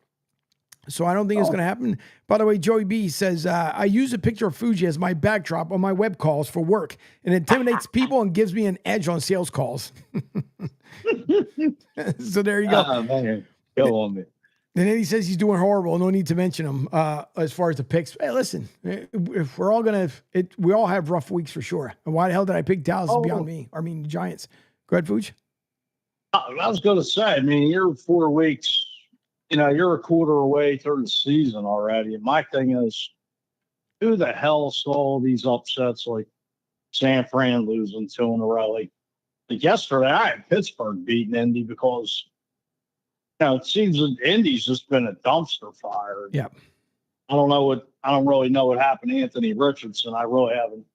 So I don't think it's going to happen. By the way, Joey B says, I use a picture of Fuji as my backdrop on my web calls for work. It intimidates people and gives me an edge on sales calls. So there you go. Oh, man. Go on, man. And then he says he's doing horrible. No need to mention him as far as the picks. Hey, listen, if we're all we all have rough weeks for sure. And why the hell did I pick Dallas beyond me? I mean, the Giants. Go ahead, Fuji. I was going to say, I mean, you're 4 weeks, you're a quarter away through the season already. And my thing is, who the hell saw these upsets like San Fran losing 2 in a row? Like yesterday, I had Pittsburgh beating Indy because it seems that Indy's just been a dumpster fire. Yeah. I don't really know what happened to Anthony Richardson. I really haven't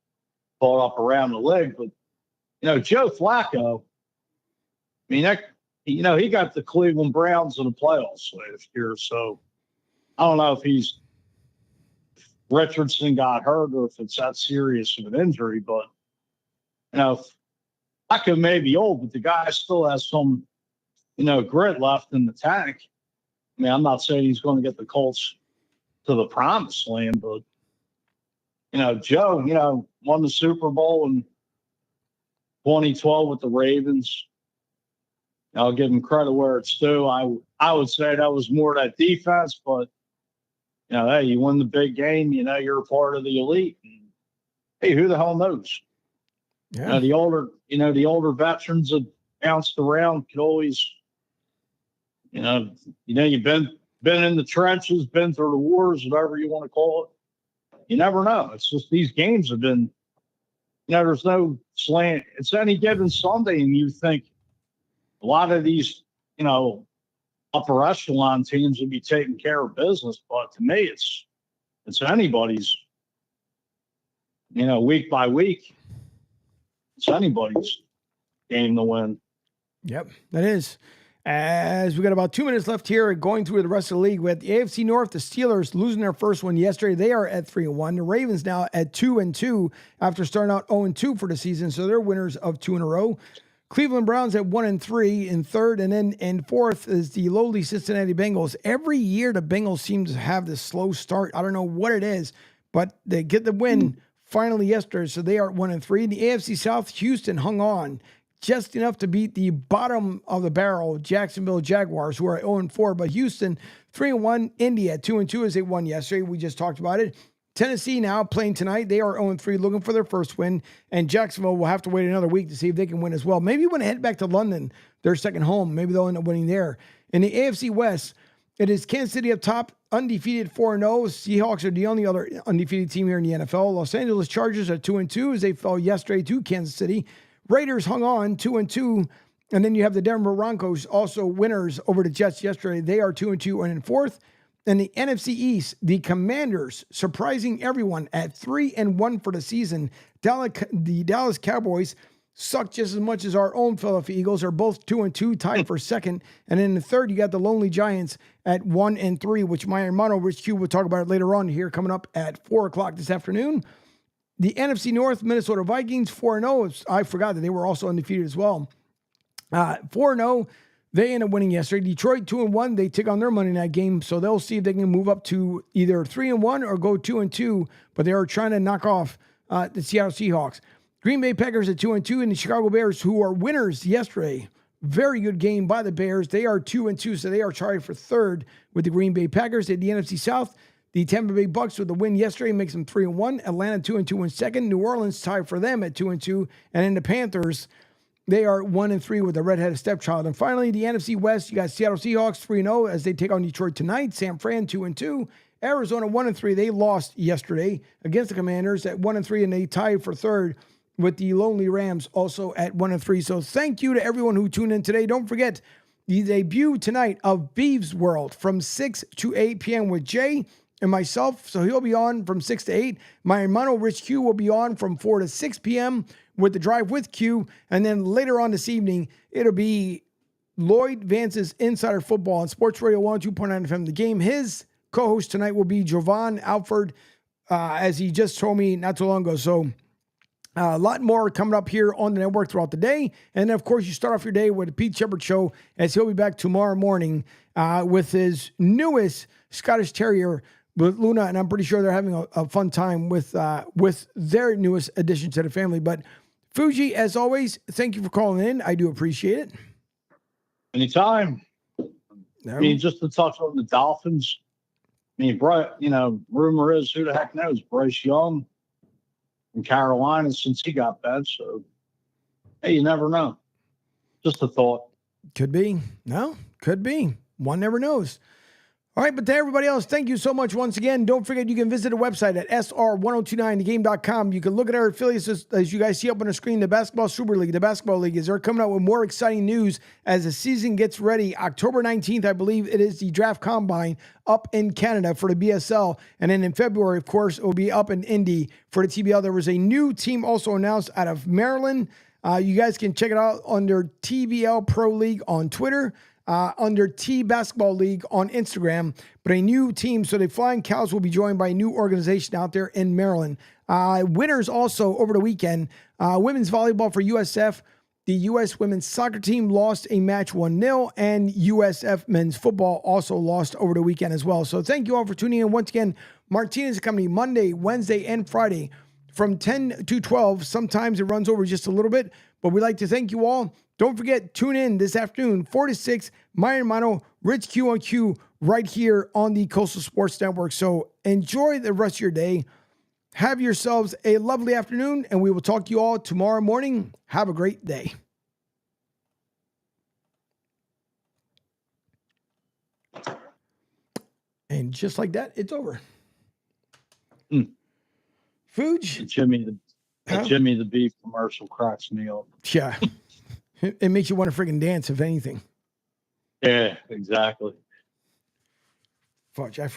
thought up around the league, but Joe Flacco, I mean, he got the Cleveland Browns in the playoffs last year. So I don't know if Richardson got hurt or if it's that serious of an injury, but Flacco may be old, but the guy still has some grit left in the tank. I mean, I'm not saying he's going to get the Colts to the promised land, but, Joe, won the Super Bowl in 2012 with the Ravens. I'll give him credit where it's due. I would say that was more that defense, but, hey, you win the big game, you're a part of the elite. And, hey, who the hell knows? Yeah. The older veterans that bounced around could always, you've been in the trenches, been through the wars, whatever you want to call it. You never know. It's just these games have been, there's no slant. It's any given Sunday, and you think a lot of these, upper echelon teams would be taking care of business. But to me, it's anybody's, week by week. It's anybody's game to win. Yep, that is. As we got about 2 minutes left here, going through the rest of the league, we had the AFC North, the Steelers losing their first one yesterday. They are at 3-1. The Ravens now at 2-2 after starting out 0-2 for the season, so they're winners of 2 in a row. Cleveland Browns at 1-3 in third, and then in fourth is the lowly Cincinnati Bengals. Every year the Bengals seem to have this slow start. I don't know what it is, but they get the win finally yesterday, so they are at 1-3. In the AFC South, Houston hung on just enough to beat the bottom of the barrel Jacksonville Jaguars, who are at 0-4. But Houston 3-1. Indy at 2-2 as they won yesterday. We just talked about it. Tennessee now playing tonight. They are 0-3, looking for their first win. And Jacksonville will have to wait another week to see if they can win as well. Maybe when they head back to London, their second home, maybe they'll end up winning there. In the AFC West, it is Kansas City up top, undefeated 4-0. Seahawks are the only other undefeated team here in the NFL. Los Angeles Chargers are 2-2 as they fell yesterday to Kansas City. Raiders hung on 2-2. And then you have the Denver Broncos, also winners over the Jets yesterday. They are 2-2 and in fourth. And the NFC East, the Commanders, surprising everyone at 3-1 for the season. The Dallas Cowboys suck just as much as our own Philadelphia Eagles, are both 2-2, tied for second. And in the third, you got the lonely Giants at 1-3, which my hermano Rich Q will talk about it later on here, coming up at 4 o'clock this afternoon. The NFC North, Minnesota Vikings, 4-0. I forgot that they were also undefeated as well. 4-0. They ended up winning yesterday. Detroit 2-1. They take on their Monday night game, so they'll see if they can move up to either 3-1 or go 2-2. But they are trying to knock off the Seattle Seahawks. Green Bay Packers at 2-2, and the Chicago Bears, who are winners yesterday Very good game by the Bears. They are 2-2, so they are tied for third with the Green Bay Packers. At the NFC South, the Tampa Bay Bucks with the win yesterday makes them 3-1. Atlanta 2-2 in second. New Orleans tied for them at 2-2. And then the Panthers, they are 1-3 with the redheaded stepchild. And finally, the NFC West, you got Seattle Seahawks 3-0 as they take on Detroit tonight. San Fran 2-2. Arizona 1-3. They lost yesterday against the Commanders at 1-3, and they tied for third with the Lonely Rams also at 1-3. So thank you to everyone who tuned in today. Don't forget the debut tonight of Beeves World from 6 to 8 p.m. with Jay and myself. So he'll be on from 6 to 8. My hermano Rich Q will be on from 4 to 6 p.m. with the Drive with Q. And then later on this evening, it'll be Lloyd Vance's Insider Football on Sports Radio 102.9 FM. The Game. His co-host tonight will be Jovan Alford, as he just told me not too long ago. So a lot more coming up here on the network throughout the day. And then, of course, you start off your day with the Pete Shepard Show, as he'll be back tomorrow morning with his newest Scottish Terrier with Luna. And I'm pretty sure they're having a fun time with their newest addition to the family. But Fuji, as always, thank you for calling in. I do appreciate it. Anytime. I mean, just to touch on the Dolphins. I mean, rumor is, who the heck knows, Bryce Young in Carolina since he got benched. So, hey, you never know. Just a thought. Could be. No, could be. One never knows. All right, but to everybody else, thank you so much once again. Don't forget, you can visit the website at sr1029thegame.com. You can look at our affiliates as you guys see up on the screen. The Basketball Super League, the Basketball League, they're coming out with more exciting news as the season gets ready. October 19th, I believe it is the Draft Combine up in Canada for the BSL. And then in February, of course, it will be up in Indy for the TBL. There was a new team also announced out of Maryland. You guys can check it out under TBL Pro League on Twitter. Under T Basketball League on Instagram, but a new team. So the Flying Cows will be joined by a new organization out there in Maryland. Winners also over the weekend, women's volleyball for USF. The U.S. women's soccer team lost a match 1-0, and USF men's football also lost over the weekend as well. So thank you all for tuning in. Once again, Martinez Company, Monday, Wednesday, and Friday from 10 to 12. Sometimes it runs over just a little bit, but we'd like to thank you all. Don't forget, tune in this afternoon, 4 to 6, my hermano, Rich Q on Q, right here on the Coastal Sports Network. So enjoy the rest of your day. Have yourselves a lovely afternoon, and we will talk to you all tomorrow morning. Have a great day. And just like that, it's over. Fuge? Jimmy the Beef commercial cracks me up. Yeah. It makes you want to freaking dance, if anything. Yeah, exactly. Fudge, I forgot.